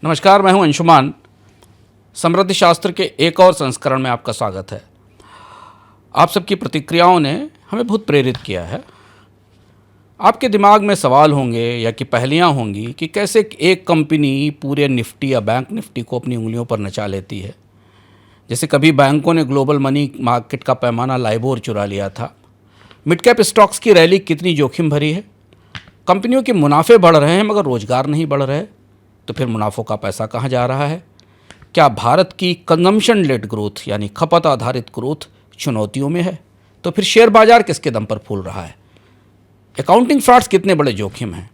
नमस्कार, मैं हूं अंशुमान। समृद्धि शास्त्र के एक और संस्करण में आपका स्वागत है। आप सबकी प्रतिक्रियाओं ने हमें बहुत प्रेरित किया है। आपके दिमाग में सवाल होंगे या कि पहेलियां होंगी कि कैसे एक कंपनी पूरे निफ्टी या बैंक निफ्टी को अपनी उंगलियों पर नचा लेती है। जैसे कभी बैंकों ने ग्लोबल मनी मार्केट का पैमाना लाइबोर चुरा लिया था। मिड कैप स्टॉक्स की रैली कितनी जोखिम भरी है। कंपनियों के मुनाफे बढ़ रहे हैं मगर रोजगार नहीं बढ़ रहे, तो फिर मुनाफों का पैसा कहाँ जा रहा है। क्या भारत की कंजम्पशन लेड ग्रोथ यानी खपत आधारित ग्रोथ चुनौतियों में है, तो फिर शेयर बाजार किसके दम पर फूल रहा है। अकाउंटिंग फ्रॉड्स कितने बड़े जोखिम हैं।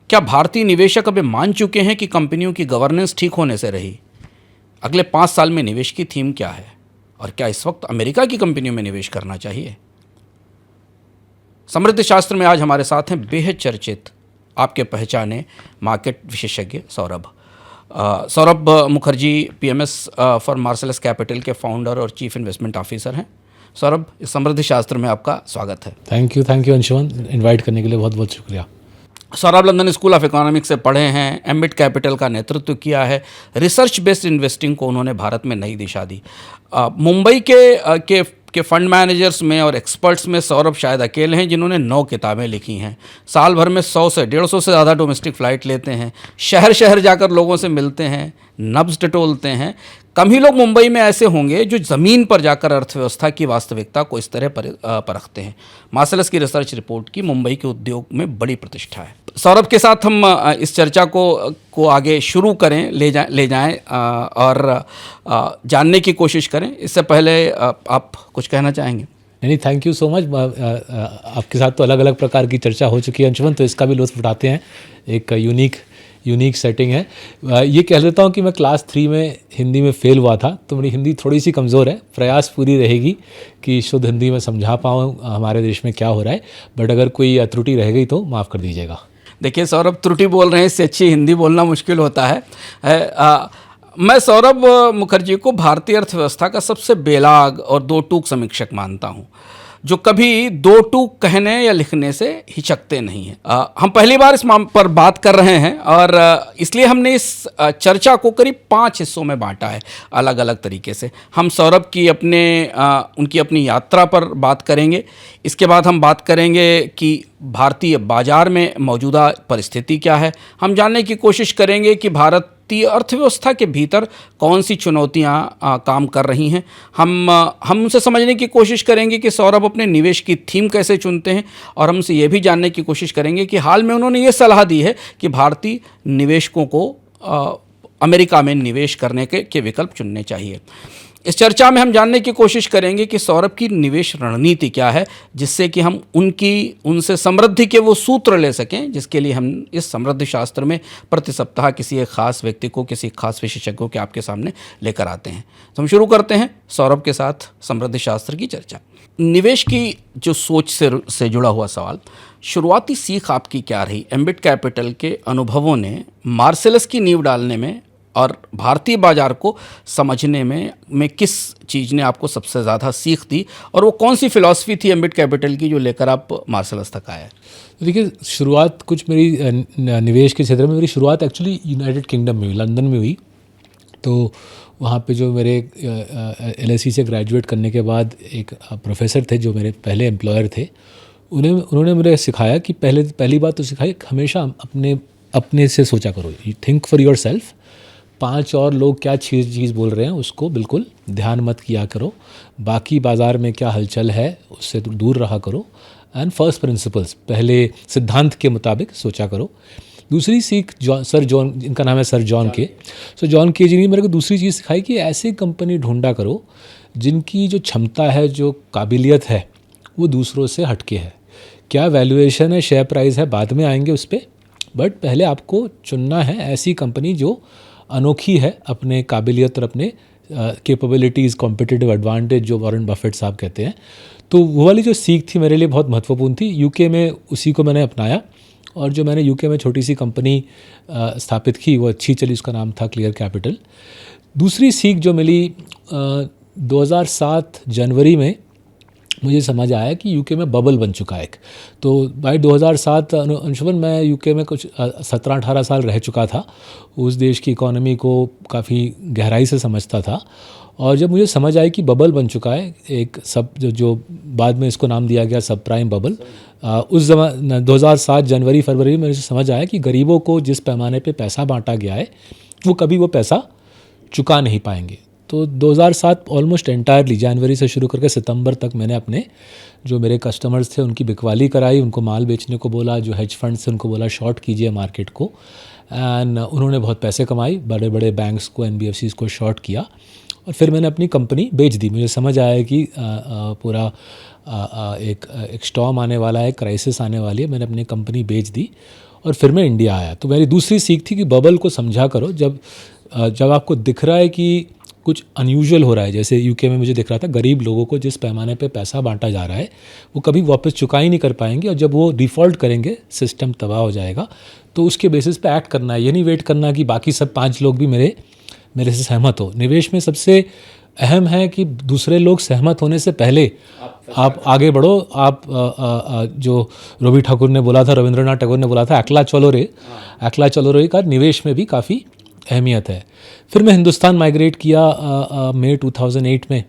क्या भारतीय निवेशक अब मान चुके हैं कि कंपनियों की गवर्नेंस ठीक होने से रही। अगले 5 साल में निवेश की थीम क्या है और क्या इस वक्त अमेरिका की कंपनियों में निवेश करना चाहिए। समृद्धि शास्त्र में आज हमारे साथ हैं बेहद चर्चित, आपके पहचाने मार्केट विशेषज्ञ Saurabh Mukherjee, PMS for Marcellus capital के फाउंडर और चीफ इन्वेस्टमेंट ऑफिसर हैं। सौरभ, इस समृद्धि शास्त्र में आपका स्वागत है। थैंक यू अंशुमान, इनवाइट करने के लिए बहुत बहुत शुक्रिया। Saurabh London school of economics से पढ़े हैं, एम्बिट कैपिटल का नेतृत्व किया है, रिसर्च बेस्ड इन्वेस्टिंग को उन्होंने भारत में नई दिशा दी। मुंबई के फंड मैनेजर्स में और एक्सपर्ट्स में सौरभ शायद अकेले हैं जिन्होंने 9 किताबें लिखी हैं। साल भर में 100 से 150 से ज़्यादा डोमेस्टिक फ़्लाइट लेते हैं, शहर शहर जाकर लोगों से मिलते हैं, नब्ज़ टटोलते हैं। कम ही लोग मुंबई में ऐसे होंगे जो ज़मीन पर जाकर अर्थव्यवस्था की वास्तविकता को इस तरह परखते हैं। मार्सेलस की रिसर्च रिपोर्ट की मुंबई के उद्योग में बड़ी प्रतिष्ठा है। सौरभ के साथ हम इस चर्चा को आगे शुरू करें, ले जाएं और जानने की कोशिश करें। इससे पहले आप कुछ कहना चाहेंगे? नहीं, थैंक यू सो मच। आपके साथ तो अलग अलग प्रकार की चर्चा हो चुकी है अंशुमन, तो इसका भी लुत्फ उठाते हैं। एक यूनिक सेटिंग है। ये कह लेता हूँ कि मैं क्लास 3 में हिंदी में फेल हुआ था, तो मेरी हिंदी थोड़ी सी कमज़ोर है। प्रयास पूरी रहेगी कि शुद्ध हिंदी में समझा पाऊँ हमारे देश में क्या हो रहा है, बट अगर कोई त्रुटि रह गई तो माफ़ कर दीजिएगा। देखिए सौरभ, त्रुटि बोल रहे हैं, इससे अच्छी हिंदी बोलना मुश्किल होता है। मैं सौरभ मुखर्जी को भारतीय अर्थव्यवस्था का सबसे बेलाग और दो टूक समीक्षक मानता हूँ, जो कभी दो टूक कहने या लिखने से हिचकते नहीं हैं। हम पहली बार इस पर बात कर रहे हैं और इसलिए हमने इस चर्चा को करीब 5 हिस्सों में बांटा है, अलग अलग तरीके से। हम सौरभ की उनकी अपनी यात्रा पर बात करेंगे। इसके बाद हम बात करेंगे कि भारतीय बाजार में मौजूदा परिस्थिति क्या है। हम जानने की कोशिश करेंगे कि भारतीय अर्थव्यवस्था के भीतर कौन सी चुनौतियां काम कर रही हैं। हम उनसे समझने की कोशिश करेंगे कि सौरभ अपने निवेश की थीम कैसे चुनते हैं, और हमसे ये भी जानने की कोशिश करेंगे कि हाल में उन्होंने ये सलाह दी है कि भारतीय निवेशकों को अमेरिका में निवेश करने के विकल्प चुनने चाहिए। इस चर्चा में हम जानने की कोशिश करेंगे कि सौरभ की निवेश रणनीति क्या है, जिससे कि हम उनसे समृद्धि के वो सूत्र ले सकें जिसके लिए हम इस समृद्धि शास्त्र में प्रति सप्ताह किसी एक खास व्यक्ति को, किसी खास विशेषज्ञों के आपके सामने लेकर आते हैं। तो हम शुरू करते हैं सौरभ के साथ समृद्धि शास्त्र की चर्चा। निवेश की जो सोच से जुड़ा हुआ सवाल, शुरुआती सीख आपकी क्या रही। एम्बिट कैपिटल के अनुभवों ने मार्सेलस की नींव डालने में और भारतीय बाजार को समझने में किस चीज़ ने आपको सबसे ज़्यादा सीख दी, और वो कौन सी फ़िलॉसफी थी एम्बिट कैपिटल की जो लेकर आप मार्सेलस तक आए? देखिए, शुरुआत कुछ मेरी निवेश के क्षेत्र में मेरी शुरुआत एक्चुअली यूनाइटेड किंगडम में हुई, लंदन में हुई। तो वहाँ पे जो मेरे LSE से ग्रेजुएट करने के बाद एक प्रोफेसर थे जो मेरे पहले एम्प्लॉयर थे, उन्होंने मुझे सिखाया कि पहली बात तो सिखाई, हमेशा अपने से सोचा करो, थिंक फॉर योर सेल्फ। 5 और लोग क्या चीज़ बोल रहे हैं उसको बिल्कुल ध्यान मत किया करो। बाकी बाज़ार में क्या हलचल है उससे दूर रहा करो। एंड फर्स्ट प्रिंसिपल्स, पहले सिद्धांत के मुताबिक सोचा करो। दूसरी सीख सर जॉन, इनका नाम है सर जॉन के, सो जॉन के जी ने मेरे को दूसरी चीज़ सिखाई कि ऐसी कंपनी ढूंढा करो जिनकी जो क्षमता है, जो काबिलियत है, वो दूसरों से हटके है। क्या वैल्यूएशन है, शेयर प्राइस है, बाद में आएंगे उस पर, बट पहले आपको चुनना है ऐसी कंपनी जो अनोखी है अपने काबिलियत और अपने कैपेबिलिटीज़, कॉम्पिटिटिव एडवांटेज जो वॉरेन बफेट साहब कहते हैं। तो वो वाली जो सीख थी मेरे लिए बहुत महत्वपूर्ण थी। यूके में उसी को मैंने अपनाया, और जो मैंने यूके में छोटी सी कंपनी स्थापित की वो अच्छी चली, उसका नाम था क्लियर कैपिटल। दूसरी सीख जो मिली 2007 जनवरी में मुझे समझ आया कि यूके में बबल बन चुका है एक। तो बाय 2007 अंशुमन मैं यूके में कुछ 17-18 साल रह चुका था, उस देश की इकोनॉमी को काफ़ी गहराई से समझता था। और जब मुझे समझ आई कि बबल बन चुका है एक, सब जो बाद में इसको नाम दिया गया सब प्राइम बबल, उस 2007 जनवरी फरवरी में मुझे समझ आया कि गरीबों को जिस पैमाने पे पैसा बांटा गया है वो कभी वो पैसा चुका नहीं पाएंगे। तो 2007 ऑलमोस्ट एंटायरली जनवरी से शुरू करके सितंबर तक मैंने अपने जो मेरे कस्टमर्स थे उनकी बिकवाली कराई, उनको माल बेचने को बोला, जो हेज फंड्स थे उनको बोला शॉर्ट कीजिए मार्केट को, एंड उन्होंने बहुत पैसे कमाई, बड़े बड़े बैंक्स को, NBFCs को शॉर्ट किया, और फिर मैंने अपनी कंपनी बेच दी। मुझे समझ आया कि पूरा एक स्टॉर्म आने वाला है, क्राइसिस आने वाली है, मैंने अपनी कंपनी बेच दी और फिर मैं इंडिया आया। तो मेरी दूसरी सीख थी कि बबल को समझा करो, जब आपको दिख रहा है कि कुछ अनयूजुअल हो रहा है, जैसे यूके में मुझे दिख रहा था गरीब लोगों को जिस पैमाने पे पैसा बांटा जा रहा है वो कभी वापस चुका ही नहीं कर पाएंगे, और जब वो डिफ़ॉल्ट करेंगे सिस्टम तबाह हो जाएगा। तो उसके बेसिस पे एक्ट करना है, ये नहीं वेट करना कि बाकी सब 5 लोग भी मेरे से सहमत हो। निवेश में सबसे अहम है कि दूसरे लोग सहमत होने से पहले आप आगे बढ़ो। आप जो रवि ठाकुर ने बोला था, रविंद्रनाथ टैगोर ने बोला था, अकेला चलो रे का निवेश में भी काफ़ी अहमियत है। फिर मैं हिंदुस्तान माइग्रेट किया मई 2008 में।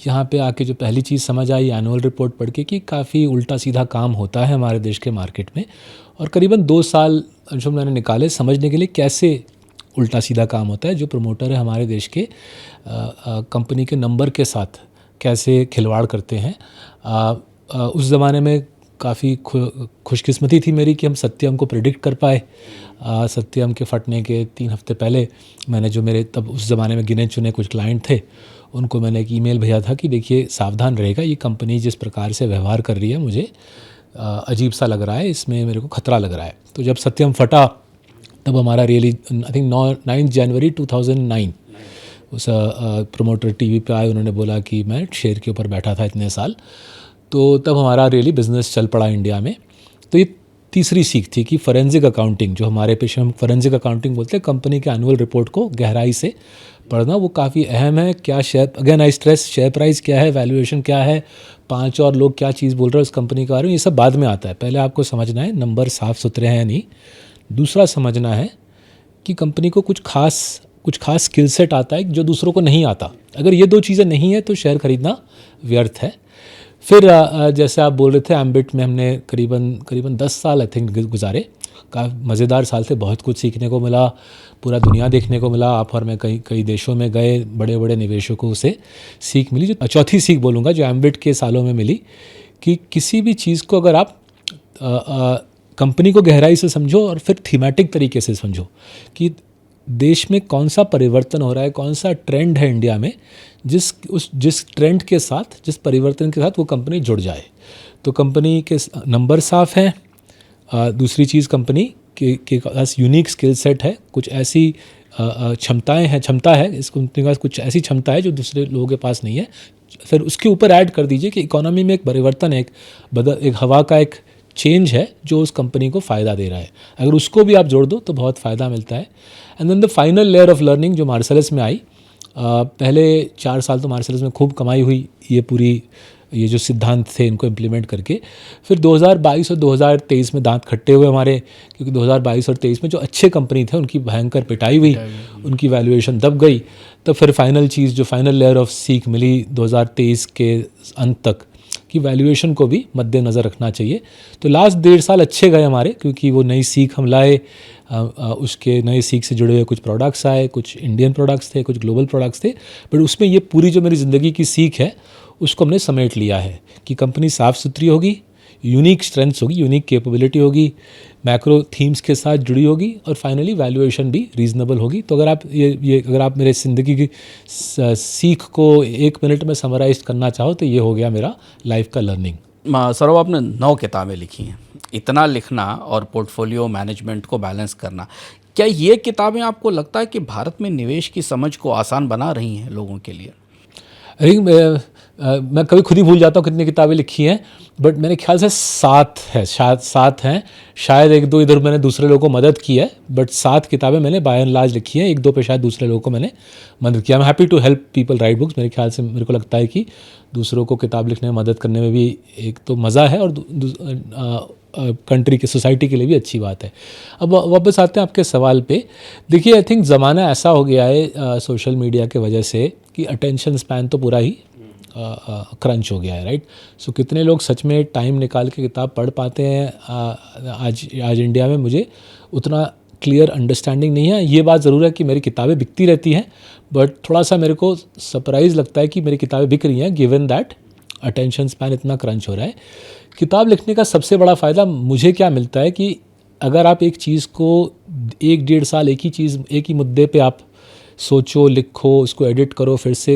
यहाँ पे आके जो पहली चीज़ समझ आई एनुअल रिपोर्ट पढ़ के कि काफ़ी उल्टा सीधा काम होता है हमारे देश के मार्केट में, और करीबन 2 साल अंशुल मैंने निकाले समझने के लिए कैसे उल्टा सीधा काम होता है। जो प्रमोटर है हमारे देश के कंपनी के नंबर के साथ कैसे खिलवाड़ करते हैं। उस ज़माने में काफ़ी खुशकिस्मती थी मेरी कि हम सत्यम को प्रिडिक्ट कर पाए। सत्यम के फटने के 3 हफ्ते पहले मैंने जो मेरे तब उस ज़माने में गिने चुने कुछ क्लाइंट थे उनको मैंने एक ईमेल भेजा था कि देखिए सावधान रहेगा, ये कंपनी जिस प्रकार से व्यवहार कर रही है मुझे अजीब सा लग रहा है, इसमें मेरे को खतरा लग रहा है। तो जब सत्यम फटा तब हमारा रियली आई थिंक 9 जनवरी 2009 उस प्रमोटर टीवी पे आए, उन्होंने बोला कि मैं शेयर के ऊपर बैठा था इतने साल, तो तब हमारा रियली बिज़नेस चल पड़ा इंडिया में। तो ये तीसरी सीख थी कि फॉरेंसिक अकाउंटिंग, जो हमारे पेशे में फॉरेंसिक अकाउंटिंग बोलते हैं, कंपनी के एनुअल रिपोर्ट को गहराई से पढ़ना वो काफ़ी अहम है। क्या share, again I stress, share price क्या है, वैल्यूएशन क्या है, 5 और लोग क्या चीज़ बोल रहे हैं उस कंपनी के बारे में, ये सब बाद में आता है। पहले आपको समझना है नंबर साफ़ सुथरे हैं या नहीं। दूसरा समझना है कि कंपनी को कुछ खास स्किल सेट आता है जो दूसरों को नहीं आता। अगर ये 2 चीज़ें नहीं है तो शेयर खरीदना व्यर्थ है। फिर जैसे आप बोल रहे थे, एम्बिट में हमने करीबन 10 साल आई थिंक गुजारे। काफ़ी मज़ेदार साल थे, बहुत कुछ सीखने को मिला, पूरा दुनिया देखने को मिला। आप और मैं कई देशों में गए, बड़े बड़े निवेशकों से सीख मिली। जो चौथी सीख बोलूँगा जो एम्बिट के सालों में मिली कि किसी भी चीज़ को अगर आप कंपनी को गहराई से समझो और फिर थीमेटिक तरीके से समझो कि देश में कौन सा परिवर्तन हो रहा है, कौन सा ट्रेंड है इंडिया में, जिस ट्रेंड के साथ, जिस परिवर्तन के साथ वो कंपनी जुड़ जाए। तो कंपनी के नंबर साफ़ हैं। दूसरी चीज़ कंपनी के पास यूनिक स्किल सेट है, कुछ ऐसी क्षमता है इस कंपनी के पास, कुछ ऐसी क्षमता है जो दूसरे लोगों के पास नहीं है। फिर उसके ऊपर ऐड कर दीजिए कि इकोनॉमी में एक परिवर्तन है, एक हवा का एक चेंज है जो उस कंपनी को फ़ायदा दे रहा है। अगर उसको भी आप जोड़ दो तो बहुत फ़ायदा मिलता है। And then the final layer of learning जो मार्सेलस में आई, पहले 4 साल तो मार्सेलस में खूब कमाई हुई, ये जो सिद्धांत थे इनको इम्प्लीमेंट करके। फिर 2022 और 2023 में दांत खट्टे हुए हमारे, क्योंकि 2022 और 23 में जो अच्छे कंपनी थे उनकी भयंकर पिटाई हुई, उनकी वैल्यूएशन दब गई। तो फिर फाइनल लेयर ऑफ सीख मिली 2023 के अंत तक कि वैल्यूएशन को भी मद्देनज़र रखना चाहिए। तो लास्ट 1.5 साल अच्छे गए हमारे, क्योंकि वो नई सीख हम लाए, उसके नए सीख से जुड़े हुए कुछ प्रोडक्ट्स आए, कुछ इंडियन प्रोडक्ट्स थे, कुछ ग्लोबल प्रोडक्ट्स थे। बट उसमें ये पूरी जो मेरी ज़िंदगी की सीख है उसको हमने समेट लिया है कि कंपनी साफ़ सुथरी होगी, यूनिक स्ट्रेंथ्स होगी, यूनिक कैपेबिलिटी होगी, मैक्रो थीम्स के साथ जुड़ी होगी, और फाइनली वैल्यूएशन भी रीज़नेबल होगी। तो अगर आप अगर आप मेरे ज़िंदगी की सीख को 1 मिनट में समराइज करना चाहो तो ये हो गया मेरा लाइफ का लर्निंग। सौरभ, आपने 9 किताबें लिखी हैं। इतना लिखना और पोर्टफोलियो मैनेजमेंट को बैलेंस करना, क्या ये किताबें आपको लगता है कि भारत में निवेश की समझ को आसान बना रही हैं लोगों के लिए? आई थिंक मैं कभी खुद ही भूल जाता हूँ कितनी किताबें लिखी हैं, बट मेरे ख्याल से 7 है, शायद 7 हैं, शायद 1-2 इधर मैंने दूसरे लोगों को मदद की है, बट 7 किताबें मैंने बाय एंड लार्ज लिखी हैं, 1-2 पे शायद दूसरे लोगों को मैंने मदद किया। I am happy to help people write books. मेरे ख्याल से मेरे को लगता है कि दूसरों को किताब लिखने में मदद करने में भी एक तो मज़ा है और कंट्री के सोसाइटी के लिए भी अच्छी बात है। अब वापस आते हैं आपके सवाल पे। देखिए, आई थिंक ज़माना ऐसा हो गया है सोशल मीडिया के वजह से कि अटेंशन स्पैन तो पूरा ही क्रंच हो गया है, राइट। सो कितने लोग सच में टाइम निकाल के किताब पढ़ पाते हैं आज इंडिया में, मुझे उतना क्लियर अंडरस्टैंडिंग नहीं है। ये बात ज़रूर है कि मेरी किताबें बिकती रहती हैं, बट थोड़ा सा मेरे को सरप्राइज़ लगता है कि मेरी किताबें बिक रही हैं गिवन दैट अटेंशन स्पैन इतना क्रंच हो रहा है। किताब लिखने का सबसे बड़ा फ़ायदा मुझे क्या मिलता है कि अगर आप एक चीज़ को 1-1.5 साल एक ही मुद्दे पे आप सोचो, लिखो, उसको एडिट करो, फिर से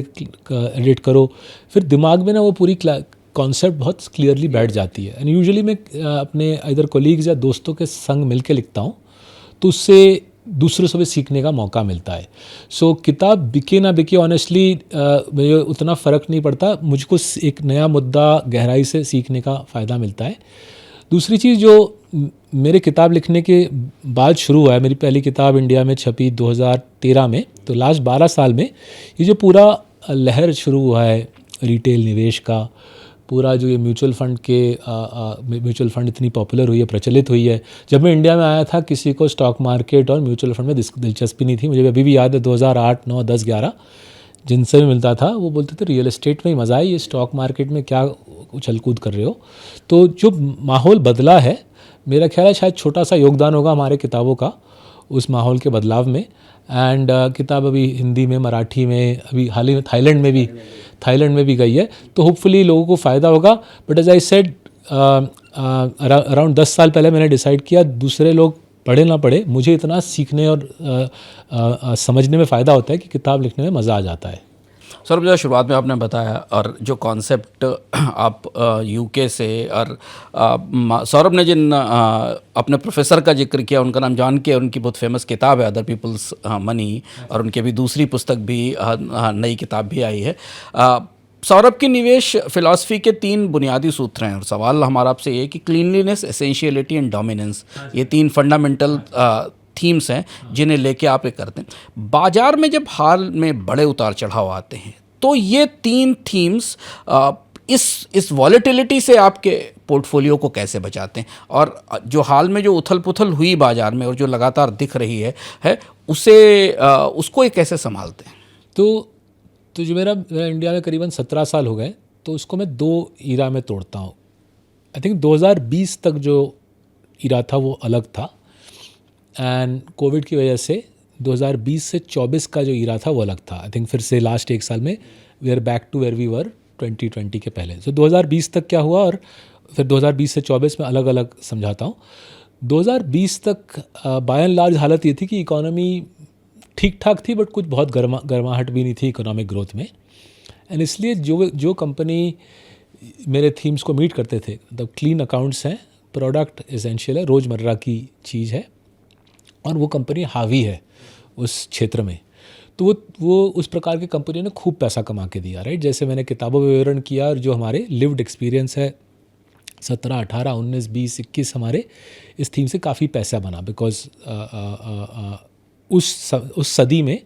एडिट करो, फिर दिमाग में ना वो पूरी कॉन्सेप्ट बहुत क्लियरली बैठ जाती है। एंड यूजुअली मैं अपने इधर कोलीग्स या दोस्तों के संग मिल के लिखता हूँ, तो उससे दूसरों से भी सीखने का मौका मिलता है। सो किताब बिके ना बिके, ऑनेस्टली मुझे उतना फ़र्क नहीं पड़ता, मुझको एक नया मुद्दा गहराई से सीखने का फ़ायदा मिलता है। दूसरी चीज़ जो मेरे किताब लिखने के बाद शुरू हुआ है, मेरी पहली किताब इंडिया में छपी 2013 में, तो लास्ट 12 साल में ये जो पूरा लहर शुरू हुआ है रिटेल निवेश का, पूरा जो ये म्यूचुअल फंड इतनी पॉपुलर हुई है, प्रचलित हुई है। जब मैं इंडिया में आया था किसी को स्टॉक मार्केट और म्यूचुअल फंड में दिलचस्पी नहीं थी। मुझे अभी भी याद है 2008, 9, 10, 11 जिनसे भी मिलता था वो बोलते थे रियल एस्टेट में ही मज़ा है, ये स्टॉक मार्केट में क्या उछल कूद कर रहे हो। तो जो माहौल बदला है, मेरा ख्याल है शायद छोटा सा योगदान होगा हमारे किताबों का उस माहौल के बदलाव में। एंड किताब अभी हिंदी में, मराठी में, अभी हाल ही में थाईलैंड में भी गई है, तो होपफुली लोगों को फ़ायदा होगा। But as I said, around 10 साल पहले मैंने डिसाइड किया दूसरे लोग पढ़े ना पढ़े, मुझे इतना सीखने और समझने में फ़ायदा होता है कि किताब लिखने में मज़ा आ जाता है। सौरभ, जो शुरुआत में आपने बताया और जो कॉन्सेप्ट आप यूके से, और सौरभ ने जिन अपने प्रोफेसर का जिक्र किया, उनका नाम जान के, उनकी बहुत फेमस किताब है अदर पीपल्स मनी, और उनकी अभी दूसरी पुस्तक भी, नई किताब भी आई है। सौरभ की निवेश फिलॉसफी के 3 बुनियादी सूत्र हैं, और सवाल हमारा आपसे ये है कि क्लीनलीनेस, एसेंशियलिटी एंड डोमिनेंस, ये 3 फंडामेंटल थीम्स हैं जिन्हें लेके आप ये करते हैं। बाजार में जब हाल में बड़े उतार चढ़ाव आते हैं, तो ये 3 थीम्स इस वॉलेटिलिटी से आपके पोर्टफोलियो को कैसे बचाते हैं, और जो हाल में जो उथल पुथल हुई बाजार में और जो लगातार दिख रही है उसको ये कैसे संभालते हैं? तो जो मेरा इंडिया में करीबन 17 साल हो गए, तो उसको मैं 2 ईरा में तोड़ता हूँ। आई थिंक 2020 तक जो ईरा था वो अलग था, एंड कोविड की वजह से 2020 से 24 का जो ईरा था वो अलग था। आई थिंक फिर से लास्ट 1 साल में we are back to where we were 2020 के पहले। सो 2020 तक क्या हुआ और फिर 2020 से 24 में अलग अलग समझाता हूँ। 2020 तक बाय एंड लार्ज हालत ये थी कि इकोनॉमी ठीक ठाक थी, बट कुछ बहुत गर्माहट भी नहीं थी इकोनॉमिक ग्रोथ में। एंड इसलिए जो कंपनी मेरे थीम्स को मीट करते थे, मतलब क्लीन अकाउंट्स हैं, प्रोडक्ट एसेंशियल है, रोज़मर्रा की चीज़ है, और वो कंपनी हावी है उस क्षेत्र में, तो वो उस प्रकार की कंपनियों ने खूब पैसा कमा के दिया, राइट। जैसे मैंने किताबों में विवरण किया, और जो हमारे लिव्ड एक्सपीरियंस है 17, 18, 19, 20, 21 हमारे इस थीम से काफ़ी पैसा बना, बिकॉज उस सदी में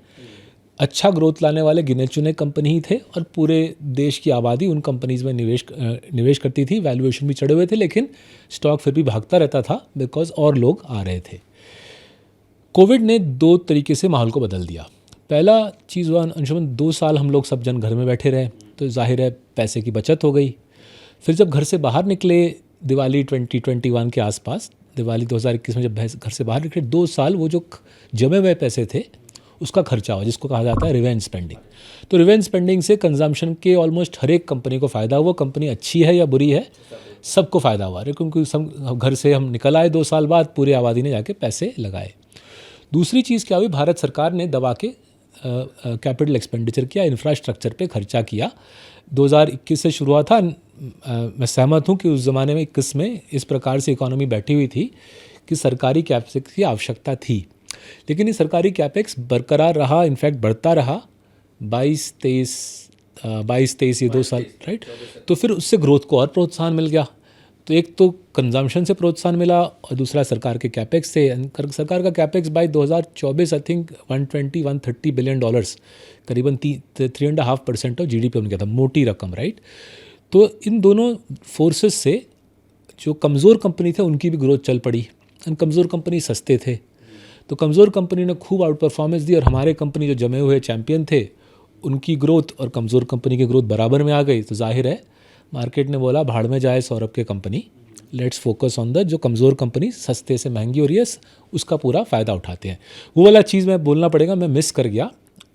अच्छा ग्रोथ लाने वाले गिने चुने कंपनी ही थे, और पूरे देश की आबादी उन कंपनीज़ में निवेश करती थी। वैल्यूएशन भी चढ़े हुए थे, लेकिन स्टॉक फिर भी भागता रहता था बिकॉज और लोग आ रहे थे। कोविड ने 2 तरीके से माहौल को बदल दिया। पहला चीज़ हुआ, अंशुमन 2 साल हम लोग सब जन घर में बैठे रहे, तो जाहिर है पैसे की बचत हो गई। फिर जब घर से बाहर निकले दिवाली 2021 के आसपास, दिवाली 2021 में जब घर से बाहर निकले, 2 साल वो जो जमे हुए पैसे थे उसका खर्चा हुआ, जिसको कहा जाता है रिवेंज स्पेंडिंग। तो रिवेंज स्पेंडिंग से कंजम्पशन के ऑलमोस्ट हर एक कंपनी को फ़ायदा हुआ। कंपनी अच्छी है या बुरी है, सबको फ़ायदा हुआ, क्योंकि सब घर से हम निकल आए 2 साल बाद, पूरी आबादी ने जाके पैसे लगाए। दूसरी चीज़ क्या हुई, भारत सरकार ने दबा के कैपिटल एक्सपेंडिचर किया, इंफ्रास्ट्रक्चर पे खर्चा किया। 2021 से शुरू हुआ था। मैं सहमत हूँ कि उस ज़माने में 21 में इस प्रकार से इकोनॉमी बैठी हुई थी कि सरकारी कैपेक्स की आवश्यकता थी, लेकिन ये सरकारी कैपेक्स बरकरार रहा, इनफैक्ट बढ़ता रहा। 22-23 22-23 ये 2 साल, राइट। तो फिर उससे ग्रोथ को और प्रोत्साहन मिल गया। तो एक तो कंजम्पशन से प्रोत्साहन मिला और दूसरा सरकार के कैपेक्स से। सरकार का capex by 2024 I think 120-130 billion dollars, करीबन 3.5% ऑफ GDP उनका था, मोटी रकम, राइट। तो इन दोनों फोर्सेस से जो कमज़ोर कंपनी थे उनकी भी ग्रोथ चल पड़ी, और कमज़ोर कंपनी सस्ते थे, तो कमज़ोर कंपनी ने खूब आउट परफॉर्मेंस दी, और हमारे कंपनी जो जमे हुए चैम्पियन थे उनकी ग्रोथ और कमज़ोर कंपनी की ग्रोथ बराबर में आ गई। तो जाहिर है मार्केट ने बोला भाड़ में जाए सौरभ के company, let's focus on the जो कमज़ोर कंपनी सस्ते से महंगी हो रही है उसका पूरा फ़ायदा उठाते हैं। वो वाला चीज़ मैं बोलना पड़ेगा, मैं मिस कर गया।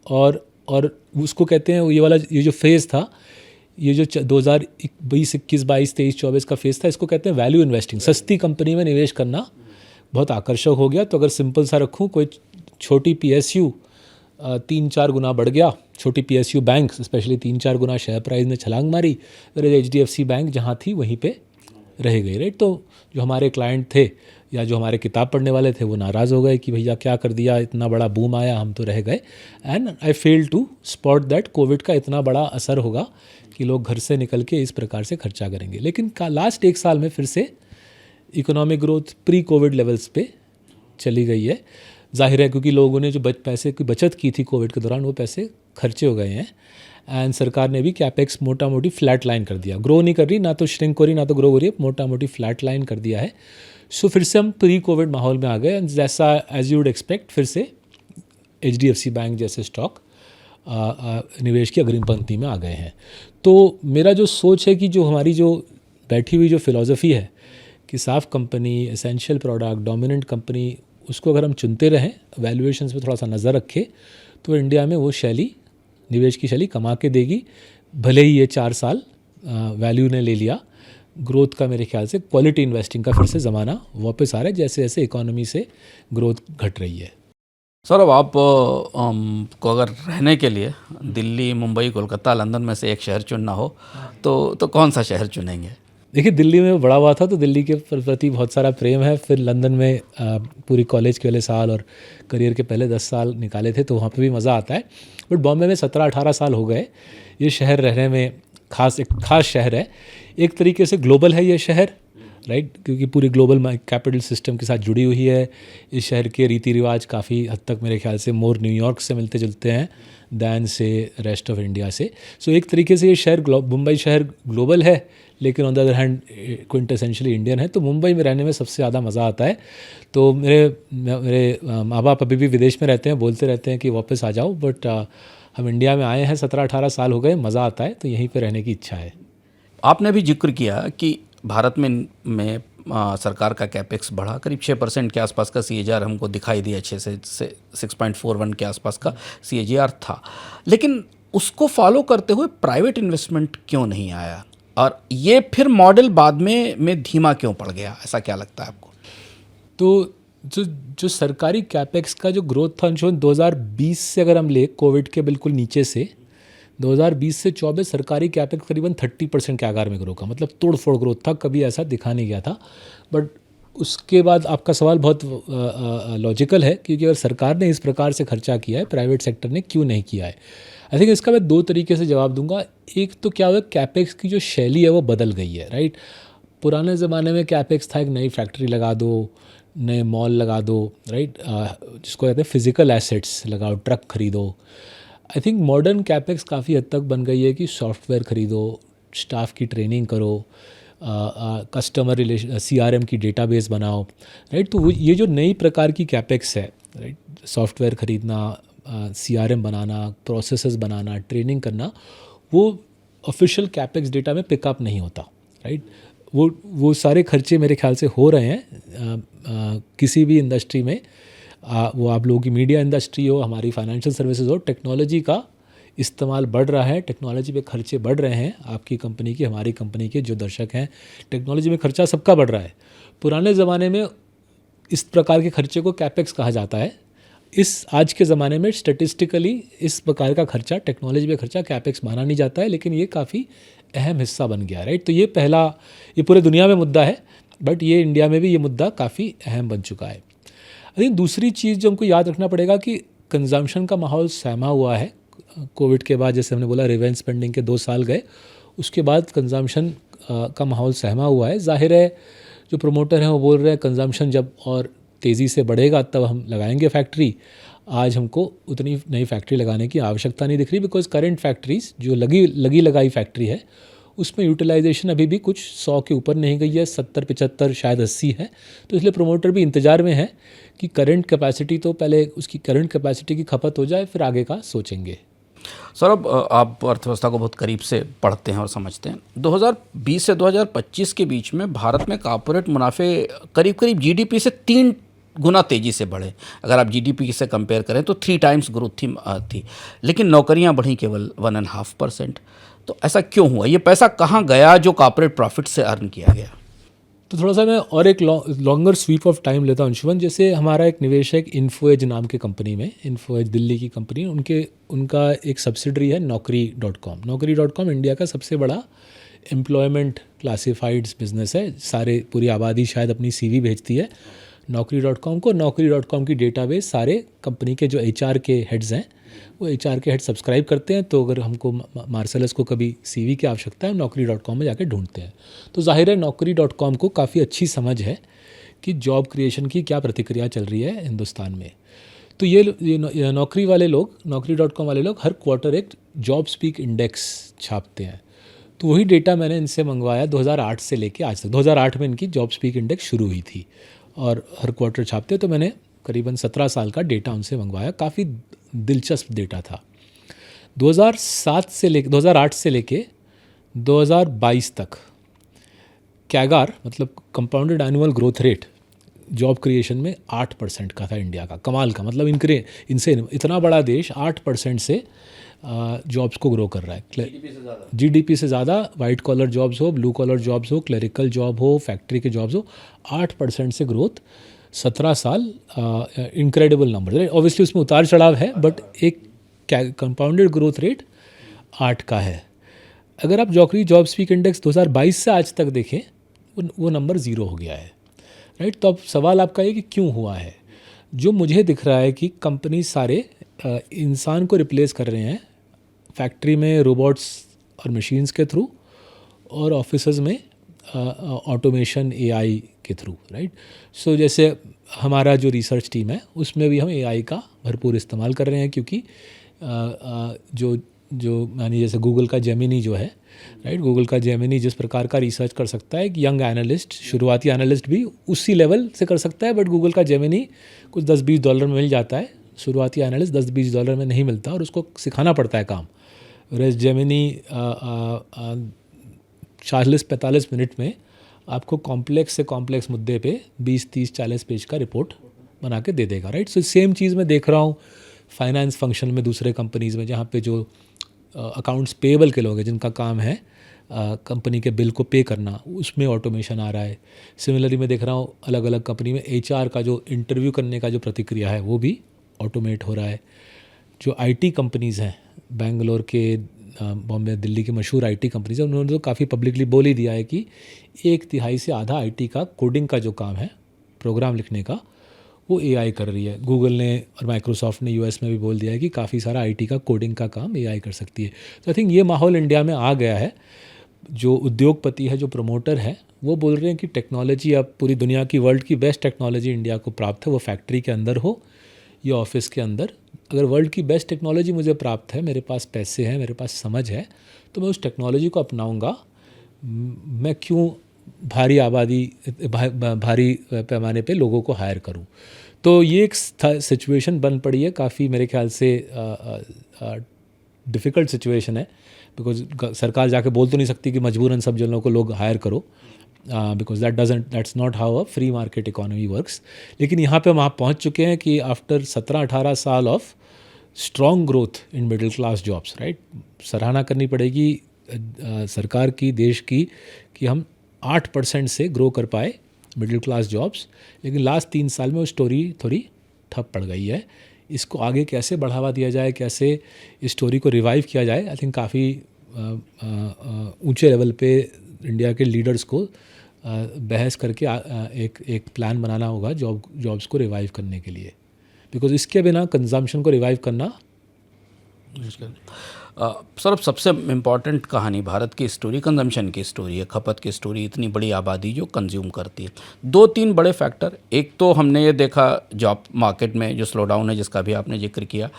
और उसको कहते हैं ये जो फेज़ था, ये जो 2020, 21, 22, 23, 24 का फेज़ था, इसको कहते हैं वैल्यू इन्वेस्टिंग। सस्ती कंपनी में निवेश करना बहुत आकर्षक हो गया। तो अगर सिंपल सा रखूँ, कोई छोटी PSU 3-4 गुना बढ़ गया, छोटी PSU बैंक स्पेशली 3-4 गुना शेयर प्राइस ने छलांग मारी, फिर HDFC बैंक जहाँ थी वहीं पे रह गई, राइट। तो जो हमारे क्लाइंट थे या जो हमारे किताब पढ़ने वाले थे वो नाराज़ हो गए कि भैया क्या कर दिया, इतना बड़ा बूम आया, हम तो रह गए। And I fail to spot that Covid का इतना बड़ा असर होगा कि लोग घर से निकल के इस प्रकार से खर्चा करेंगे। लेकिन लास्ट 1 साल में फिर से economic growth pre Covid levels पे चली गई है। जाहिर है क्योंकि लोगों ने जो पैसे की बचत की थी कोविड के दौरान वो पैसे खर्चे हो गए हैं। एंड सरकार ने भी कैपेक्स मोटा मोटी फ्लैट लाइन कर दिया, ग्रो नहीं कर रही, ना तो श्रिंक हो रही ना तो ग्रो हो रही है, मोटा मोटी फ्लैट लाइन कर दिया है। सो फिर से हम प्री कोविड माहौल में आ गए। जैसा एज यू वुड एक्सपेक्ट, फिर से HDFC बैंक जैसे स्टॉक निवेश की अग्रिम पंक्ति में आ गए हैं। तो मेरा जो सोच है कि जो हमारी जो बैठी हुई जो फिलॉसफी है कि साफ company, essential product, dominant company, उसको अगर हम चुनते रहें, वैल्यूएशंस पे थोड़ा सा नज़र रखें, तो इंडिया में वो शैली, निवेश की शैली कमा के देगी। भले ही ये 4 साल वैल्यू ने ले लिया, ग्रोथ का मेरे ख्याल से क्वालिटी इन्वेस्टिंग का फिर से ज़माना वापस आ रहा है, जैसे जैसे इकोनॉमी से ग्रोथ घट रही है। सौरभ, आप को अगर रहने के लिए दिल्ली, मुंबई, कोलकाता, लंदन में से एक शहर चुनना हो तो कौन सा शहर चुनेंगे? देखिए, दिल्ली में बड़ा हुआ था तो दिल्ली के प्रति बहुत सारा प्रेम है। फिर लंदन में पूरी कॉलेज के वाले साल और करियर के पहले 10 साल निकाले थे, तो वहाँ पे भी मज़ा आता है। बट बॉम्बे में 17-18 साल हो गए। ये शहर रहने में एक ख़ास शहर है, एक तरीके से ग्लोबल है ये शहर, राइट, क्योंकि पूरी ग्लोबल कैपिटल सिस्टम के साथ जुड़ी हुई है। इस शहर के रीति रिवाज काफ़ी हद तक मेरे ख्याल से मोर न्यूयॉर्क से मिलते जुलते हैं दैन से रेस्ट ऑफ इंडिया से। सो एक तरीके से ये शहर, मुंबई शहर ग्लोबल है, लेकिन on the other hand quintessentially Indian है। तो मुंबई में रहने में सबसे ज़्यादा मज़ा आता है। तो मेरे माँ बाप अभी भी विदेश में रहते हैं, बोलते रहते हैं कि वापस आ जाओ, बट हम इंडिया में आए हैं, 17-18 साल हो गए, मज़ा आता है, तो यहीं पर रहने की इच्छा है। आपने भी जिक्र किया कि भारत में सरकार का कैपेक्स बढ़ा, करीब 6% के आसपास का CAGR हमको दिखाई दिया, 6 से 6.41 के आसपास का CAGR था। लेकिन उसको फॉलो करते हुए प्राइवेट इन्वेस्टमेंट क्यों नहीं आया, और ये फिर मॉडल बाद में धीमा क्यों पड़ गया, ऐसा क्या लगता है आपको? तो जो सरकारी कैपेक्स का जो ग्रोथ था 2020 से अगर हम ले, कोविड के बिल्कुल नीचे से 2020 से 24 सरकारी कैपेक्स करीबन 30% के आकार में ग्रो का, मतलब तोड़ फोड़ ग्रोथ था, कभी ऐसा दिखा नहीं गया था। बट उसके बाद आपका सवाल बहुत लॉजिकल है, क्योंकि अगर सरकार ने इस प्रकार से खर्चा किया है, प्राइवेट सेक्टर ने क्यों नहीं किया है? आई थिंक इसका मैं 2 तरीके से जवाब दूंगा। एक तो क्या हुआ, कैपेक्स की जो शैली है वो बदल गई है, राइट। पुराने ज़माने में कैपेक्स था एक नई फैक्ट्री लगा दो, नए मॉल लगा दो, राइट, जिसको कहते हैं फिजिकल एसेट्स लगाओ, ट्रक खरीदो। आई थिंक मॉडर्न कैपेक्स काफ़ी हद तक बन गई है कि सॉफ्टवेयर खरीदो, स्टाफ की ट्रेनिंग करो, कस्टमर रिलेशन CRM की डेटाबेस बनाओ, राइट। तो ये जो नई प्रकार की कैपेक्स है, राइट, सॉफ्टवेयर खरीदना, CRM बनाना, प्रोसेसेस बनाना, ट्रेनिंग करना, वो ऑफिशियल कैपेक्स डेटा में पिकअप नहीं होता, राइट। वो सारे खर्चे मेरे ख्याल से हो रहे हैं किसी भी इंडस्ट्री में, वो आप लोगों की मीडिया इंडस्ट्री हो, हमारी फाइनेंशियल सर्विसेज हो, टेक्नोलॉजी का इस्तेमाल बढ़ रहा है, टेक्नोलॉजी पे खर्चे बढ़ रहे हैं। आपकी कंपनी के, हमारी कंपनी के जो दर्शक हैं, टेक्नोलॉजी में खर्चा सबका बढ़ रहा है। पुराने ज़माने में इस प्रकार के खर्चे को कैपेक्स कहा जाता है। आज के ज़माने में स्टेटिस्टिकली इस प्रकार का खर्चा, टेक्नोलॉजी पे खर्चा कैपेक्स माना नहीं जाता है, लेकिन ये काफ़ी अहम हिस्सा बन गया, राइट। तो ये पूरे दुनिया में मुद्दा है, बट ये इंडिया में भी ये मुद्दा काफ़ी अहम बन चुका है। आई थिंक दूसरी चीज़ जो हमको याद रखना पड़ेगा कि कंजम्पशन का माहौल सहमा हुआ है, कोविड के बाद जैसे हमने बोला रिवेंज स्पेंडिंग के 2 साल गए, उसके बाद कंजम्पशन का माहौल सहमा हुआ है। जाहिर है जो प्रोमोटर हैं वो बोल रहे हैं कंजम्पशन जब और तेज़ी से बढ़ेगा तब हम लगाएंगे फैक्ट्री। आज हमको उतनी नई फैक्ट्री लगाने की आवश्यकता नहीं दिख रही, बिकॉज करंट फैक्ट्रीज जो लगी लगाई फैक्ट्री है उसमें यूटिलाइजेशन अभी भी कुछ 100 के ऊपर नहीं गई है, 70 75 शायद 80 है। तो इसलिए प्रोमोटर भी इंतज़ार में है कि करंट कैपेसिटी तो पहले उसकी करंट कैपेसिटी की खपत हो जाए, फिर आगे का सोचेंगे। सौरभ, आप अर्थव्यवस्था को बहुत करीब से पढ़ते हैं और समझते हैं। 2020 से 2025 के बीच में भारत में कॉर्पोरेट मुनाफे करीब करीब जीडीपी से 3 गुना तेज़ी से बढ़े। अगर आप जीडीपी से कंपेयर करें तो 3 टाइम्स ग्रोथ थी, लेकिन नौकरियां बढ़ी केवल 1.5%। तो ऐसा क्यों हुआ? ये पैसा कहाँ गया जो कॉर्पोरेट प्रॉफिट से अर्न किया गया? तो थोड़ा सा मैं और एक लॉन्गर स्वीप ऑफ टाइम लेता हूँ अंशुमन। जैसे हमारा एक निवेशक इन्फोएज नाम के कंपनी में, इन्फोएज दिल्ली की कंपनी, उनका एक सब्सिडरी है Naukri.com। Naukri.com इंडिया का सबसे बड़ा एम्प्लॉयमेंट क्लासिफाइड्स बिजनेस है। पूरी आबादी शायद अपनी CV भेजती है Naukri.com को। Naukri.com की डेटाबेस सारे कंपनी के जो HR के हेड्स हैं वो HR के हेड सब्सक्राइब करते हैं। तो अगर हमको मार्सेलस को कभी CV की आवश्यकता है, हम Naukri.com में जाके ढूंढते हैं। तो जाहिर है Naukri.com को काफ़ी अच्छी समझ है कि जॉब क्रिएशन की क्या प्रतिक्रिया चल रही है हिंदुस्तान में। तो ये नौकरी वाले लोग, Naukri.com वाले लोग हर क्वार्टर एक जॉब स्पीक इंडेक्स छापते हैं। तो वही डेटा मैंने इनसे मंगवाया 2008 से लेके आज तक। 2008 में इनकी जॉब स्पीक इंडेक्स शुरू हुई थी और हर क्वार्टर छापते, तो मैंने करीबन 17 साल का डेटा उनसे मंगवाया। काफ़ी दिलचस्प डेटा था। 2008 से लेके 2022 तक कैगार मतलब compounded annual growth rate job creation में 8% का था इंडिया का। कमाल का, मतलब इनसे इतना बड़ा देश 8% से जॉब्स को ग्रो कर रहा है। जीडीपी से ज़्यादा वाइट कॉलर जॉब्स हो, ब्लू कॉलर जॉब्स हो, क्लरिकल जॉब हो, फैक्ट्री के जॉब्स हो, 8% से ग्रोथ 17 साल। Incredible number. ऑब्वियसली उसमें उतार चढ़ाव है, बट एक कंपाउंडेड ग्रोथ रेट 8 का है। अगर आप जॉब स्पीक इंडेक्स 2022 से आज तक देखें, वो नंबर 0 हो गया है, राइट। तो अब सवाल आपका ये कि क्यों हुआ है। जो मुझे दिख रहा है कि कंपनी सारे इंसान को रिप्लेस कर रहे हैं फैक्ट्री में रोबोट्स और मशीन्स के थ्रू, और ऑफिसेज में ऑटोमेशन AI के थ्रू, राइट। सो जैसे हमारा जो रिसर्च टीम है उसमें भी हम AI का भरपूर इस्तेमाल कर रहे हैं, क्योंकि जो मानिए जैसे गूगल का जेमिनी जो है, राइट, गूगल का जेमिनी जिस प्रकार का रिसर्च कर सकता है, कि यंग एनालिस्ट, शुरुआती एनालिस्ट भी उसी लेवल से कर सकता है, बट गूगल का जेमिनी कुछ $10-20 में मिल जाता है। शुरुआती एनालिस्ट $10-20 में नहीं मिलता और उसको सिखाना पड़ता है काम। रेस जेमिनी 40-45 मिनट में आपको कॉम्प्लेक्स से कॉम्प्लेक्स मुद्दे पे 20-30-40 पेज का रिपोर्ट बना के दे देगा, राइट। सो सेम चीज़ मैं देख रहा हूँ फाइनेंस फंक्शन में, दूसरे कंपनीज़ में, जहाँ पे जो अकाउंट्स पेएबल के लोग हैं जिनका काम है कंपनी के बिल को पे करना, उसमें ऑटोमेशन आ रहा है। सिमिलरली मैं देख रहा हूँ अलग अलग कंपनी में HR का जो इंटरव्यू करने का जो प्रतिक्रिया है वो भी ऑटोमेट हो रहा है। जो IT कंपनीज़ हैं, बेंगलोर के, बॉम्बे, दिल्ली की मशहूर IT कंपनीज़ हैं, उन्होंने तो काफ़ी पब्लिकली बोल ही दिया है कि 1/3 से आधा IT का कोडिंग का जो काम है, प्रोग्राम लिखने का, वो AI कर रही है। गूगल ने और माइक्रोसॉफ्ट ने US में भी बोल दिया है कि काफ़ी सारा IT का कोडिंग का काम AI कर सकती है। तो आई थिंक ये माहौल इंडिया में आ गया है। जो उद्योगपति है, जो प्रमोटर है, वो बोल रहे हैं कि टेक्नोलॉजी अब पूरी दुनिया की, वर्ल्ड की बेस्ट टेक्नोलॉजी इंडिया को प्राप्त है, वो फैक्ट्री के अंदर हो या ऑफिस के अंदर। अगर वर्ल्ड की बेस्ट टेक्नोलॉजी मुझे प्राप्त है, मेरे पास पैसे हैं, मेरे पास समझ है, तो मैं उस टेक्नोलॉजी को अपनाऊंगा। मैं क्यों भारी पैमाने पे लोगों को हायर करूं। तो ये एक सिचुएशन बन पड़ी है, काफ़ी मेरे ख्याल से डिफ़िकल्ट सिचुएशन है, बिकॉज सरकार जाके बोल तो नहीं सकती कि मजबूरन सब जनों को लोग हायर करो, because that's not how a free market economy works. लेकिन यहाँ पे वहाँ पहुँच चुके हैं कि आफ्टर 17-18 साल of strong growth in middle class jobs, right, सराहना करनी पड़ेगी सरकार की, देश की, कि हम 8% से ग्रो कर पाए मिडिल क्लास जॉब्स। लेकिन लास्ट 3 साल में वो स्टोरी थोड़ी ठप पड़ गई है। इसको आगे कैसे बढ़ावा दिया जाए, कैसे इस स्टोरी को रिवाइव किया जाए, आई थिंक काफ़ी ऊंचे लेवल पे इंडिया के लीडर्स को बहस करके एक प्लान बनाना होगा जॉब्स को रिवाइव करने के लिए, बिकॉज इसके बिना कंजम्पशन को रिवाइव करना सर सबसे इम्पॉर्टेंट कहानी भारत की स्टोरी कंजम्पशन की स्टोरी है, खपत की स्टोरी। इतनी बड़ी आबादी जो कंज्यूम करती है, दो तीन बड़े फैक्टर। एक तो हमने ये देखा जॉब मार्केट में जो स्लो डाउन है जिसका भी आपने जिक्र किया।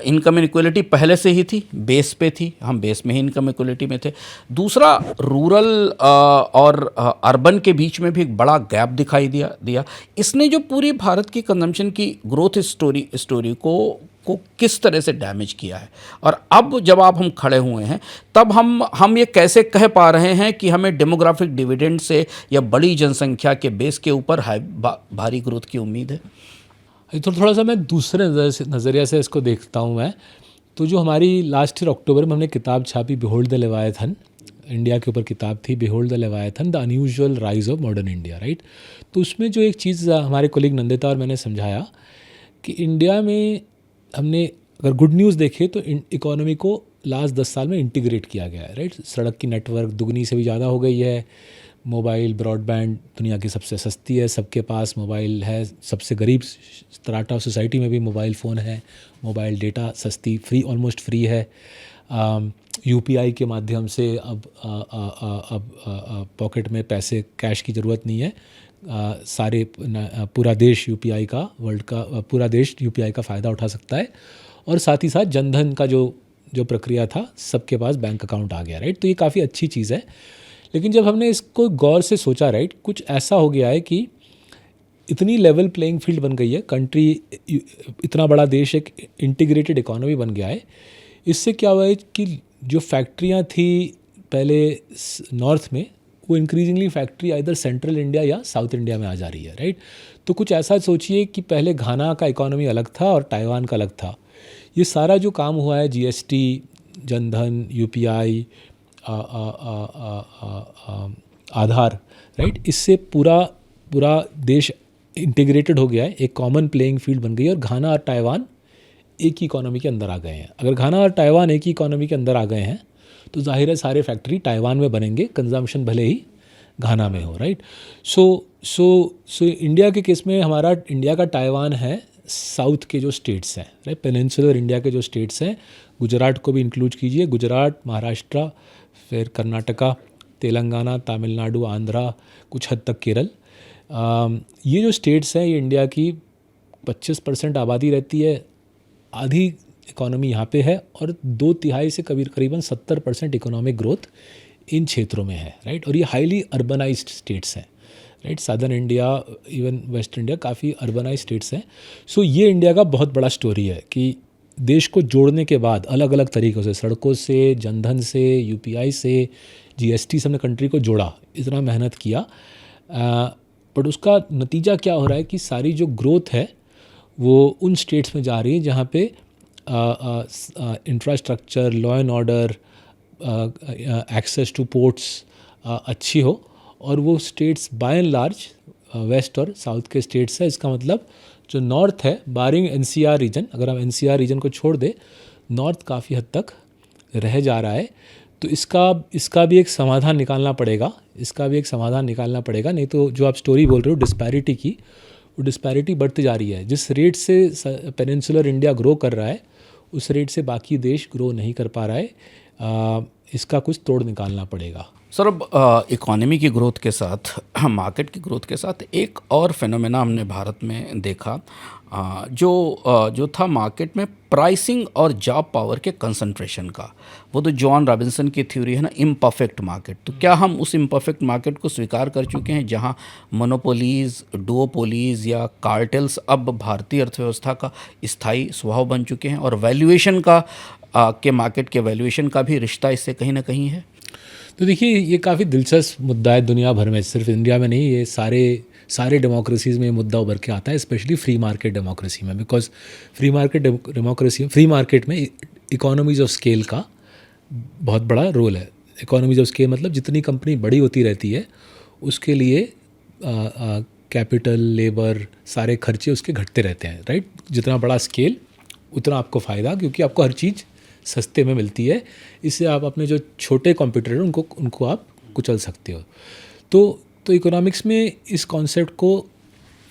इनकम इनक्वलिटी पहले से ही थी, बेस पे थी, हम बेस में ही इनकम इक्वलिटी में थे। दूसरा रूरल और अर्बन के बीच में भी एक बड़ा गैप दिखाई दिया। इसने जो पूरी भारत की कंजम्पशन की ग्रोथ स्टोरी को किस तरह से डैमेज किया है। और अब जब हम खड़े हुए हैं तब हम ये कैसे कह पा रहे हैं कि हमें डेमोग्राफिक डिविडेंड से या बड़ी जनसंख्या के बेस के ऊपर भारी ग्रोथ की उम्मीद है। थोड़ा सा मैं दूसरे नज़रिया से इसको देखता हूँ। मैं तो जो हमारी लास्ट ईयर अक्टूबर में हमने किताब छापी बिहोल्ड द लेवायथन, इंडिया के ऊपर किताब थी behold the leviathan the unusual rise of modern India, right. तो उसमें जो एक चीज़ हमारे कोलीग नंदिता और मैंने समझाया कि इंडिया में हमने अगर गुड न्यूज़ देखे तो इकोनॉमी को लास्ट 10 साल में इंटीग्रेट किया गया है, राइट। सड़क की नेटवर्क दुगनी से भी ज़्यादा हो गई है, मोबाइल ब्रॉडबैंड दुनिया की सबसे सस्ती है, सबके पास मोबाइल है, सबसे गरीब स्ट्राटा सोसाइटी में भी मोबाइल फ़ोन है, मोबाइल डेटा सस्ती फ्री ऑलमोस्ट फ्री है। यूपीआई के माध्यम से अब पॉकेट में पैसे कैश की ज़रूरत नहीं है। पूरा देश यूपीआई का पूरा देश यूपीआई का फ़ायदा उठा सकता है। और साथ ही साथ जनधन का जो प्रक्रिया था सबके पास बैंक अकाउंट आ गया, राइट। तो ये काफ़ी अच्छी चीज़ है। लेकिन जब हमने इसको गौर से सोचा, राइट, कुछ ऐसा हो गया है कि इतनी लेवल प्लेइंग फील्ड बन गई है, कंट्री इतना बड़ा देश एक इंटीग्रेटेड इकोनॉमी बन गया है। इससे क्या हुआ है कि जो फैक्ट्रियाँ थी पहले नॉर्थ में, वो इंक्रीजिंगली फैक्ट्री इधर सेंट्रल इंडिया या साउथ इंडिया में आ जा रही है, राइट। तो कुछ ऐसा सोचिए कि पहले घाना का इकोनॉमी अलग था और ताइवान का अलग था। ये सारा जो काम हुआ है जीएसटी, जनधन, यूपीआई, आधार, राइट, इससे पूरा देश इंटीग्रेटेड हो गया है, एक कॉमन प्लेइंग फील्ड बन गई है और घाना और ताइवान एक ही इकोनॉमी के अंदर आ गए हैं। अगर घाना और ताइवान एक ही इकोनॉमी के अंदर आ गए हैं तो जाहिर है सारे फैक्ट्री ताइवान में बनेंगे, कंजम्पशन भले ही घाना में हो, राइट। सो इंडिया के केस में हमारा इंडिया का ताइवान है साउथ के जो स्टेट्स हैं, राइट, पेनिनसुलर इंडिया के जो स्टेट्स हैं, गुजरात को भी इंक्लूड कीजिए, गुजरात, महाराष्ट्र, फिर कर्नाटका, तेलंगाना, तमिलनाडु, आंध्रा, कुछ हद तक केरल। ये जो स्टेट्स हैं ये इंडिया की 25% आबादी रहती है, आधी इकोनॉमी यहाँ पे है और 2/3 से करीबन 70% इकोनॉमिक ग्रोथ इन क्षेत्रों में है, राइट। और ये हाईली अर्बनाइज्ड स्टेट्स हैं, right. Southern India, even waste India काफ़ी अर्बनाइज स्टेट्स हैं। सो ये इंडिया का बहुत बड़ा स्टोरी है कि देश को जोड़ने के बाद अलग अलग तरीक़ों से, सड़कों से, जनधन से, यूपीआई से, जीएसटी से हमने कंट्री को जोड़ा, इतना मेहनत किया। बट उसका नतीजा क्या हो रहा है कि सारी जो ग्रोथ है वो उन स्टेट्स में जा रही है जहाँ पे infrastructure, law and order, access to ports अच्छी हो। और वो states by and large west और साउथ के स्टेट्स है। इसका मतलब जो नॉर्थ है, बारिंग एनसीआर रीजन, अगर हम एनसीआर रीजन को छोड़ दे, नॉर्थ काफ़ी हद तक रह जा रहा है। तो इसका भी एक समाधान निकालना पड़ेगा, नहीं तो जो आप स्टोरी बोल रहे हो डिस्पैरिटी की, वो डिस्पैरिटी बढ़ती जा रही है। जिस रेट से पेनिनसुलर इंडिया ग्रो कर रहा है उस रेट से बाकी देश ग्रो नहीं कर पा रहा है। इसका कुछ तोड़ निकालना पड़ेगा। सर अब इकोनॉमी की ग्रोथ के साथ, मार्केट की ग्रोथ के साथ एक और फिनोमेना हमने भारत में देखा, जो था मार्केट में प्राइसिंग और जॉब पावर के कंसंट्रेशन का। वो तो जॉन रॉबिन्सन की थ्योरी है ना, इम्परफेक्ट मार्केट। तो क्या हम उस इम्परफेक्ट मार्केट को स्वीकार कर चुके हैं जहां मोनोपोलीज, डुओपोलीज या कार्टेल्स अब भारतीय अर्थव्यवस्था का स्थायी स्वभाव बन चुके हैं और वैल्यूएशन का के मार्केट के वैल्यूएशन का भी रिश्ता इससे कहीं ना कहीं है? तो देखिए ये काफ़ी दिलचस्प मुद्दा है दुनिया भर में, सिर्फ इंडिया में नहीं, ये सारे डेमोक्रेसीज़ में ये मुद्दा उभर के आता है, स्पेशली फ्री मार्केट डेमोक्रेसी में। बिकॉज फ्री मार्केट में इकोनॉमीज ऑफ स्केल का बहुत बड़ा रोल है। इकोनॉमीज ऑफ स्केल मतलब जितनी कंपनी बड़ी होती रहती है उसके लिए कैपिटल, लेबर, सारे खर्चे उसके घटते रहते हैं, राइट। जितना बड़ा स्केल उतना आपको फ़ायदा, क्योंकि आपको हर चीज़ सस्ते में मिलती है। इससे आप अपने जो छोटे कॉम्पिटिटर उनको आप कुचल सकते हो। तो इकोनॉमिक्स में इस कॉन्सेप्ट को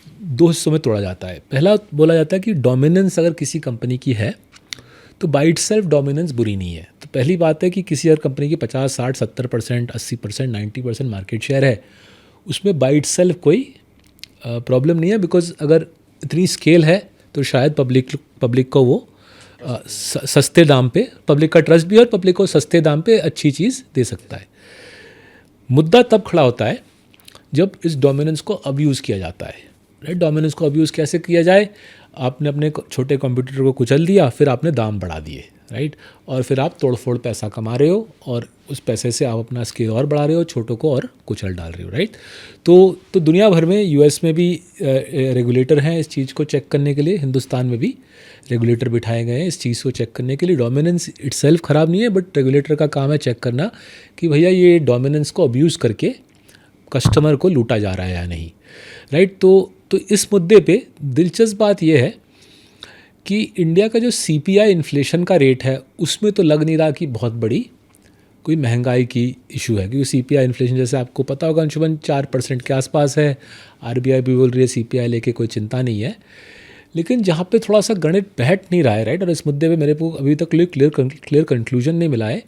दो हिस्सों में तोड़ा जाता है। पहला बोला जाता है कि डोमिनेंस अगर किसी कंपनी की है तो बाई इट सेल्फ डोमिनेंस बुरी नहीं है। तो पहली बात है कि किसी और कंपनी की 50, 60, 70%, 80%, 90% मार्केट शेयर है, उसमें बाई इट सेल्फ कोई प्रॉब्लम नहीं है, बिकॉज अगर इतनी स्केल है तो शायद पब्लिक को वो सस्ते दाम पे, पब्लिक का ट्रस्ट भी और पब्लिक को सस्ते दाम पे अच्छी चीज़ दे सकता है। मुद्दा तब खड़ा होता है जब इस डोमिनेंस को अब्यूज़ किया जाता है, राइट। डोमिनेंस को अब्यूज़ कैसे किया जाए? आपने अपने छोटे कंप्यूटर को कुचल दिया, फिर आपने दाम बढ़ा दिए, राइट, और फिर आप तोड़फोड़ पैसा कमा रहे हो और उस पैसे से आप अपना स्केल और बढ़ा रहे हो, छोटों को और कुचल डाल रहे हो, राइट। तो दुनिया भर में, यूएस में भी रेगुलेटर हैं इस चीज़ को चेक करने के लिए, हिंदुस्तान में भी रेगुलेटर बिठाए गए हैं इस चीज़ को चेक करने के लिए। डोमिनेंस इटसेल्फ ख़राब नहीं है, बट रेगुलेटर का काम है चेक करना कि भैया ये डोमिनेंस को अब्यूज़ करके कस्टमर को लूटा जा रहा है या नहीं, राइट। तो इस मुद्दे पे दिलचस्प बात यह है कि इंडिया का जो CPI इन्फ्लेशन का रेट है, उसमें तो लग नहीं रहा कि बहुत बड़ी कोई महंगाई की इशू है, क्योंकि CPI इन्फ्लेशन जैसे आपको पता होगा अंशुमन 4% के आसपास है। RBI भी बोल रही है CPI लेके कोई चिंता नहीं है, लेकिन जहाँ पे थोड़ा सा गणित बैठ नहीं रहा है, राइट, और इस मुद्दे पे मेरे को अभी तक क्लियर कंक्लूजन नहीं मिला है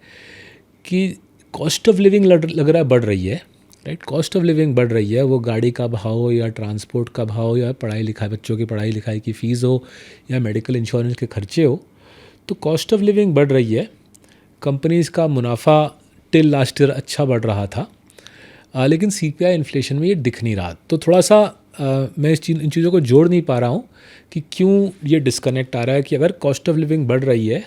कि कॉस्ट ऑफ लिविंग लग रहा है बढ़ रही है, राइट। कॉस्ट ऑफ लिविंग बढ़ रही है, वो गाड़ी का भाव हो या ट्रांसपोर्ट का भाव हो या पढ़ाई लिखाई, बच्चों की पढ़ाई लिखाई की फ़ीस हो या मेडिकल इंश्योरेंस के खर्चे हो, तो कॉस्ट ऑफ लिविंग बढ़ रही है। कंपनीज़ का मुनाफा टिल लास्ट ईयर अच्छा बढ़ रहा था, लेकिन CPI इन्फ्लेशन में ये दिख नहीं रहा। तो थोड़ा सा मैं इन चीज़ों को जोड़ नहीं पा रहा हूँ कि क्यों ये डिस्कनेक्ट आ रहा है कि अगर कॉस्ट ऑफ लिविंग बढ़ रही है,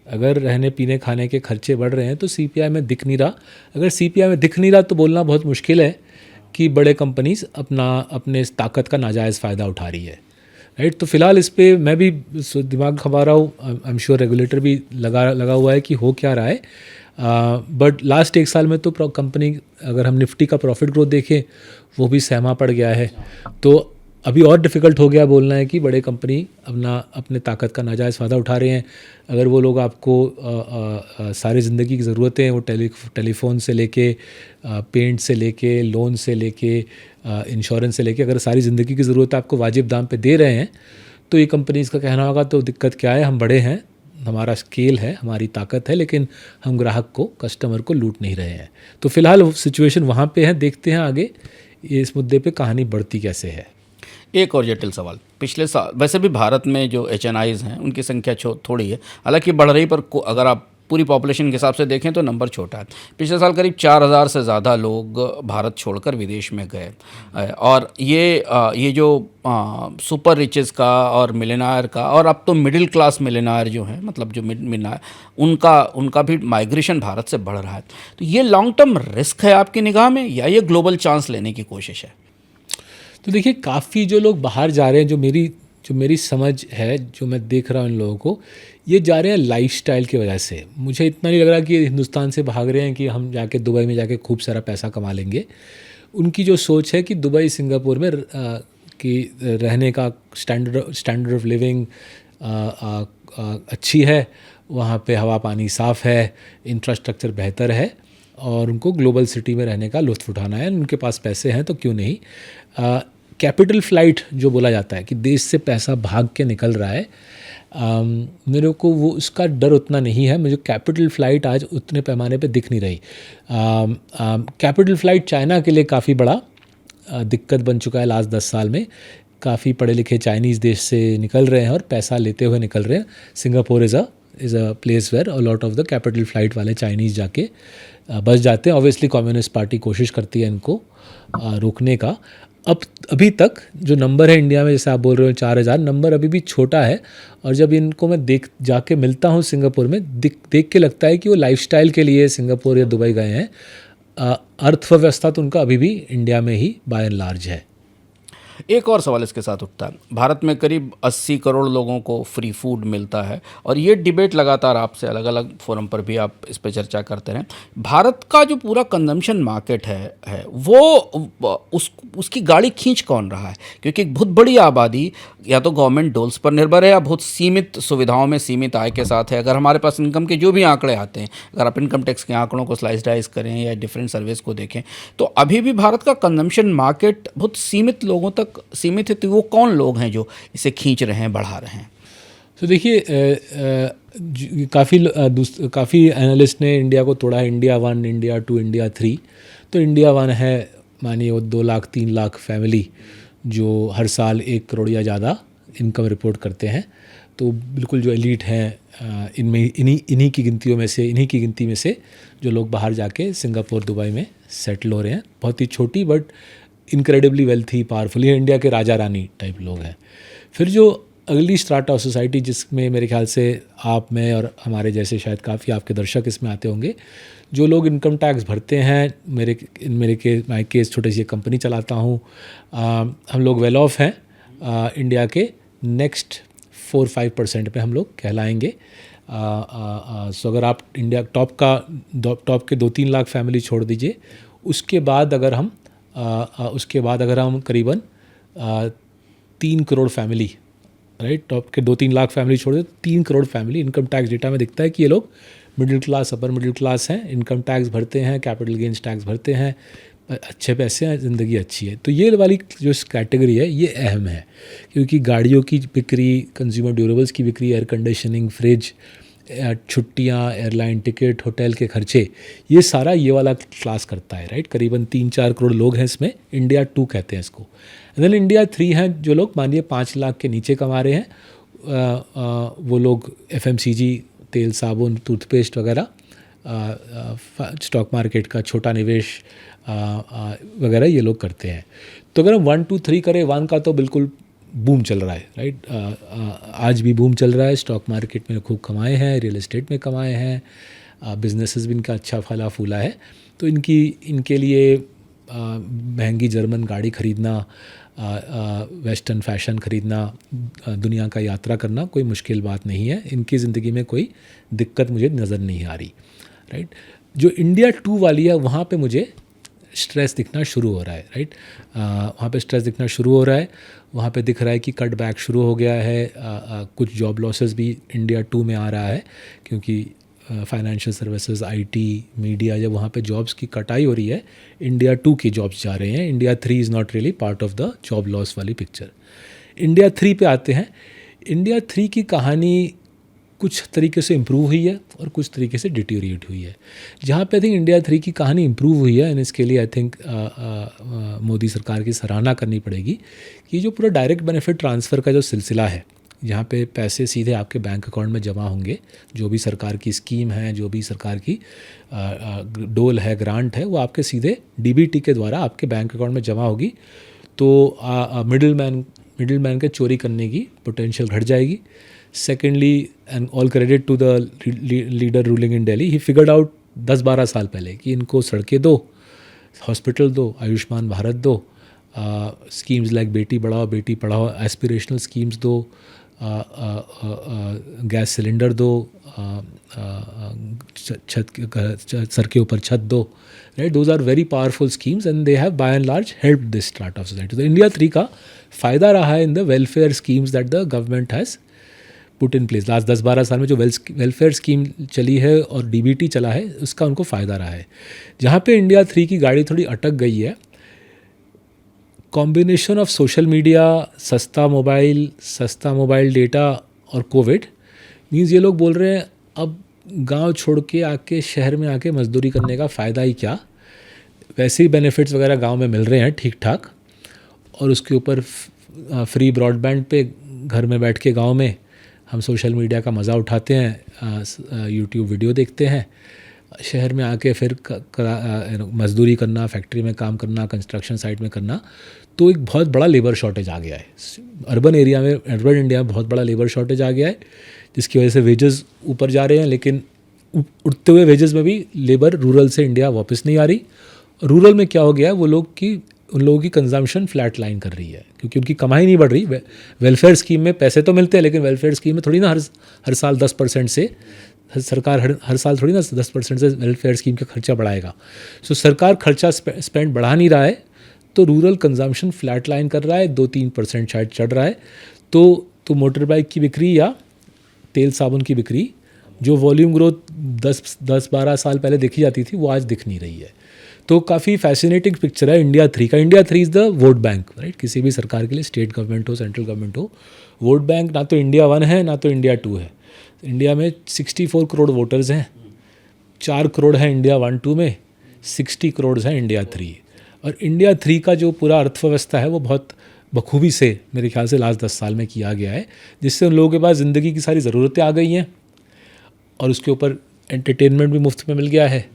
अगर रहने पीने खाने के खर्चे बढ़ रहे हैं, तो CPI में दिख नहीं रहा। अगर CPI में दिख नहीं रहा तो बोलना बहुत मुश्किल है कि बड़े कंपनीज अपने इस ताकत का नाजायज़ फ़ायदा उठा रही है, राइट। तो फिलहाल इस पर मैं भी दिमाग खपा रहा हूँ, आई एम श्योर रेगुलेटर भी लगा हुआ है कि हो क्या रहा है। बट लास्ट 1 साल में तो कंपनी, अगर हम निफ्टी का प्रॉफिट ग्रोथ देखें, वो भी सहमा पड़ गया है। तो अभी और डिफ़िकल्ट हो गया बोलना है कि बड़े कंपनी अपने ताकत का नाजायज़ फ़ायदा उठा रहे हैं। अगर वो लोग आपको सारी ज़िंदगी की ज़रूरतें हैं, वो टेलीफोन से लेके पेंट से लेके लोन से लेके इंश्योरेंस से लेके, अगर सारी ज़िंदगी की ज़रूरत आपको वाजिब दाम पे दे रहे हैं, तो ये कंपनीज़ का कहना होगा तो दिक्कत क्या है, हम बड़े हैं, हमारा स्केल है, हमारी ताकत है, लेकिन हम ग्राहक को, कस्टमर को लूट नहीं रहे हैं। तो फिलहाल सिचुएशन वहाँ पे है, देखते हैं आगे ये इस मुद्दे पे कहानी बढ़ती कैसे है। एक और जटिल सवाल, पिछले साल वैसे भी भारत में जो HNIs हैं उनकी संख्या थोड़ी है, हालांकि बढ़ रही, पर अगर आप पूरी पॉपुलेशन के हिसाब से देखें तो नंबर छोटा है। पिछले साल करीब 4000 से ज़्यादा लोग भारत छोड़कर विदेश में गए, और ये जो सुपर रिचेस का और मिलेनायर का, और अब तो मिडिल क्लास मिलेनायर जो हैं, मतलब जो मिलेनायर, उनका भी माइग्रेशन भारत से बढ़ रहा है। तो ये लॉन्ग टर्म रिस्क है आपकी निगाह में, या ये ग्लोबल चांस लेने की कोशिश है? तो देखिए, काफ़ी जो लोग बाहर जा रहे हैं, जो मेरी समझ है, जो मैं देख रहा हूँ इन लोगों को, ये जा रहे हैं लाइफस्टाइल की वजह से। मुझे इतना नहीं लग रहा कि ये हिंदुस्तान से भाग रहे हैं कि हम जाके दुबई में जाके खूब सारा पैसा कमा लेंगे। उनकी जो सोच है कि दुबई, सिंगापुर में कि रहने का स्टैंडर्ड ऑफ लिविंग अच्छी है, वहाँ पे हवा पानी साफ़ है, इंफ्रास्ट्रक्चर बेहतर है, और उनको ग्लोबल सिटी में रहने का लुत्फ़ उठाना है। उनके पास पैसे हैं तो क्यों नहीं। कैपिटल फ्लाइट जो बोला जाता है कि देश से पैसा भाग के निकल रहा है, मेरे को वो उसका डर उतना नहीं है। मुझे कैपिटल फ़्लाइट आज उतने पैमाने पे दिख नहीं रही। कैपिटल फ़्लाइट चाइना के लिए काफ़ी बड़ा दिक्कत बन चुका है लास्ट 10 साल में। काफ़ी पढ़े लिखे चाइनीज़ देश से निकल रहे हैं और पैसा लेते हुए निकल रहे हैं। Singapore is a place where a lot of the capital flight वाले चाइनीज़ जाके बस जाते हैं। ऑब्वियसली कम्युनिस्ट पार्टी कोशिश करती है इनको रोकने का। अभी तक जो नंबर है इंडिया में, जैसे आप बोल रहे हो 4000, नंबर अभी भी छोटा है। और जब इनको मैं जाके मिलता हूँ सिंगापुर में, देख के लगता है कि वो लाइफस्टाइल के लिए सिंगापुर या दुबई गए हैं। अर्थव्यवस्था तो उनका अभी भी इंडिया में ही बाय एंड लार्ज है। एक और सवाल इसके साथ उठता है, भारत में करीब 80 करोड़ लोगों को फ्री फूड मिलता है, और ये डिबेट लगातार आपसे अलग अलग फोरम पर भी आप इस पर चर्चा करते रहें। भारत का जो पूरा कंजम्पशन मार्केट है वो उसकी गाड़ी खींच कौन रहा है? क्योंकि एक बहुत बड़ी आबादी या तो गवर्नमेंट डोल्स पर निर्भर है, या बहुत सीमित सुविधाओं में सीमित आय के साथ है। अगर हमारे पास इनकम के जो भी आंकड़े आते हैं, अगर आप इनकम टैक्स के आंकड़ों को स्लाइस डाइस करें या डिफरेंट सर्विस को देखें, तो अभी भी भारत का कंजम्पशन मार्केट बहुत सीमित लोगों तक सीमित है। तो वो कौन लोग हैं जो इसे खींच रहे हैं, बढ़ा रहे हैं? तो देखिए, काफ़ी एनालिस्ट ने इंडिया को तोड़ा है, इंडिया 1, इंडिया 2, इंडिया 3। तो इंडिया 1 है, मानिए वो 2 लाख 3 लाख फैमिली जो हर साल 1 करोड़ या ज़्यादा इनकम रिपोर्ट करते हैं। तो बिल्कुल जो एलीट हैं, इनमें इन्हीं की गिनती में से जो लोग बाहर जाके सिंगापुर दुबई में सेटल हो रहे हैं। बहुत ही छोटी बट इनक्रेडिबली वेल्थी पावरफुल, ये इंडिया के राजा रानी टाइप लोग हैं। फिर जो अगली स्ट्राटा ऑफ सोसाइटी, जिसमें मेरे ख्याल से आप में और हमारे जैसे शायद काफ़ी आपके दर्शक इसमें आते होंगे, जो लोग इनकम टैक्स भरते हैं। माई केस छोटी सी कंपनी चलाता हूँ। हम लोग वेल ऑफ हैं, इंडिया के नेक्स्ट 4-5% पे हम लोग कहलाएंगे। सो अगर आप इंडिया टॉप के 2-3 लाख फैमिली छोड़ दीजिए, उसके बाद अगर हम करीबन 3 करोड़ फैमिली, राइट, टॉप के 2-3 लाख फैमिली छोड़ दे, 3 crore family income tax data में दिखता है कि ये लोग middle class, upper middle class हैं, इनकम टैक्स भरते हैं, कैपिटल गेंस टैक्स भरते हैं, अच्छे पैसे हैं, ज़िंदगी अच्छी है। तो ये वाली जो कैटेगरी है ये अहम है, क्योंकि गाड़ियों की बिक्री, कंज्यूमर ड्यूरेबल्स की बिक्री, एयर कंडीशनिंग, फ्रिज, छुट्टियाँ, एयरलाइन टिकट, होटल के खर्चे, ये सारा ये वाला क्लास करता है, राइट। करीबन 3-4 करोड़ लोग हैं इसमें, इंडिया 2 कहते हैं इसको। देन इंडिया 3 हैं जो लोग मानिए 5 लाख के नीचे कमा रहे हैं। वो लोग FMCG, तेल, साबुन, टूथपेस्ट वगैरह, स्टॉक मार्केट का छोटा निवेश वगैरह ये लोग करते हैं। तो अगर हम 1, 2, 3 करें, 1 का तो बिल्कुल बूम चल रहा है, राइट। आज भी बूम चल रहा है, स्टॉक मार्केट में खूब कमाए हैं, रियल एस्टेट में कमाए हैं, बिजनेसेस भी इनका अच्छा फला फूला है। तो इनके लिए महंगी जर्मन गाड़ी खरीदना, वेस्टर्न फैशन खरीदना, दुनिया का यात्रा करना कोई मुश्किल बात नहीं है। इनकी ज़िंदगी में कोई दिक्कत मुझे नज़र नहीं आ रही, राइट। जो इंडिया 2 वाली है, वहाँ पे मुझे स्ट्रेस दिखना शुरू हो रहा है, राइट। वहाँ पे स्ट्रेस दिखना शुरू हो रहा है। वहाँ पे दिख रहा है कि कट बैक शुरू हो गया है। कुछ जॉब लॉसेस भी इंडिया 2 में आ रहा है, क्योंकि फाइनेंशियल सर्विसेज, IT, मीडिया, जब वहाँ पे जॉब्स की कटाई हो रही है, इंडिया 2 की जॉब्स जा रहे हैं। India 3 is not really part of the job loss वाली पिक्चर। इंडिया 3 पे आते हैं। इंडिया 3 की कहानी कुछ तरीके से इम्प्रूव हुई है और कुछ तरीके से डिटीरिएट हुई है। जहाँ पे आई थिंक इंडिया 3 की कहानी इम्प्रूव हुई है, एंड इसके लिए आई थिंक मोदी सरकार की सराहना करनी पड़ेगी कि जो पूरा डायरेक्ट बेनिफिट ट्रांसफ़र का जो सिलसिला है, जहाँ पे पैसे सीधे आपके बैंक अकाउंट में जमा होंगे, जो भी सरकार की स्कीम है, जो भी सरकार की डोल है, ग्रांट है, वो आपके सीधे DBT के द्वारा आपके बैंक अकाउंट में जमा होगी। तो मिडिल मैन के चोरी करने की पोटेंशियल घट जाएगी। Secondly, and all credit to the leader ruling in Delhi, he figured out 10-12 साल पहले कि इनको सड़कें दो, हॉस्पिटल दो, आयुष्मान भारत दो, स्कीम्स लाइक बेटी बढ़ाओ बेटी पढ़ाओ, एस्पिरेशनल स्कीम्स दो, गैस सिलेंडर दो, सर के ऊपर छत दो, right. Those are very powerful schemes and they have by and large help this strata of society. तो इंडिया 3 का फ़ायदा रहा है in the welfare schemes that the government has put in place. Last 10-12 साल में जो वेलफेयर स्कीम चली है और DBT चला है, उसका उनको फ़ायदा रहा है। जहाँ पे इंडिया 3 की गाड़ी थोड़ी अटक गई है, कॉम्बिनेशन ऑफ सोशल मीडिया, सस्ता मोबाइल डेटा और कोविड मीन्स ये लोग बोल रहे हैं अब गांव छोड़ के आके शहर में आके मजदूरी करने का फ़ायदा ही क्या। वैसे ही बेनिफिट्स वगैरह गांव में मिल रहे हैं ठीक ठाक, और उसके ऊपर फ्री ब्रॉडबैंड पे घर में बैठ के गांव में हम सोशल मीडिया का मज़ा उठाते हैं, यूट्यूब वीडियो देखते हैं। शहर में आके फिर मजदूरी करना, फैक्ट्री में काम करना, कंस्ट्रक्शन साइट में करना, तो एक बहुत बड़ा लेबर शॉर्टेज आ गया है। अर्बन इंडिया में बहुत बड़ा लेबर शॉर्टेज आ गया है, जिसकी वजह से वेजेस ऊपर जा रहे हैं, लेकिन उठते हुए वेजेस में भी लेबर रूरल से इंडिया वापस नहीं आ रही। रूरल में क्या हो गया है, उन लोगों की कंजम्पशन फ्लैट लाइन कर रही है, क्योंकि उनकी कमाई नहीं बढ़ रही। वेलफेयर स्कीम में पैसे तो मिलते हैं, लेकिन वेलफेयर स्कीम में थोड़ी ना हर साल 10% से सरकार हर साल थोड़ी ना 10% से वेलफेयर स्कीम का खर्चा बढ़ाएगा। सो सरकार खर्चा स्पेंड बढ़ा नहीं रहा है, तो रूरल कंजम्पशन फ्लैट लाइन कर रहा है, 2-3% शायद चढ़ रहा है। तो मोटर बाइक की बिक्री या तेल साबुन की बिक्री, जो वॉल्यूम ग्रोथ 10-12 साल पहले देखी जाती थी, वो आज दिख नहीं रही है। तो काफ़ी फैसिनेटिंग पिक्चर है इंडिया 3 का। India 3 is the vote bank, right. किसी भी सरकार के लिए, स्टेट गवर्नमेंट हो, सेंट्रल गवर्नमेंट हो, वोट बैंक ना तो इंडिया 1 है ना तो इंडिया 2 है। इंडिया में 64 करोड़ वोटर्स हैं, 4 करोड़ है इंडिया 1-2 में, 60 करोड़ है इंडिया 3। और इंडिया 3 का जो पूरा अर्थव्यवस्था है वो बहुत बखूबी से मेरे ख्याल से लास्ट 10 साल में किया गया है, जिससे उन लोगों के पास ज़िंदगी की सारी ज़रूरतें आ गई हैं और उसके ऊपर एंटरटेनमेंट भी मुफ्त में मिल गया है।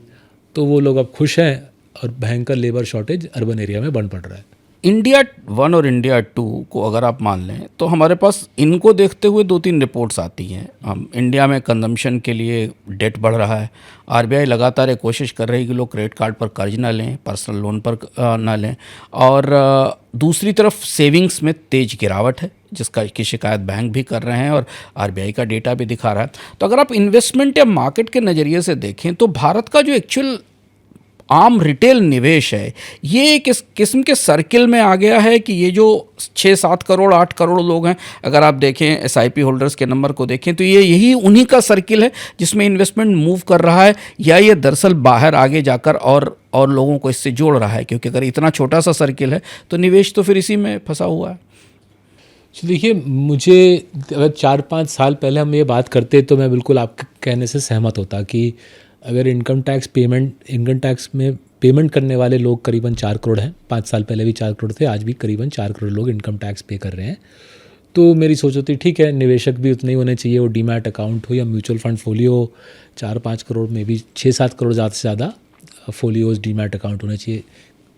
तो वो लोग अब खुश हैं और भयंकर लेबर शॉर्टेज अर्बन एरिया में बन पड़ रहा है। इंडिया 1 और इंडिया 2 को अगर आप मान लें तो हमारे पास इनको देखते हुए 2-3 रिपोर्ट्स आती हैं। हम इंडिया में कंजम्पशन के लिए डेट बढ़ रहा है, आरबीआई लगातार ये कोशिश कर रही है कि लोग क्रेडिट कार्ड पर कर्ज ना लें, पर्सनल लोन पर ना लें, और दूसरी तरफ सेविंग्स में तेज गिरावट है जिसका की शिकायत बैंक भी कर रहे हैं और आरबीआई का डेटा भी दिखा रहा है। तो अगर आप इन्वेस्टमेंट या मार्केट के नज़रिए से देखें तो भारत का जो एक्चुअल आम रिटेल निवेश है ये किस किस्म के सर्किल में आ गया है कि ये जो 6-7 करोड़ 8 करोड़ लोग हैं, अगर आप देखें एसआईपी होल्डर्स के नंबर को देखें तो ये यही उन्हीं का सर्किल है जिसमें इन्वेस्टमेंट मूव कर रहा है, या ये दरअसल बाहर आगे जाकर और लोगों को इससे जोड़ रहा है? क्योंकि अगर इतना छोटा सा सर्किल है तो निवेश तो फिर इसी में फंसा हुआ है। तो देखिए, मुझे अगर 4-5 साल पहले हम ये बात करते तो मैं बिल्कुल आपके कहने से सहमत होता कि अगर इनकम टैक्स में पेमेंट करने वाले लोग करीबन 4 करोड़ हैं, 5 साल पहले भी 4 करोड़ थे, आज भी करीबन 4 करोड़ लोग इनकम टैक्स पे कर रहे हैं, तो मेरी सोच होती ठीक है, निवेशक भी उतने ही होने चाहिए, वो डीमैट अकाउंट हो या म्यूचुअल फंड फोलियो, 4-5 करोड़ में भी 6-7 करोड़ ज़्यादा से ज़्यादा फोलियोज डीमैट अकाउंट होने चाहिए,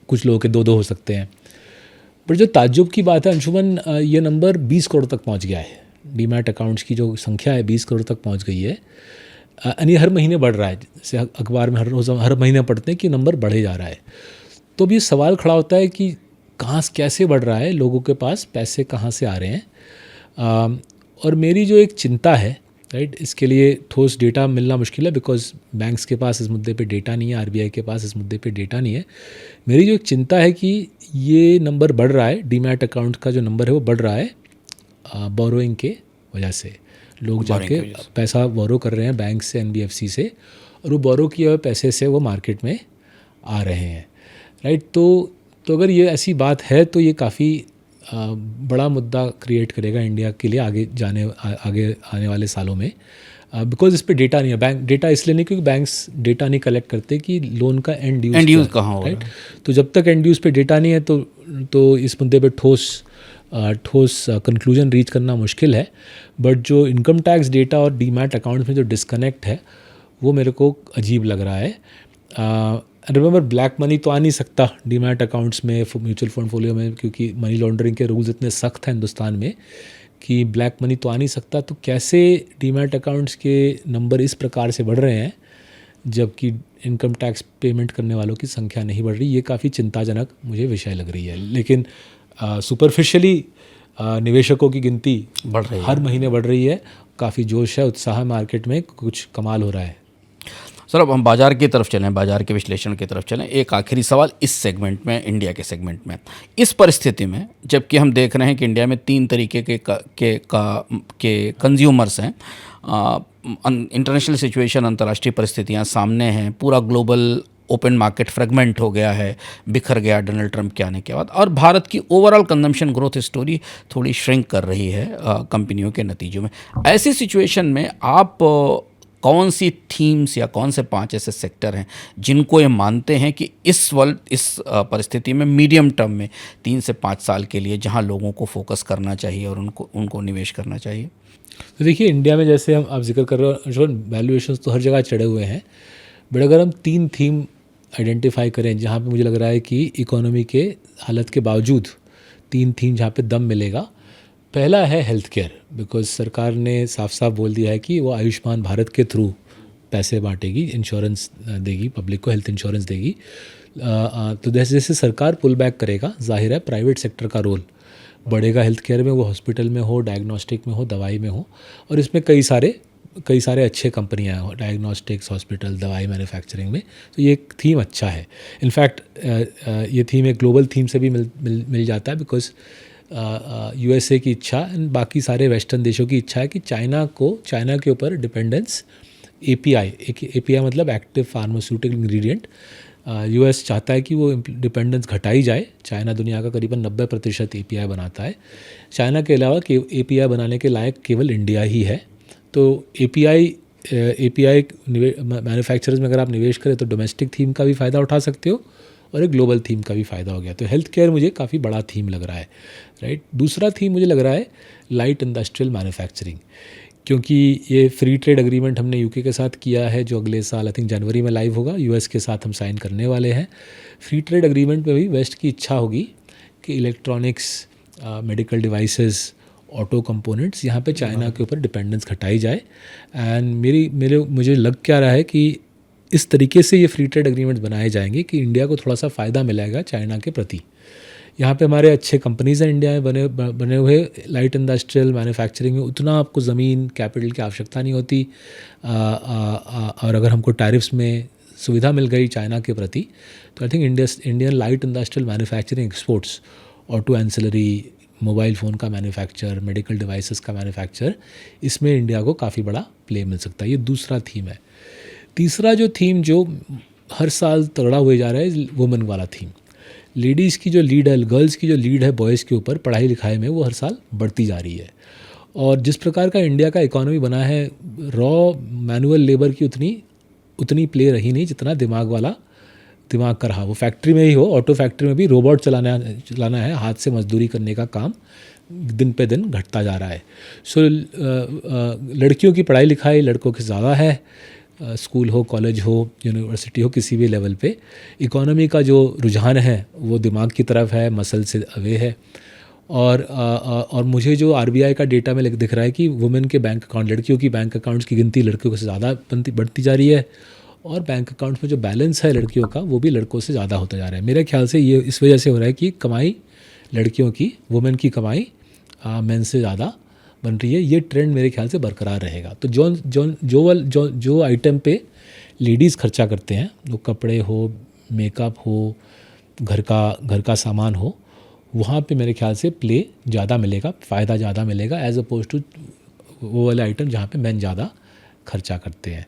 कुछ लोगों के 2-2 हो सकते हैं। पर जो ताज्जुब की बात है अंशुमन, ये नंबर 20 करोड़ तक पहुंच गया है। डीमैट अकाउंट्स की जो संख्या है 20 करोड़ तक पहुंच गई है, यानी हर महीने बढ़ रहा है। जैसे अखबार में हर महीने पढ़ते हैं कि नंबर बढ़े जा रहा है। तो अब ये सवाल खड़ा होता है कि कैसे बढ़ रहा है, लोगों के पास पैसे कहाँ से आ रहे हैं। और मेरी जो एक चिंता है, राइट, इसके लिए ठोस डेटा मिलना मुश्किल है बिकॉज बैंक्स के पास इस मुद्दे पे डेटा नहीं है, आरबीआई के पास इस मुद्दे पे डेटा नहीं है। मेरी जो एक चिंता है कि ये नंबर बढ़ रहा है, डीमैट अकाउंट का जो नंबर है वो बढ़ रहा है बोरोइंग के वजह से। लोग जाके पैसा बोरो कर रहे हैं बैंक से, एनबीएफसी से, और वो बोरो किए हुए पैसे से वो मार्केट में आ रहे हैं, राइट। तो अगर ये ऐसी बात है तो ये काफ़ी बड़ा मुद्दा क्रिएट करेगा इंडिया के लिए आगे आने वाले सालों में, बिकॉज इस पे डेटा नहीं है। बैंक डेटा इसलिए नहीं क्योंकि बैंक्स डेटा नहीं कलेक्ट करते कि लोन का एंड यूज़ कहाँ हो, राइट। तो जब तक एंड यूज़ पे डेटा नहीं है तो इस मुद्दे पे ठोस कंक्लूजन रीच करना मुश्किल है। बट जो इनकम टैक्स डेटा और डीमैट अकाउंट में जो डिस्कनेक्ट है वो मेरे को अजीब लग रहा है। रिमेंबर, ब्लैक मनी तो आ नहीं सकता डीमैट अकाउंट्स में, म्यूचुअल फंड फोलियो में, क्योंकि मनी लॉन्ड्रिंग के रूल्स इतने सख्त हैं हिंदुस्तान में कि ब्लैक मनी तो आ नहीं सकता। तो कैसे डीमैट अकाउंट्स के नंबर इस प्रकार से बढ़ रहे हैं जबकि इनकम टैक्स पेमेंट करने वालों की संख्या नहीं बढ़ रही, ये काफ़ी चिंताजनक मुझे विषय लग रही है। लेकिन सुपरफिशियली निवेशकों की गिनती बढ़ रही है, हर महीने बढ़ रही है, काफ़ी जोश है, उत्साह मार्केट में, कुछ कमाल हो रहा है। सर अब हम बाज़ार की तरफ चलें, बाज़ार के विश्लेषण की तरफ चलें। एक आखिरी सवाल इस सेगमेंट में, इंडिया के सेगमेंट में, इस परिस्थिति में जबकि हम देख रहे हैं कि इंडिया में 3 तरीके के कंज्यूमर्स हैं, इंटरनेशनल सिचुएशन, अंतर्राष्ट्रीय परिस्थितियां सामने हैं, पूरा ग्लोबल ओपन मार्केट फ्रेगमेंट हो गया है, बिखर गया डोनाल्ड ट्रंप के आने के बाद, और भारत की ओवरऑल कंजम्पशन ग्रोथ स्टोरी थोड़ी श्रिंक कर रही है कंपनियों के नतीजों में। ऐसी सिचुएशन में आप कौन सी थीम्स या कौन से 5 ऐसे सेक्टर हैं जिनको ये मानते हैं कि इस परिस्थिति में मीडियम टर्म में 3 से 5 साल के लिए जहां लोगों को फोकस करना चाहिए और उनको निवेश करना चाहिए? तो देखिए, इंडिया में जैसे आप जिक्र कर रहे हो, वैल्यूएशंस तो हर जगह चढ़े हुए हैं, बट अगर हम 3 थीम आइडेंटिफाई करें जहाँ पे मुझे लग रहा है कि इकोनॉमी के हालत के बावजूद 3 थीम जहाँ पे दम मिलेगा, पहला है हेल्थ केयर, बिकॉज सरकार ने साफ साफ बोल दिया है कि वो आयुष्मान भारत के थ्रू पैसे बांटेगी, इंश्योरेंस देगी, पब्लिक को हेल्थ इंश्योरेंस देगी। तो जैसे जैसे सरकार पुल बैक करेगा, जाहिर है प्राइवेट सेक्टर का रोल बढ़ेगा हेल्थ केयर में, वो हॉस्पिटल में हो, डायग्नोस्टिक में हो, दवाई में हो, और इसमें कई सारे अच्छे कंपनियां हैं, डायग्नोस्टिक्स, हॉस्पिटल, दवाई मैन्युफैक्चरिंग में। तो ये एक थीम अच्छा है। इनफैक्ट ये थीम एक ग्लोबल थीम से भी मिल जाता है, बिकॉज यूएसए की इच्छा, बाकी सारे वेस्टर्न देशों की इच्छा है कि चाइना के ऊपर डिपेंडेंस एपीआई मतलब एक्टिव फार्मास्यूटिकल इंग्रेडिएंट, यूएस चाहता है कि वो डिपेंडेंस घटाई जाए। चाइना दुनिया का करीबन 90% एपीआई बनाता है। चाइना के अलावा एपीआई बनाने के लायक केवल इंडिया ही है। तो API मैन्युफैक्चरर्स में अगर आप निवेश करें तो डोमेस्टिक थीम का भी फ़ायदा उठा सकते हो और एक ग्लोबल थीम का भी फ़ायदा हो गया। तो हेल्थ केयर मुझे काफ़ी बड़ा थीम लग रहा है, राइट। दूसरा थीम मुझे लग रहा है लाइट इंडस्ट्रियल मैन्युफैक्चरिंग, क्योंकि ये फ्री ट्रेड एग्रीमेंट हमने यूके के साथ किया है जो अगले साल आई थिंक जनवरी में लाइव होगा। यूएस के साथ हम साइन करने वाले हैं। फ्री ट्रेड एग्रीमेंट में भी वेस्ट की इच्छा होगी कि electronics, medical devices, auto components, यहाँ पे चाइना के ऊपर डिपेंडेंस घटाई जाए। एंड मुझे लग क्या रहा है कि इस तरीके से ये फ्री ट्रेड एग्रीमेंट बनाए जाएंगे कि इंडिया को थोड़ा सा फ़ायदा मिलेगा चाइना के प्रति। यहाँ पे हमारे अच्छे कंपनीज़ हैं इंडिया में बने हुए लाइट इंडस्ट्रियल मैन्युफैक्चरिंग में, उतना आपको ज़मीन कैपिटल की आवश्यकता नहीं होती। और अगर हमको टैरिफ्स में सुविधा मिल गई चाइना के प्रति तो I think Indian light industrial manufacturing exports, auto ancillary, mobile phone का मैन्युफैक्चर, मेडिकल डिवाइसेस का मैन्युफैक्चर, इसमें इंडिया को काफ़ी बड़ा प्ले मिल सकता है। ये दूसरा थीम है। तीसरा जो थीम जो हर साल तगड़ा हुए जा रहा है वुमेन वाला थीम। लेडीज़ की जो लीड है, गर्ल्स की जो लीड है बॉयज़ के ऊपर पढ़ाई लिखाई में, वो हर साल बढ़ती जा रही है। और जिस प्रकार का इंडिया का इकोनॉमी बना है, रॉ मैनुअल लेबर की उतनी प्ले रही नहीं जितना दिमाग का रहा। वो फैक्ट्री में ही हो, ऑटो फैक्ट्री में भी रोबोट चलाना है, हाथ से मजदूरी करने का काम दिन पे दिन घटता जा रहा है। सो लड़कियों की पढ़ाई लिखाई लड़कों के ज़्यादा है, स्कूल हो, कॉलेज हो, यूनिवर्सिटी हो, किसी भी लेवल पे इकोनॉमी का जो रुझान है वो दिमाग की तरफ है, मसल से अवे है। और मुझे जो RBI का डेटा में दिख रहा है कि वुमेन के बैंक अकाउंट, लड़कियों की बैंक अकाउंट्स की गिनती लड़कियों से ज़्यादा बढ़ती जा रही है, और बैंक अकाउंट्स में जो बैलेंस है लड़कियों का वो भी लड़कों से ज़्यादा होता जा रहा है। मेरे ख्याल से ये इस वजह से हो रहा है कि कमाई लड़कियों की, वुमेन की कमाई मेन से ज़्यादा बन रही है। ये ट्रेंड मेरे ख्याल से बरकरार रहेगा। तो जो आइटम पे लेडीज़ खर्चा करते हैं, वो कपड़े हो, मेकअप हो, घर का सामान हो, वहाँ पे मेरे ख्याल से प्ले ज़्यादा मिलेगा, फ़ायदा ज़्यादा मिलेगा एज अपोज टू वो वाले आइटम जहाँ पे मैन ज़्यादा खर्चा करते हैं,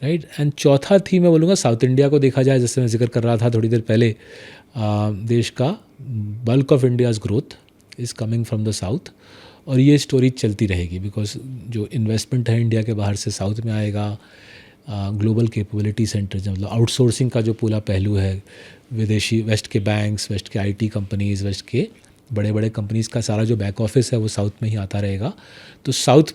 राइट। एंड चौथा थीम मैं बोलूँगा साउथ इंडिया को देखा जाए, जैसे मैं जिक्र कर रहा था थोड़ी देर पहले, देश का bulk of India's growth is coming from the south, और ये स्टोरी चलती रहेगी बिकॉज जो इन्वेस्टमेंट है इंडिया के बाहर से साउथ में आएगा। ग्लोबल कैपेबिलिटी सेंटर, मतलब आउटसोर्सिंग का जो पूरा पहलू है, विदेशी वेस्ट के बैंक्स, वेस्ट के IT कंपनीज़, वेस्ट के बड़े बड़े कंपनीज़ का सारा जो बैक ऑफिस है वो साउथ में ही आता रहेगा। तो साउथ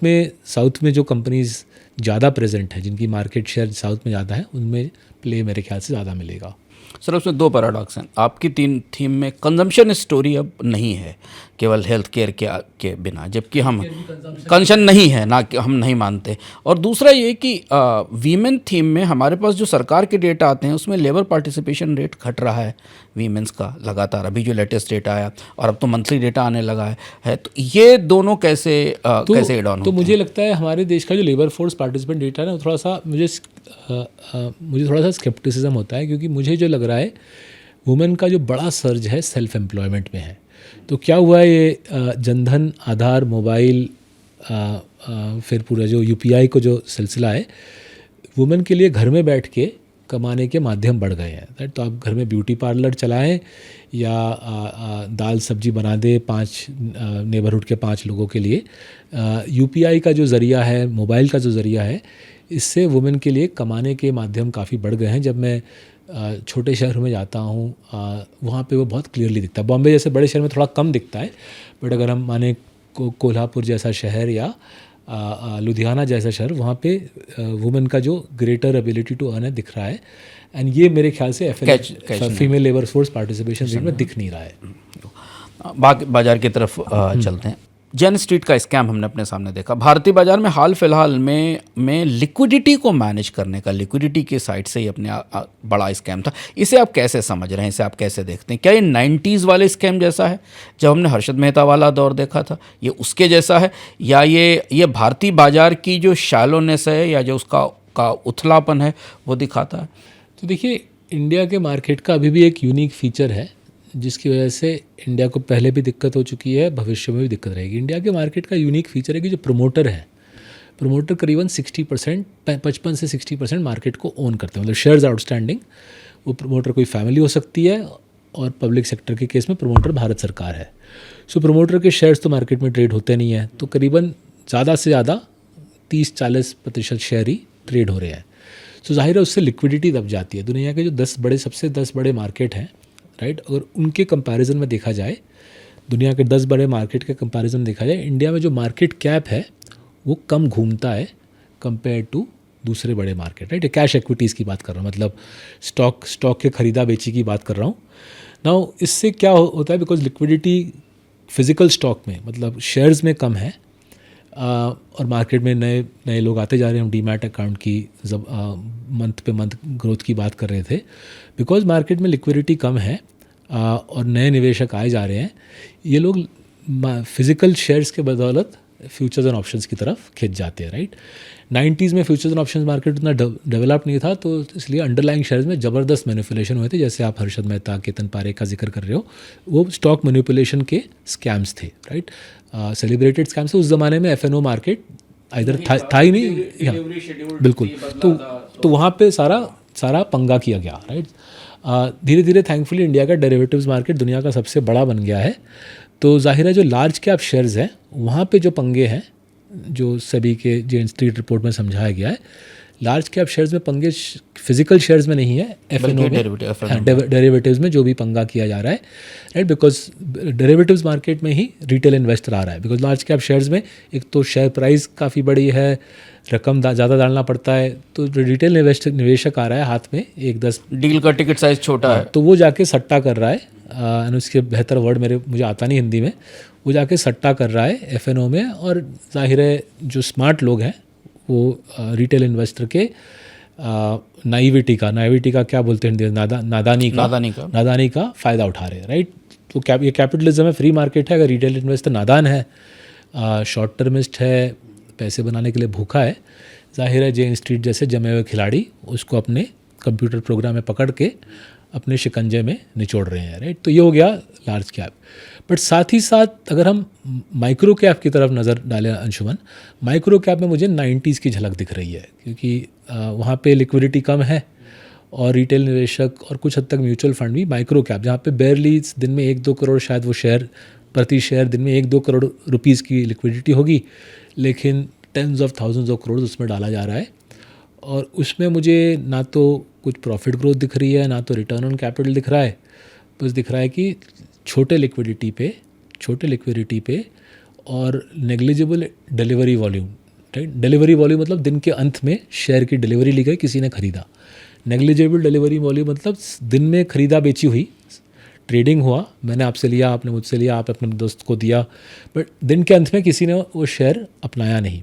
में जो कंपनीज़ ज़्यादा प्रेजेंट है, जिनकी मार्केट शेयर साउथ में ज़्यादा है, उनमें प्ले मेरे ख्याल से ज़्यादा मिलेगा। सर उसमें दो पैराडॉक्स हैं। आपकी थीम में कंजम्पशन स्टोरी अब नहीं है केवल हेल्थ केयर के बिना, जबकि हम कंजम्पशन नहीं है ना, कि हम नहीं मानते। और दूसरा ये कि वीमेन थीम में हमारे पास जो सरकार के डेटा आते हैं उसमें लेबर पार्टिसिपेशन रेट घट रहा है वीमेंस का लगातार। अभी जो लेटेस्ट डेटा आया और अब तो मंथली डेटा आने लगा है तो ये दोनों कैसे एड ऑन तो मुझे लगता है हमारे देश का जो लेबर फोर्स पार्टिसिपेंट डेटा है ना, थोड़ा सा मुझे थोड़ा सा स्केप्टिसिज्म होता है, क्योंकि मुझे जो लग रहा है वुमेन का जो बड़ा सर्ज है सेल्फ एम्प्लॉयमेंट में है। तो क्या हुआ है, ये जनधन, आधार, मोबाइल, फिर पूरा जो UPI को जो सिलसिला है, वुमेन के लिए घर में बैठ के कमाने के माध्यम बढ़ गए हैं। तो आप घर में ब्यूटी पार्लर चलाएं या दाल सब्जी बना दे 5 नेबरहुड के 5 लोगों के लिए, UPI का जो ज़रिया है, मोबाइल का जो ज़रिया है, इससे वुमेन के लिए कमाने के माध्यम काफ़ी बढ़ गए हैं। जब मैं छोटे शहर में जाता हूँ वहाँ पे वो बहुत क्लियरली दिखता है। बॉम्बे जैसे बड़े शहर में थोड़ा कम दिखता है, बट अगर हम माने कोल्हापुर जैसा शहर या लुधियाना जैसा शहर, वहाँ पे वुमेन का जो ग्रेटर एबिलिटी टू अर्न है दिख रहा है। एंड ये मेरे ख्याल से female labour force participation rate में दिख नहीं रहा है। बाजार की तरफ चलते हैं। जैन स्ट्रीट का स्कैम हमने अपने सामने देखा। भारतीय बाजार में हाल फिलहाल में लिक्विडिटी को मैनेज करने का, लिक्विडिटी के साइड से ही अपने बड़ा स्कैम था। इसे आप कैसे समझ रहे हैं, इसे आप कैसे देखते हैं? क्या ये 90s वाले स्कैम जैसा है जब हमने हर्षद मेहता वाला दौर देखा था, ये उसके जैसा है, या ये भारतीय बाजार की जो शैलोनेस है या जो उसका उथलापन है वो दिखाता है? तो देखिए, इंडिया के मार्केट का अभी भी एक यूनिक फीचर है जिसकी वजह से इंडिया को पहले भी दिक्कत हो चुकी है, भविष्य में भी दिक्कत रहेगी। इंडिया के मार्केट का यूनिक फीचर है कि जो प्रमोटर है, प्रमोटर करीबन 60%, 55 से 60% मार्केट को ओन करते हैं, मतलब शेयर्स आउटस्टैंडिंग। वो प्रमोटर कोई फैमिली हो सकती है, और पब्लिक सेक्टर के केस में प्रमोटर भारत सरकार है। सो प्रमोटर के शेयर्स तो मार्केट में ट्रेड होते नहीं हैं, तो करीबन ज़्यादा से ज़्यादा 30-40% शेयर ही ट्रेड हो रहे हैं। तो जाहिर है उससे लिक्विडिटी दब जाती है। दुनिया के जो 10 बड़े मार्केट हैं, राइट, अगर उनके कंपैरिजन में देखा जाए, दुनिया के 10 बड़े मार्केट के कंपैरिजन में देखा जाए, इंडिया में जो मार्केट कैप है वो कम घूमता है कंपेयर टू दूसरे बड़े मार्केट, राइट। कैश इक्विटीज़ की बात कर रहा हूँ, मतलब स्टॉक के खरीदा बेची की बात कर रहा हूँ। नाउ इससे क्या होता है, बिकॉज लिक्विडिटी फिजिकल स्टॉक में मतलब शेयर्स में कम है, और मार्केट में नए लोग आते जा रहे हैं। हम डीमैट अकाउंट की जब मंथ पे मंथ ग्रोथ की बात कर रहे थे, बिकॉज मार्केट में लिक्विडिटी कम है और नए निवेशक आए जा रहे हैं, ये लोग फिजिकल शेयर्स के बदौलत फ्यूचर्स एंड ऑप्शंस की तरफ खिंच जाते हैं, राइट। 90s में फ्यूचर्स एंड ऑप्शंस मार्केट उतना डेवलप नहीं था, तो इसलिए अंडरलाइंग शेयर्स में ज़बरदस्त मैनिपुलेशन हुए थे, जैसे आप हर्षद मेहता, केतन पारेख का जिक्र कर रहे हो, वो स्टॉक मैनिपुलेशन के स्कैम्स थे, राइट, सेलिब्रेटेड स्कैम्स थे। उस ज़माने में एफएनओ मार्केट इधर था ही नहीं, बिल्कुल। तो वहाँ पे सारा पंगा किया गया, राइट। धीरे धीरे थैंकफुली इंडिया का डेरिवेटिव्स मार्केट दुनिया का सबसे बड़ा बन गया है। तो जाहिर है जो लार्ज कैप शेयर्स हैं वहाँ पे जो पंगे हैं, जो सेबी के जेन स्ट्रीट रिपोर्ट में समझाया गया है, लार्ज कैप शेयर्स में पंगे फिजिकल शेयर्स में नहीं है, एफएनओ में, डेरिवेटिव्स में जो भी पंगा किया जा रहा है, राइट, बिकॉज डेरिवेटिव्स मार्केट में ही रिटेल इन्वेस्टर आ रहा है। बिकॉज लार्ज कैप शेयर्स में एक तो शेयर प्राइस काफ़ी बड़ी है, रकम ज़्यादा डालना पड़ता है, तो रिटेल निवेशक आ रहा है हाथ में, 1-10 डील का टिकट साइज छोटा है, तो वो जाके सट्टा कर रहा है, उसके बेहतर वर्ड मुझे आता नहीं हिंदी में, वो जाके सट्टा कर रहा है एफएनओ में। और जाहिर है जो स्मार्ट लोग हैं वो रिटेल इन्वेस्टर के नाइविटी का क्या बोलते हैं, नादानी का फ़ायदा उठा रहे हैं, राइट। तो ये कैपिटलिज्म है, फ्री मार्केट है। अगर रिटेल इन्वेस्टर नादान है, शॉर्ट टर्मिस्ट है, पैसे बनाने के लिए भूखा है, जाहिर है जेन स्ट्रीट जैसे जमे हुए खिलाड़ी उसको अपने कंप्यूटर प्रोग्राम में पकड़ के अपने शिकंजे में निचोड़ रहे हैं, राइट। तो ये हो गया लार्ज कैप। बट साथ ही साथ अगर हम माइक्रो कैप की तरफ नज़र डालें अंशुमन, माइक्रो कैप में मुझे 90s की झलक दिख रही है, क्योंकि वहाँ पे लिक्विडिटी कम है और रिटेल निवेशक और कुछ हद तक म्यूचुअल फंड भी माइक्रो कैप, जहाँ पे बेयरली दिन में 1-2 करोड़ शायद वो शेयर, प्रति शेयर दिन में 1-2 करोड़ रुपीज़ की लिक्विडिटी होगी, लेकिन tens of thousands of crore उसमें डाला जा रहा है। और उसमें मुझे ना तो कुछ प्रॉफिट ग्रोथ दिख रही है, ना तो रिटर्न ऑन कैपिटल दिख रहा है, बस दिख रहा है कि छोटे लिक्विडिटी पे और negligible delivery volume, right. Delivery volume मतलब दिन के अंत में शेयर की डिलीवरी ली गई, किसी ने खरीदा। नेग्लिजिबल डिलीवरी वॉल्यूम मतलब दिन में खरीदा बेची हुई, ट्रेडिंग हुआ, मैंने आपसे लिया, आपने मुझसे लिया, आप अपने दोस्त को दिया, बट दिन के अंत में किसी ने वो शेयर अपनाया नहीं।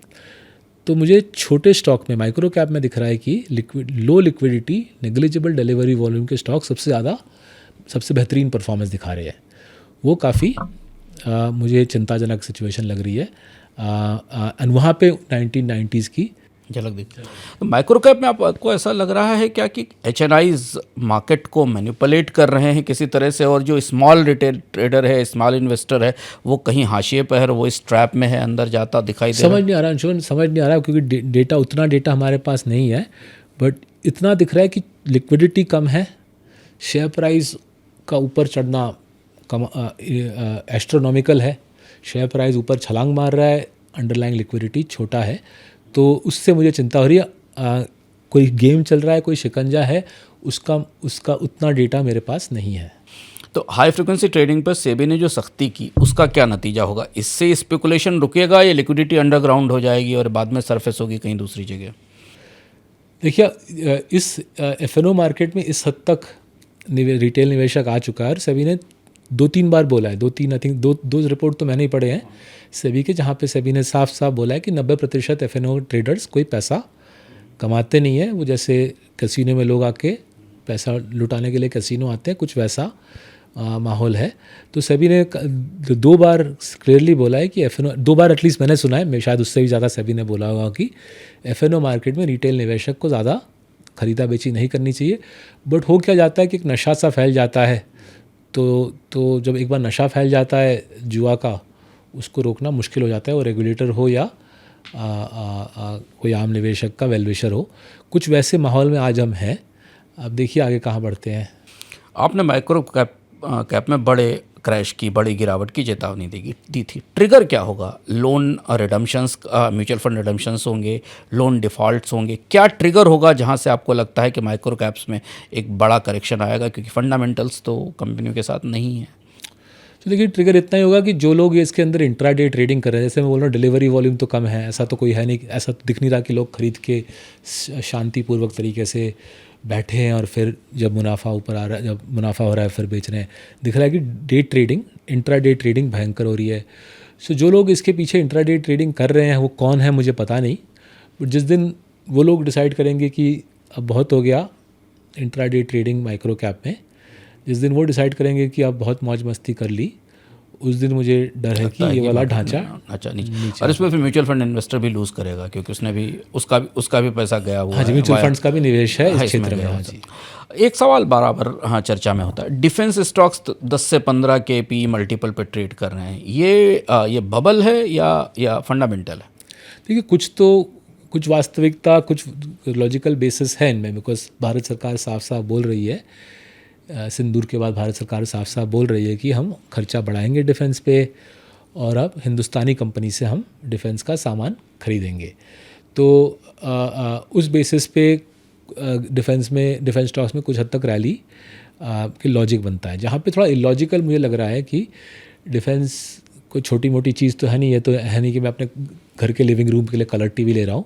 तो मुझे छोटे स्टॉक में, माइक्रो कैप में दिख रहा है कि लो लिक्विडिटी, नेग्लिजिबल डिलीवरी वॉल्यूम के स्टॉक सबसे बेहतरीन परफॉर्मेंस दिखा रहे हैं। वो काफ़ी मुझे चिंताजनक सिचुएशन लग रही है। एंड वहाँ पे 1990s की झलक दिखती है। तो माइक्रो कैप में आपको ऐसा लग रहा है क्या कि एचएनआईज मार्केट को मैनिपुलेट कर रहे हैं किसी तरह से, और जो स्मॉल रिटेल ट्रेडर है, स्मॉल इन्वेस्टर है, वो कहीं हाशिए पर है, वो इस ट्रैप में है, अंदर जाता दिखाई दे रहा है? समझ नहीं आ रहा अंशुमन, समझ नहीं आ रहा, क्योंकि उतना डेटा हमारे पास नहीं है, बट इतना दिख रहा है कि लिक्विडिटी कम है, शेयर प्राइस का ऊपर चढ़ना एस्ट्रोनॉमिकल है, शेयर प्राइस ऊपर छलांग मार रहा है, अंडरलाइंग लिक्विडिटी छोटा है। तो उससे मुझे चिंता हो रही है। कोई गेम चल रहा है, कोई शिकंजा है, उसका उतना डेटा मेरे पास नहीं है। तो हाई फ्रिक्वेंसी ट्रेडिंग पर सेबी ने जो सख्ती की, उसका क्या नतीजा होगा? इससे स्पेकुलेशन रुकेगा या लिक्विडिटी अंडरग्राउंड हो जाएगी और बाद में सरफेस होगी कहीं दूसरी जगह? देखिए, इस एफएनओ मार्केट में इस हद तक रिटेल निवेशक आ चुका है, और सेबी ने 2-3 बार बोला है, दो रिपोर्ट तो मैंने ही पढ़े हैं सेबी के, जहाँ पे सेबी ने साफ बोला है कि 90% एफएनओ ट्रेडर्स कोई पैसा कमाते नहीं है। वो जैसे कैसीनो में लोग आके पैसा लुटाने के लिए कैसीनो आते हैं, कुछ वैसा माहौल है। तो सेबी ने 2 बार क्लियरली बोला है कि एफएनओ, 2 बार एटलीस्ट मैंने सुना है, शायद उससे भी ज़्यादा सेबी ने बोला होगा कि एफएनओ मार्केट में रिटेल निवेशक को ज़्यादा खरीदा बेची नहीं करनी चाहिए। बट हो क्या जाता है कि एक नशा सा फैल जाता है, तो जब एक बार नशा फैल जाता है जुआ का, उसको रोकना मुश्किल हो जाता है, वो रेगुलेटर हो या कोई आम निवेशक का वेलविशर हो। कुछ वैसे माहौल में आज हम हैं। अब देखिए आगे कहाँ बढ़ते हैं। आपने माइक्रो कैप में बड़े क्रैश की, बड़ी गिरावट की चेतावनी दी थी। ट्रिगर क्या होगा? लोन रिडम्पशंस, म्यूचुअल फंड रिडम्पशंस होंगे, लोन डिफ़ॉल्ट्स होंगे, क्या ट्रिगर होगा जहां से आपको लगता है कि माइक्रो कैप्स में एक बड़ा करेक्शन आएगा, क्योंकि फंडामेंटल्स तो कंपनियों के साथ नहीं है? तो देखिए, ट्रिगर इतना ही होगा कि जो लोग इसके अंदर इंट्राडे ट्रेडिंग कर रहे हैं, जैसे मैं बोल रहा हूँ डिलीवरी वॉल्यूम तो कम है, ऐसा तो कोई है नहीं, ऐसा तो दिख नहीं रहा कि लोग खरीद के शांतिपूर्वक तरीके से बैठे हैं और फिर जब मुनाफा ऊपर आ रहा है, जब मुनाफा हो रहा है फिर बेच रहे हैं। दिख रहा है कि डे ट्रेडिंग, इंट्राडे ट्रेडिंग भयंकर हो रही है। सो जो लोग इसके पीछे इंट्राडे ट्रेडिंग कर रहे हैं वो कौन है मुझे पता नहीं, बट जिस दिन वो लोग डिसाइड करेंगे कि अब बहुत हो गया इंट्राडे ट्रेडिंग माइक्रो कैप में, जिस दिन वो डिसाइड करेंगे कि अब बहुत मौज मस्ती कर ली, उस दिन मुझे डर है कि ये वाला ढांचा नीचे। और इसमें फिर म्यूचुअल फंड इन्वेस्टर भी लूज़ करेगा, क्योंकि उसने भी उसका भी पैसा गया हुआ है। हाँ जी, म्यूचुअल फंड्स का भी निवेश है इस क्षेत्र में। हाँ जी, एक सवाल बराबर चर्चा में होता है, डिफेंस स्टॉक्स 10 से 15 के पी मल्टीपल पे ट्रेड कर रहे हैं, ये बबल है या फंडामेंटल है? देखिए, कुछ वास्तविकता, कुछ लॉजिकल बेसिस है इनमें, बिकॉज भारत सरकार साफ साफ बोल रही है, सिंदूर के बाद भारत सरकार साफ साफ बोल रही है कि हम खर्चा बढ़ाएंगे डिफेंस पे और अब हिंदुस्तानी कंपनी से हम डिफेंस का सामान खरीदेंगे। तो उस बेसिस पे डिफेंस स्टॉक्स में कुछ हद तक रैली की लॉजिक बनता है। जहाँ पे थोड़ा इलॉजिकल मुझे लग रहा है कि डिफेंस कोई छोटी मोटी चीज़ तो है नहीं, ये तो है नहीं कि मैं अपने घर के लिविंग रूम के लिए कलर टीवी ले रहा हूँ।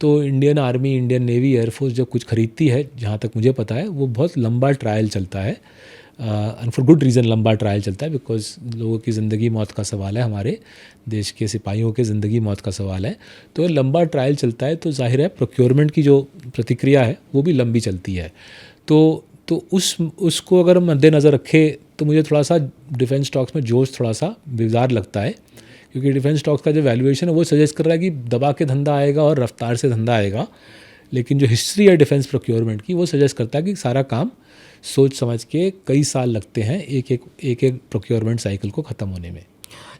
तो Indian army, Indian navy, air force जब कुछ खरीदती है, जहाँ तक मुझे पता है, वो बहुत लंबा ट्रायल चलता है, एंड फॉर गुड रीज़न लंबा ट्रायल चलता है, बिकॉज लोगों की ज़िंदगी मौत का सवाल है, हमारे देश के सिपाहियों के ज़िंदगी मौत का सवाल है। तो लंबा ट्रायल चलता है, तो जाहिर है प्रोक्योरमेंट की जो प्रतिक्रिया है वो भी लंबी चलती है। तो उसको अगर हम मद्देनज़र रखें तो मुझे थोड़ा सा डिफेंस स्टॉक्स में जोश थोड़ा सा बेजार लगता है, क्योंकि डिफेंस स्टॉक्स का जो वैल्यूएशन है वो सजेस्ट कर रहा है कि दबा के धंधा आएगा और रफ्तार से धंधा आएगा, लेकिन जो हिस्ट्री है डिफेंस प्रोक्योरमेंट की वो सजेस्ट करता है कि सारा काम सोच समझ के कई साल लगते हैं एक प्रोक्योरमेंट साइकिल को ख़त्म होने में।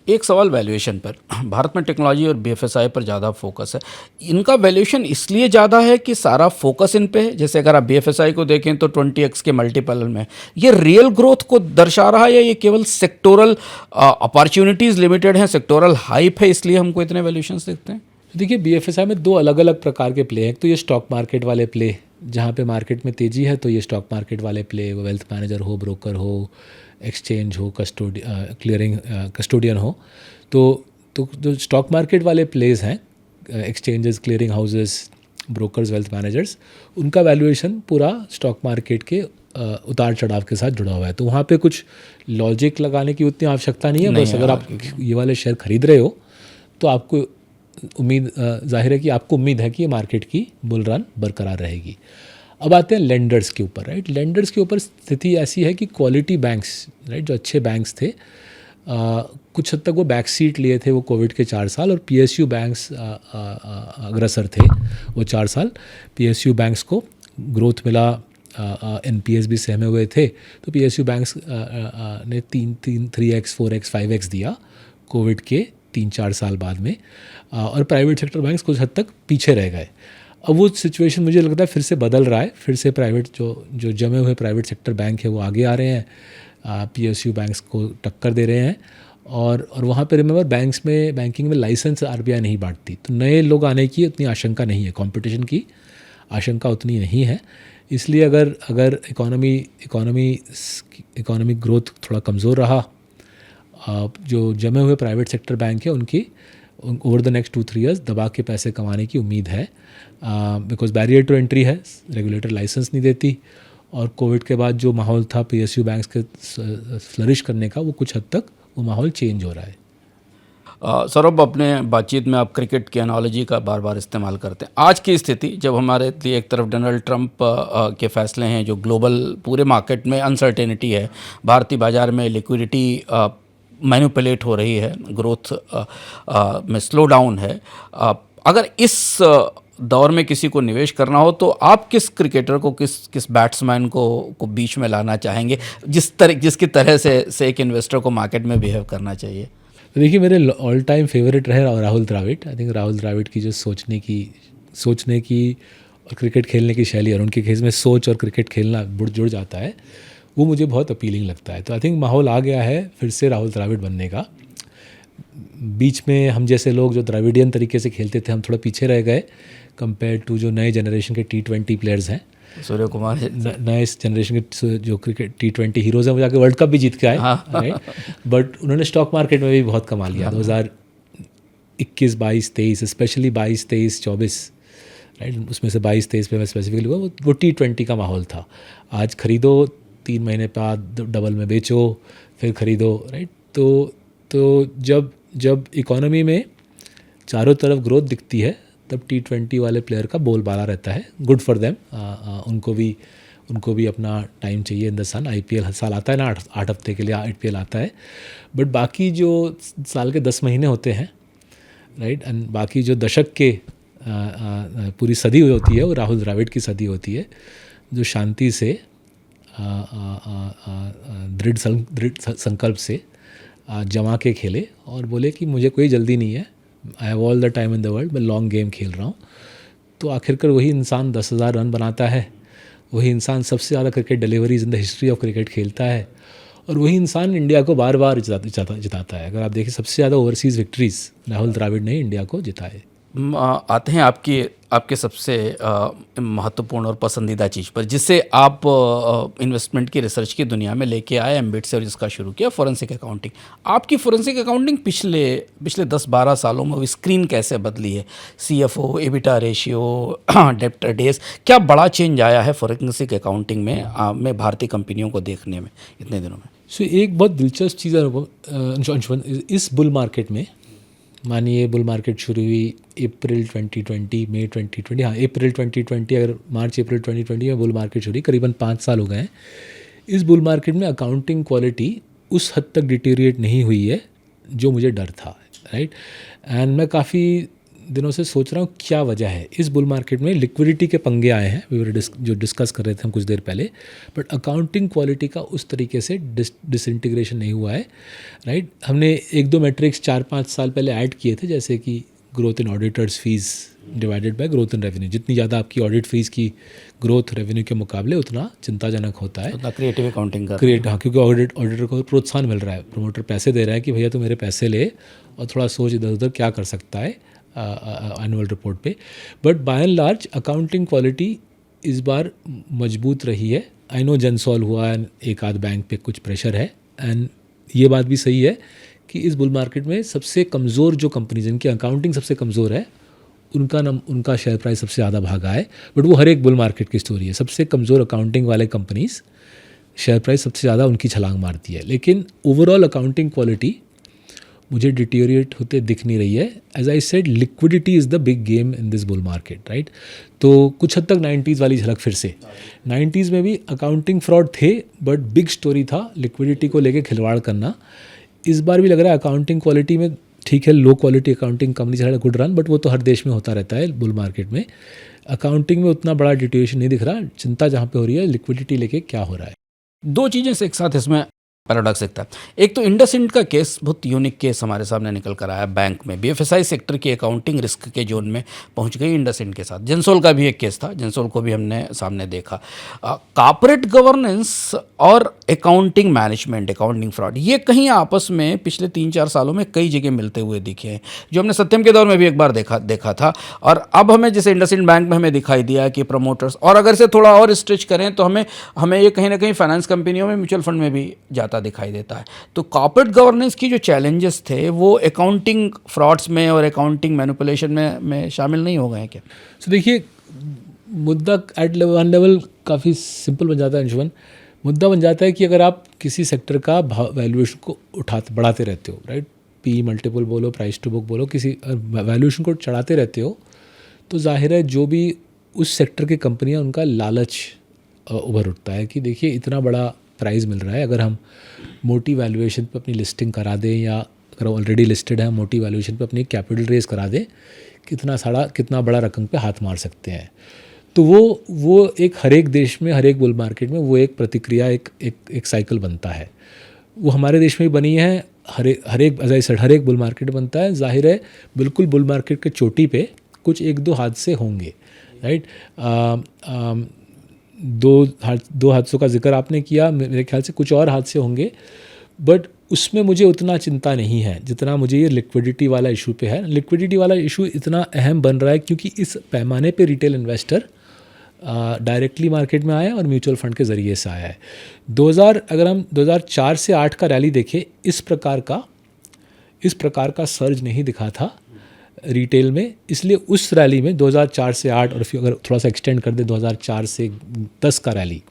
एक सवाल वैल्यूएशन पर, भारत में टेक्नोलॉजी और बीएफएसआई पर ज़्यादा फोकस है, इनका वैल्यूएशन इसलिए ज़्यादा है कि सारा फोकस इन पे है? जैसे अगर आप बीएफएसआई को देखें तो 20x के मल्टीपल में, ये रियल ग्रोथ को दर्शा रहा है या ये केवल सेक्टोरल अपॉर्चुनिटीज़ लिमिटेड हैं, सेक्टोरल हाइप है, इसलिए हमको इतने वैल्यूएशंस देखते हैं? देखिए, बीएफएसआई में दो अलग अलग प्रकार के प्ले हैं। तो ये स्टॉक मार्केट वाले प्ले, जहाँ पे मार्केट में तेज़ी है तो ये स्टॉक मार्केट वाले प्ले, वो वेल्थ मैनेजर हो, ब्रोकर हो, एक्सचेंज हो, कस्टोडियन हो, तो जो स्टॉक मार्केट वाले प्लेस हैं, exchanges, clearing houses, brokers, wealth managers, उनका वैल्यूएशन पूरा स्टॉक मार्केट के उतार चढ़ाव के साथ जुड़ा हुआ है। तो वहाँ पे कुछ लॉजिक लगाने की उतनी आवश्यकता नहीं है। बस अगर आप ये वाले शेयर खरीद रहे हो तो आपको जाहिर है कि आपको उम्मीद है कि ये मार्केट की बुल रन बरकरार रहेगी। अब आते हैं लेंडर्स के ऊपर, राइट। लेंडर्स के ऊपर स्थिति ऐसी है कि क्वालिटी बैंक्स, राइट, जो अच्छे बैंक्स थे, कुछ हद तक वो बैक सीट लिए थे वो कोविड के 4 साल, और पीएसयू बैंक्स अग्रसर थे वो 4 साल। पीएसयू बैंक्स को ग्रोथ मिला, एनपीएस भी सहमे हुए थे, तो पीएसयू बैंक्स ने 3x, 4x, 5x दिया कोविड के 3-4 साल बाद में, और प्राइवेट सेक्टर बैंक्स कुछ हद तक पीछे रह गए। अब वो सिचुएशन मुझे लगता है फिर से बदल रहा है, फिर से प्राइवेट जो जमे हुए प्राइवेट सेक्टर बैंक है वो आगे आ रहे हैं, पीएसयू बैंक्स को टक्कर दे रहे हैं, और वहाँ पे रिमेंबर बैंकिंग में लाइसेंस आरबीआई नहीं बांटती, तो नए लोग आने की उतनी आशंका नहीं है, कंपटीशन की आशंका उतनी नहीं है। इसलिए अगर इकोनॉमी ग्रोथ थोड़ा कमज़ोर रहा, जो जमे हुए प्राइवेट सेक्टर बैंक है उनकी ओवर द नेक्स्ट 2-3 ईयर्स दबा के पैसे कमाने की उम्मीद है, बिकॉज बैरियर टू एंट्री है, रेगुलेटर लाइसेंस नहीं देती, और कोविड के बाद जो माहौल था पीएसयू बैंक्स के फ्लरिश करने का, वो कुछ हद तक वो माहौल चेंज हो रहा है। सौरभ, अपने बातचीत में आप क्रिकेट की एनालॉजी का बार बार इस्तेमाल करते हैं। आज की स्थिति जब हमारे लिए एक तरफ डोनाल्ड ट्रंप के फैसले हैं, जो ग्लोबल पूरे मार्केट में अनसर्टेनिटी है, भारतीय बाजार में लिक्विडिटी मैनिपुलेट हो रही है, ग्रोथ में स्लो डाउन है, अगर इस दौर में किसी को निवेश करना हो तो आप किस क्रिकेटर को, किस बैट्समैन को बीच में लाना चाहेंगे, जिसकी तरह से एक इन्वेस्टर को मार्केट में बिहेव करना चाहिए? देखिए, मेरे ऑल टाइम फेवरेट रहे राहुल द्रविड़। आई थिंक राहुल द्रविड़ की जो सोचने की और क्रिकेट खेलने की शैली, और उनके केस में सोच और क्रिकेट खेलना जुड़ जाता है, वो मुझे बहुत अपीलिंग लगता है। तो आई थिंक माहौल आ गया है फिर से राहुल द्रविड़ बनने का। बीच में हम जैसे लोग जो द्रविडियन तरीके से खेलते थे हम थोड़ा पीछे रह गए कंपेयर टू जो नए जनरेशन के T20 प्लेयर्स हैं, सूर्य कुमार नए जनरेशन के जो क्रिकेट T20 हीरोज़ हैं, वो जाके वर्ल्ड कप भी जीत के आए, राइट। बट उन्होंने स्टॉक मार्केट में भी बहुत कमाल किया 2021, 22, 23, स्पेशली 22, 23, 24, राइट। उसमें से 22, 23 पे मैं स्पेसिफिकली वो T20 का माहौल था। आज खरीदो 3 महीने बाद डबल में बेचो, फिर खरीदो, राइट। तो जब इकोनॉमी में चारों तरफ ग्रोथ दिखती है तब T20 वाले प्लेयर का बोलबाला रहता है। गुड फॉर देम, उनको भी अपना टाइम चाहिए इन द सन। IPL हर साल आता है ना, 8 हफ्ते के लिए IPL आता है। बट बाकी जो साल के 10 महीने होते हैं, राइट, एंड बाकी जो दशक के पूरी सदी होती है वो राहुल द्रविड़ की सदी होती है, जो शांति से दृढ़ संकल्प से जमा के खेले और बोले कि मुझे कोई जल्दी नहीं है, I have all the time in the world, मैं लॉन्ग गेम खेल रहा हूँ। तो आखिरकार वही इंसान 10,000 रन बनाता है, वही इंसान सबसे ज़्यादा cricket deliveries in the history of cricket खेलता है, और वही इंसान इंडिया को बार बार जिताता है। अगर आप देखिए सबसे ज़्यादा ओवरसीज़ विक्ट्रीज़ राहुल द्रविड़ ने इंडिया को जिताए। आते हैं आपके सबसे महत्वपूर्ण और पसंदीदा चीज़ पर, जिससे आप इन्वेस्टमेंट की रिसर्च की दुनिया में लेके आए एम्बिट से, और जिसका शुरू किया फॉरेंसिक अकाउंटिंग। आपकी फॉरेंसिक अकाउंटिंग पिछले 10-12 सालों में स्क्रीन कैसे बदली है? CFO, EBITDA ratio, debtor days, क्या बड़ा चेंज आया है फॉरेंसिक अकाउंटिंग में भारतीय कंपनियों को देखने में इतने दिनों में? सो एक बहुत दिलचस्प चीज़ है इस बुल मार्केट में। मानिए बुल मार्केट शुरू हुई अप्रैल 2020, मई 2020, हाँ अप्रैल 2020, अगर मार्च अप्रैल 2020 में बुल मार्केट शुरू हुई, करीबन 5 साल हो गए हैं। इस बुल मार्केट में अकाउंटिंग क्वालिटी उस हद तक डिटेरिएट नहीं हुई है जो मुझे डर था, राइट। एंड मैं काफ़ी दिनों से सोच रहा हूँ क्या वजह है। इस बुल मार्केट में लिक्विडिटी के पंगे आए हैं, जो डिस्कस कर रहे थे हम कुछ देर पहले, बट अकाउंटिंग क्वालिटी का उस तरीके से डिसइंटीग्रेशन नहीं हुआ है, राइट। हमने 1-2 मैट्रिक्स 4-5 साल पहले ऐड किए थे, जैसे कि growth in auditors fees divided by growth in revenue. जितनी ज़्यादा आपकी ऑडिट फीस की ग्रोथ रेवेन्यू के मुकाबले उतना चिंताजनक होता है, उतना क्रिएटिव अकाउंटिंग का हाँ, क्योंकि ऑडिटर को प्रोत्साहन मिल रहा है, प्रमोटर पैसे दे रहा है कि भैया तू मेरे पैसे ले और थोड़ा सोच इधर उधर क्या कर सकता है एनुअल रिपोर्ट पे। But by and large accounting quality इस बार मजबूत रही है। आई नो जनसॉल हुआ है, एक आध बैंक पे कुछ प्रेशर है, एंड ये बात भी सही है कि इस बुल मार्केट में सबसे कमज़ोर जो कंपनी जिनकी अकाउंटिंग सबसे कमज़ोर है उनका शेयर प्राइस सबसे ज़्यादा भागा है। बट वो हर एक बुल मार्केट की स्टोरी है, सबसे कमज़ोर अकाउंटिंग वाले कंपनीज शेयर प्राइस सबसे ज़्यादा उनकी छलांग मारती है। लेकिन ओवरऑल अकाउंटिंग क्वालिटी मुझे डिटेरिएट होते दिख नहीं रही है। As I said, liquidity is the big game in this bull market, right. तो कुछ हद तक 90s वाली झलक फिर से। 90s में भी अकाउंटिंग फ्रॉड थे, बट बिग स्टोरी था लिक्विडिटी को लेके खिलवाड़ करना। इस बार भी लग रहा है अकाउंटिंग क्वालिटी में ठीक है, low quality accounting company had a good run, but वो तो हर देश में होता रहता है बुल मार्केट में। अकाउंटिंग में उतना बड़ा डिटेरिएशन नहीं दिख रहा। चिंता जहाँ पे हो रही है लिक्विडिटी लेके क्या हो रहा है। 2 चीज़ें से एक साथ इसमें पैराडॉक्स दिखता है। एक तो इंडसइंड का केस बहुत यूनिक केस हमारे सामने निकल कर आया। बैंक में BFSI सेक्टर की अकाउंटिंग रिस्क के जोन में पहुंच गई इंडसइंड के साथ। जेंसोल का भी एक केस था, जेंसोल को भी हमने सामने देखा। कॉर्पोरेट गवर्नेंस और अकाउंटिंग मैनेजमेंट, अकाउंटिंग फ्रॉड, ये कहीं आपस में पिछले 3-4 सालों में कई जगह मिलते हुए दिखे हैं, जो हमने सत्यम के दौर में भी एक बार देखा था। और अब हमें जैसे इंडसइंड बैंक में हमें दिखाई दिया कि प्रमोटर्स, और अगर से थोड़ा और स्ट्रेच करें तो हमें ये कहीं ना कहीं फाइनेंस कंपनियों में, म्यूचुअल फंड में भी जाता दिखाई देता है। तो कॉर्पोरेट गवर्नेंस की जो चैलेंजेस थे वो अकाउंटिंग फ्रॉड्स में और अकाउंटिंग मैनिपुलेशन में शामिल नहीं हो गए हैं क्या? तो देखिए, मुद्दा एट वन लेवल काफ़ी सिंपल बन जाता है अंशुमन। मुद्दा बन जाता है कि अगर आप किसी सेक्टर का वैल्यूएशन को बढ़ाते रहते हो, राइट, PE मल्टीपल बोलो, प्राइस टू बुक बोलो, किसी वैल्यूएशन को चढ़ाते रहते हो, तो जाहिर है जो भी उस सेक्टर की कंपनियां, उनका लालच उभर उठता है कि देखिए इतना बड़ा प्राइस मिल रहा है, अगर हम मोटी वैल्यूएशन पे अपनी लिस्टिंग करा दें, या अगर ऑलरेडी लिस्टेड है मोटी वैल्यूएशन पे अपनी कैपिटल रेज करा दें, कितना बड़ा रकम पे हाथ मार सकते हैं। तो वो एक हर एक देश में, हर एक बुल मार्केट में वो एक प्रतिक्रिया, एक साइकिल बनता है। वो हमारे देश में भी बनी है। हर एक एज आई सेड, हर एक बुल मार्केट बनता है। जाहिर है बिल्कुल बुल मार्केट के चोटी पे कुछ 1-2 हादसे होंगे, राइट। दो हादसों का जिक्र आपने किया, मेरे ख्याल से कुछ और हादसे होंगे, बट उसमें मुझे उतना चिंता नहीं है जितना मुझे ये लिक्विडिटी वाला इशू पे है। लिक्विडिटी वाला इशू इतना अहम बन रहा है क्योंकि इस पैमाने पे रिटेल इन्वेस्टर डायरेक्टली मार्केट में आया और म्यूचुअल फंड के ज़रिए से आया है। अगर हम 2004 से 8 का रैली देखें, इस प्रकार का सर्ज नहीं दिखा था रिटेल में। इसलिए उस रैली में 2004 से 8, और फिर अगर थोड़ा सा एक्सटेंड कर दे 2004 से 10 का रैली,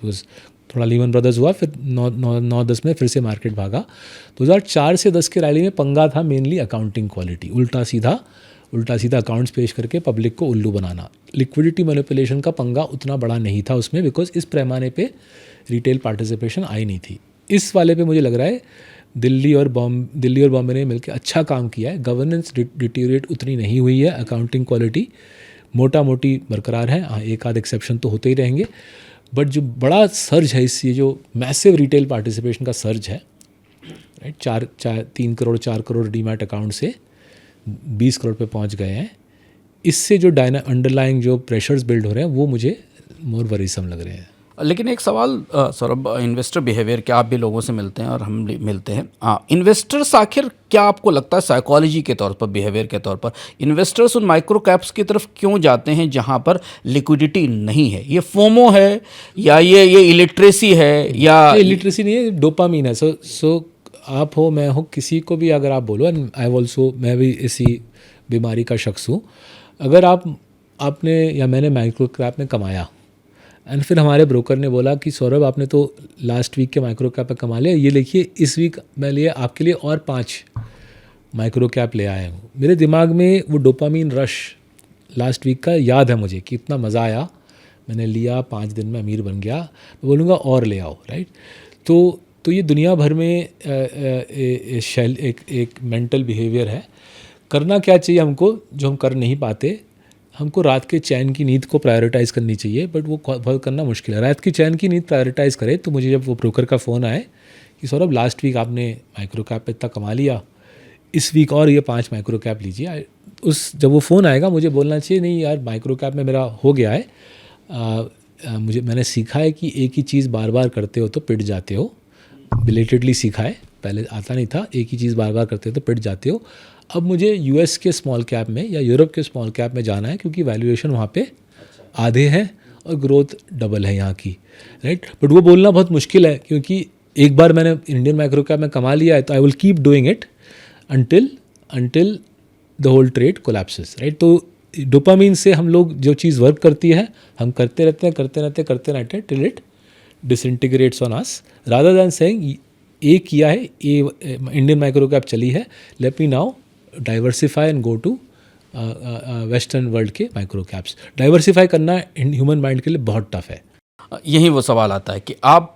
थोड़ा लीमन ब्रदर्स हुआ, फिर 9-10 में फिर से मार्केट भागा। 2004 से 10 के रैली में पंगा था मेनली अकाउंटिंग क्वालिटी, उल्टा सीधा अकाउंट्स पेश करके पब्लिक को उल्लू बनाना। लिक्विडिटी मैनिपुलेशन का पंगा उतना बड़ा नहीं था उसमें, बिकॉज इस पैमाने पे रिटेल पार्टिसिपेशन आई नहीं थी। इस वाले पे मुझे लग रहा है दिल्ली और बॉम्बे ने मिलकर अच्छा काम किया है। गवर्नेंस डिटीरिएट उतनी नहीं हुई है, अकाउंटिंग क्वालिटी मोटा मोटी बरकरार है। हाँ, एक आध एक्सेप्शन तो होते ही रहेंगे, बट जो बड़ा सर्ज है इससे, जो मैसिव रिटेल पार्टिसिपेशन का सर्ज है, right, 3 crore 4 crore demat account से 20 करोड़ पे पहुंच गए हैं। इससे जो अंडरलाइंग जो प्रेशर्स बिल्ड हो रहे हैं वो मुझे मोर वरीसम लग रहे हैं। लेकिन एक सवाल सौरभ, इन्वेस्टर बिहेवियर के, आप भी लोगों से मिलते हैं और हम भी मिलते हैं, इन्वेस्टर्स आखिर क्या आपको लगता है साइकोलॉजी के तौर पर, बिहेवियर के तौर पर, इन्वेस्टर्स उन माइक्रो कैप्स की तरफ क्यों जाते हैं जहां पर लिक्विडिटी नहीं है? ये फोमो है या ये इलिटरेसी है? या इलिटरेसी नहीं है, डोपामीन है। सो आप हो, मैं हो, किसी को भी अगर आप बोलो, एंड आई ऑल्सो, मैं भी इसी बीमारी का शख्स हूँ। अगर आपने या मैंने माइक्रो कैप में कमाया एंड फिर हमारे ब्रोकर ने बोला कि सौरभ आपने तो लास्ट वीक के माइक्रो कैप पे कमा लिया, ये लिखिए इस वीक मैं लिए आपके लिए और 5 माइक्रो कैप ले आया हूँ। मेरे दिमाग में वो डोपामीन रश लास्ट वीक का याद है मुझे कि इतना मज़ा आया, मैंने लिया, 5 दिन में अमीर बन गया, मैं बोलूँगा और ले आओ, राइट। तो ये दुनिया भर में एक मेंटल बिहेवियर है। करना क्या चाहिए हमको, जो हम कर नहीं पाते, हमको रात के चैन की नींद को प्रायोरिटाइज़ करनी चाहिए, बट वो बहुत करना मुश्किल है। रात की चैन की नींद प्रायोरिटाइज़ करे तो मुझे जब वो ब्रोकर का फ़ोन आए कि सौरभ लास्ट वीक आपने माइक्रो कैप पे इतना कमा लिया, इस वीक और ये 5 माइक्रो कैप लीजिए, जब वो फ़ोन आएगा मुझे बोलना चाहिए नहीं यार, माइक्रो कैप में मेरा हो गया है। मैंने सीखा है कि एक ही चीज़ बार बार करते हो तो पिट जाते हो। बिलेटेडली सीखा है, पहले आता नहीं था। एक ही चीज़ बार बार करते हो तो पिट जाते हो। अब मुझे यूएस के स्मॉल कैप में या यूरोप के स्मॉल कैप में जाना है, क्योंकि वैल्यूएशन वहाँ पे आधे हैं और ग्रोथ डबल है यहाँ की, राइट। बट वो बोलना बहुत मुश्किल है, क्योंकि एक बार मैंने इंडियन माइक्रो कैप में कमा लिया है तो I will keep doing it until the whole trade collapses, right. तो डोपामीन से हम लोग जो चीज़ वर्क करती है हम करते रहते हैं till it disintegrates on us, rather than saying ये किया है, ये इंडियन माइक्रो कैप चली है, let me now diversify and go to western world के माइक्रो कैप्स। डाइवर्सिफाई करना ह्यूमन माइंड के लिए बहुत टफ है। यही वो सवाल आता है कि आप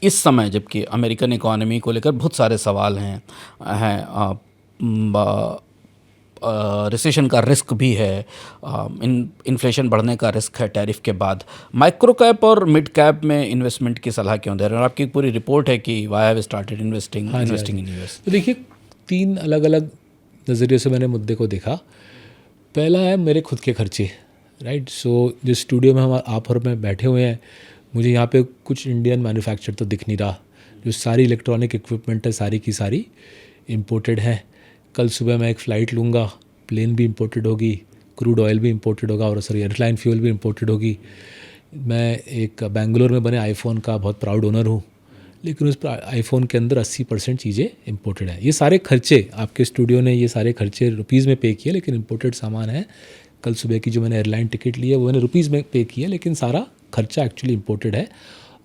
इस समय, जबकि अमेरिकन इकोनॉमी को लेकर बहुत सारे सवाल हैं, रिसेशन का रिस्क भी है, इन्फ्लेशन बढ़ने का रिस्क है टैरिफ के बाद, माइक्रो कैप और मिड कैप में इन्वेस्टमेंट की सलाह क्यों दे रहे हैं? और आपकी एक पूरी रिपोर्ट है कि why have started investing in US. तो देखिए, 3 अलग अलग नज़रिए से मैंने मुद्दे को देखा। पहला है मेरे खुद के खर्चे, राइट। सो जिस स्टूडियो में हम आप और मैं बैठे हुए हैं, मुझे यहाँ पे कुछ इंडियन मैन्युफैक्चर तो दिख नहीं रहा। जो सारी इलेक्ट्रॉनिक इक्विपमेंट है सारी की सारी इम्पोर्टेड है। कल सुबह मैं एक फ़्लाइट लूँगा, प्लेन भी इम्पोर्टेड होगी, क्रूड ऑयल भी इम्पोर्टेड होगा, और एयरलाइन फ्यूल भी इम्पोर्टेड होगी। मैं एक बेंगलोर में बने आईफोन का बहुत प्राउड ओनर हूँ, लेकिन उस आईफोन के अंदर 80% चीज़ें इम्पोर्टेड हैं। ये सारे खर्चे आपके स्टूडियो ने ये सारे खर्चे रुपीज़ में पे किए, लेकिन इम्पोर्टेड सामान है। कल सुबह की जो मैंने एयरलाइन टिकट ली है वो मैंने रुपीज़ में पे की है, लेकिन सारा खर्चा एक्चुअली इम्पोर्टेड है।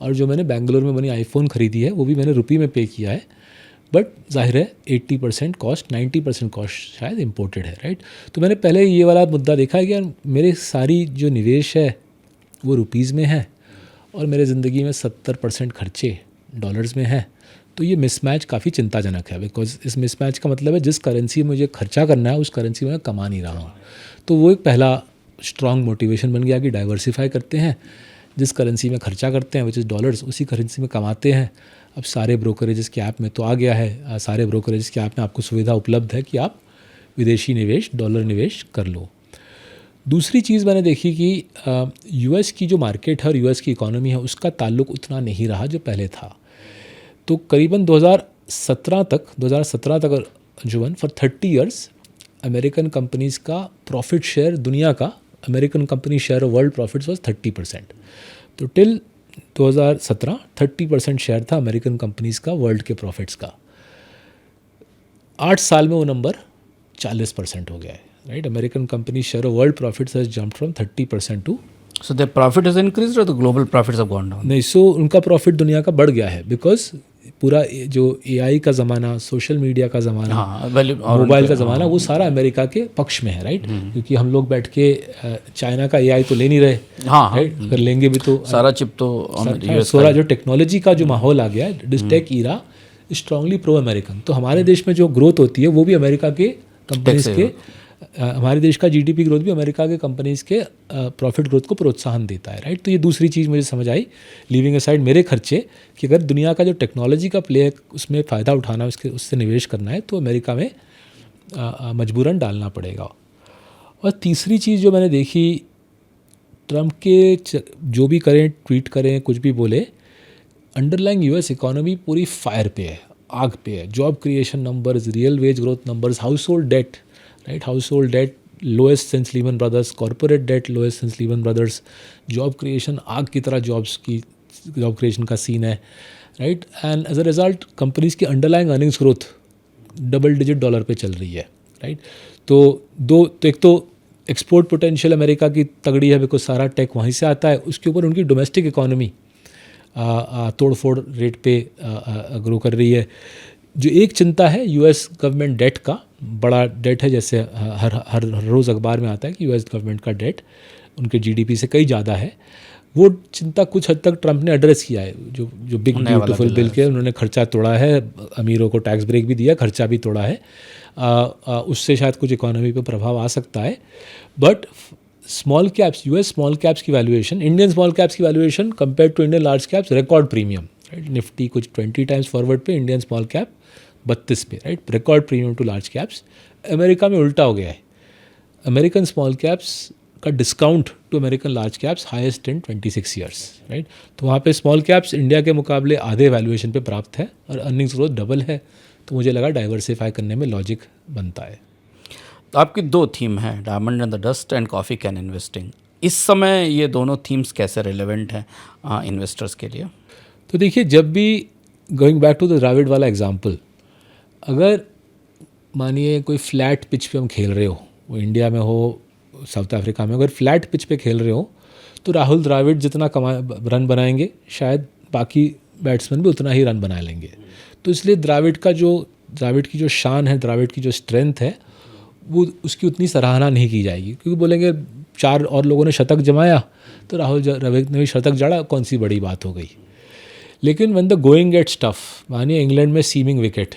और जो मैंने बेंगलोर में बनी आईफोन ख़रीदी है वो भी मैंने रुपये में पे किया है, बट जाहिर है 80% कॉस्ट, 90% कॉस्ट शायद इम्पोर्टेड है, राइट। तो मैंने पहले ये वाला मुद्दा देखा है कि यार मेरे सारी जो निवेश है वो रुपीज़ में है और मेरे ज़िंदगी में 70% खर्चे डॉलर्स में है। तो ये मिसमैच काफ़ी चिंताजनक है, बिकॉज इस मिसमैच का मतलब है जिस करेंसी में मुझे खर्चा करना है उस करेंसी में मैं कमा नहीं रहा हूँ। तो वो एक पहला स्ट्रॉन्ग मोटिवेशन बन गया कि डाइवर्सिफाई करते हैं, जिस करेंसी में खर्चा करते हैं विच इज़ डॉलर्स, उसी करेंसी में कमाते हैं। अब सारे ब्रोकरेजेस के ऐप में तो आ गया है, सारे ब्रोकरेजेस के ऐप में आपको सुविधा उपलब्ध है कि आप विदेशी निवेश, डॉलर निवेश कर लो। दूसरी चीज़ मैंने देखी कि यूएस की जो मार्केट है और यूएस की इकोनॉमी है उसका ताल्लुक उतना नहीं रहा जो पहले था। तो करीबन 2017 तक अंजुमन फॉर 30 इयर्स अमेरिकन कंपनीज़ का प्रॉफिट शेयर दुनिया का, American company share of world profits was 30%। तो टिल 2017 30% शेयर था अमेरिकन कंपनीज़ का वर्ल्ड के प्रॉफिट्स का। 8 साल में वो नंबर 40% हो गया है, right. American company share of world profits has jumped from 30% to, so the profit has increased और the global profits have gone down. नहीं, सो उनका प्रॉफिट दुनिया का बढ़ गया है बिकॉज पूरा जो एआई का ज़माना, सोशल मीडिया का ज़माना, मोबाइल का ज़माना, वो सारा अमेरिका के पक्ष में है, राइट। क्योंकि हम लोग बैठ के चाइना का एआई तो ले नहीं रहे, राइट। अगर लेंगे भी तो सारा चिप तो सारा जो टेक्नोलॉजी का जो माहौल आ गया है, this tech era strongly pro American. तो हमारे देश में जो ग्रोथ होती है वो भी अमेरिका के कंपनीज के, हमारे देश का जीडीपी ग्रोथ भी अमेरिका के कंपनीज के प्रॉफिट ग्रोथ को प्रोत्साहन देता है, राइट। तो ये दूसरी चीज़ मुझे समझ आई, लीविंग असाइड मेरे खर्चे, कि अगर दुनिया का जो टेक्नोलॉजी का प्ले है उसमें फ़ायदा उठाना, उससे निवेश करना है तो अमेरिका में मजबूरन डालना पड़ेगा। और तीसरी चीज़ जो मैंने देखी, ट्रम्प के जो भी करें, ट्वीट करें, कुछ भी बोले, अंडरलाइंग यूएस इकोनॉमी पूरी फायर पे है, आग पे है। Job creation numbers, real wage growth numbers, household debt, right, household debt lowest since Lehman Brothers, corporate debt lowest since Lehman Brothers, job creation आग की तरह जॉब क्रिएशन का सीन है, right. And as a result companies की underlying earnings growth double digit dollar पे चल रही है, राइट। तो एक तो एक्सपोर्ट पोटेंशियल अमेरिका की तगड़ी है बिकॉज सारा टेक वहीं से आता है, उसके ऊपर उनकी डोमेस्टिक इकोनॉमी तोड़फोड़ रेट पे ग्रो कर रही है। जो एक चिंता है यूएस गवर्नमेंट डेट का, बड़ा डेट है, जैसे हर रोज़ अखबार में आता है कि यूएस गवर्नमेंट का डेट उनके जीडीपी से कई ज़्यादा है। वो चिंता कुछ हद तक ट्रंप ने एड्रेस किया है, जो बिग ब्यूटीफुल बिल के उन्होंने खर्चा तोड़ा है, अमीरों को टैक्स ब्रेक भी दिया, खर्चा भी तोड़ा है। उससे शायद कुछ इकोनॉमी पे प्रभाव आ सकता है। But small caps, US small caps की वैल्यूएशन, इंडियन स्मॉल कैप्स की valuation compare to Indian large caps record premium, right. Nifty कुछ 20 टाइम्स फॉरवर्ड पे, इंडियन स्मॉल कैप 32 पे, right, record premium to large caps. America में उल्टा हो गया है, अमेरिकन स्मॉल कैप्स का discount to American large caps highest in 26 years, right. तो वहाँ पे स्मॉल कैप्स इंडिया के मुकाबले आधे वैल्यूएशन पे प्राप्त है और अर्निंग्स ग्रोथ डबल है। तो मुझे लगा डाइवर्सिफाई करने में लॉजिक बनता है। तो आपकी दो थीम हैं, diamond and the dust and coffee can investing. इस समय ये दोनों थीम्स कैसे रिलेवेंट हैं इन्वेस्टर्स के लिए? तो देखिए, जब भी going back to the Dravid वाला एग्जांपल, अगर मानिए कोई फ्लैट पिच पे हम खेल रहे हो, वो इंडिया में हो, साउथ अफ्रीका में, अगर फ्लैट पिच पे खेल रहे हो तो राहुल द्रविड़ जितना रन बनाएंगे शायद बाकी बैट्समैन भी उतना ही रन बना लेंगे। तो इसलिए द्रविड़ की जो शान है, द्रविड़ की जो स्ट्रेंथ है, वो उसकी उतनी सराहना नहीं की जाएगी, क्योंकि बोलेंगे 4 और लोगों ने शतक जमाया तो राहुल द्रविड़ ने भी शतक जड़ा, कौन सी बड़ी बात हो गई। लेकिन when the going gets tough, मानिए इंग्लैंड में सीमिंग विकेट,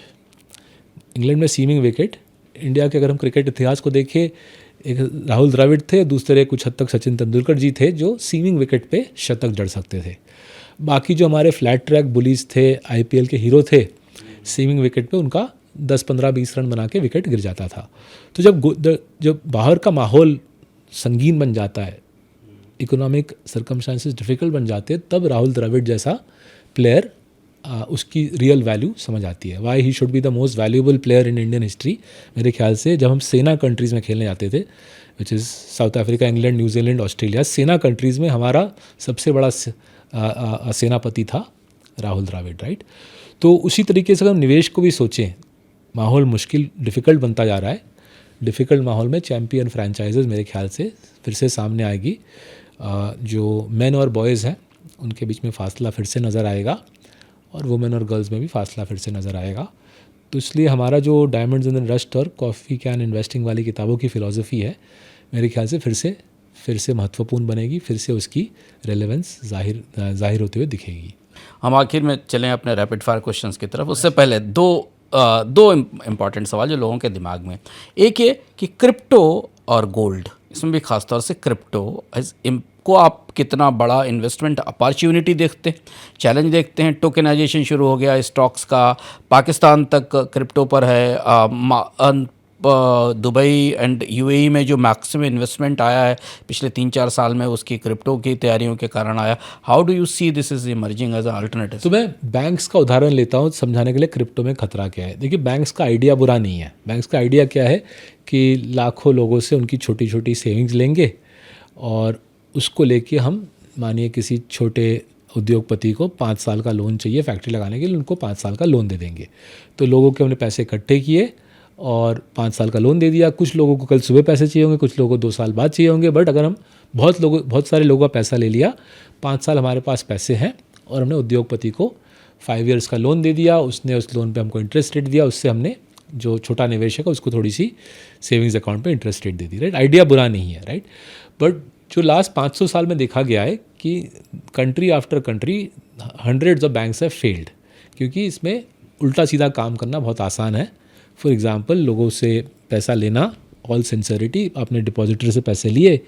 इंडिया के अगर हम क्रिकेट इतिहास को देखें, एक राहुल द्रविड़ थे, दूसरे कुछ हद तक सचिन तेंदुलकर जी थे जो सीमिंग विकेट पे शतक जड़ सकते थे। बाकी जो हमारे फ्लैट ट्रैक बुलीज थे, आईपीएल के हीरो थे, सीमिंग विकेट पे उनका 10, 15, 20 रन बना के विकेट गिर जाता था। तो जब बाहर का माहौल संगीन बन जाता है, इकोनॉमिक सर्कमस्टांसेस डिफ़िकल्ट बन जाते हैं, तब राहुल द्रविड़ जैसा प्लेयर उसकी रियल वैल्यू समझ आती है। Why he should be the most valuable player in Indian history. मेरे ख्याल से जब हम सेना कंट्रीज़ में खेलने जाते थे, which is south Africa, England, New Zealand, Australia, सेना कंट्रीज़ में हमारा सबसे बड़ा सेनापति था राहुल द्रविड़, राइट। तो उसी तरीके से हम निवेश को भी सोचें, माहौल डिफ़िकल्ट बनता जा रहा है, डिफ़िकल्ट माहौल में चैम्पियन फ्रेंचाइजेज़ मेरे ख्याल से फिर से सामने आएगी। जो मेन और बॉयज़ हैं उनके बीच में फासला फिर से नज़र आएगा, और वुमेन और गर्ल्स में भी फासला फिर से नज़र आएगा। तो इसलिए हमारा जो डायमंड्स इन द डस्ट और कॉफ़ी कैन इन्वेस्टिंग वाली किताबों की फ़िलॉसफी है, मेरे ख्याल से फिर से महत्वपूर्ण बनेगी, फिर से उसकी रेलेवेंस जाहिर होते हुए दिखेगी। हम आखिर में चलें अपने रैपिड फायर क्वेश्चंस की तरफ। उससे पहले दो इम्पॉर्टेंट सवाल जो लोगों के दिमाग में, एक ये कि क्रिप्टो और गोल्ड, इसमें भी खासतौर से क्रिप्टो को आप कितना बड़ा इन्वेस्टमेंट अपॉर्चुनिटी देखते हैं, चैलेंज देखते हैं? टोकेनाइजेशन शुरू हो गया स्टॉक्स का, पाकिस्तान तक क्रिप्टो पर है, दुबई एंड यूएई में जो मैक्सिमम इन्वेस्टमेंट आया है पिछले 3-4 साल में, उसकी क्रिप्टो की तैयारियों के कारण आया। How do you see this is emerging as alternative? तो मैं बैंक्स का उदाहरण लेता हूँ समझाने के लिए क्रिप्टो में खतरा क्या है। देखिए, बैंक्स का आइडिया बुरा नहीं है। बैंक्स का आइडिया क्या है कि लाखों लोगों से उनकी छोटी छोटी सेविंग्स लेंगे और उसको लेके हम, मानिए किसी छोटे उद्योगपति को 5 साल का लोन चाहिए फैक्ट्री लगाने के लिए, उनको 5 साल का लोन दे देंगे। तो लोगों के हमने पैसे इकट्ठे किए और 5 साल का लोन दे दिया। कुछ लोगों को कल सुबह पैसे चाहिए होंगे, कुछ लोगों को 2 साल बाद चाहिए होंगे, बट अगर हम बहुत सारे लोगों का पैसा ले लिया, 5 साल हमारे पास पैसे हैं और हमने उद्योगपति को 5 ईयर्स का लोन दे दिया, उसने उस लोन पे हमको इंटरेस्ट रेट दिया, उससे हमने जो छोटा निवेशक है उसको थोड़ी सी सेविंग्स अकाउंट पे इंटरेस्ट रेट दे दी, राइट। आइडिया बुरा नहीं है, राइट। बट जो लास्ट 500 साल में देखा गया है कि country after country hundreds of banks have failed, क्योंकि इसमें उल्टा सीधा काम करना बहुत आसान है। फॉर एग्जांपल, लोगों से पैसा लेना, ऑल सिंसेरिटी, आपने डिपॉजिटर से पैसे लिए,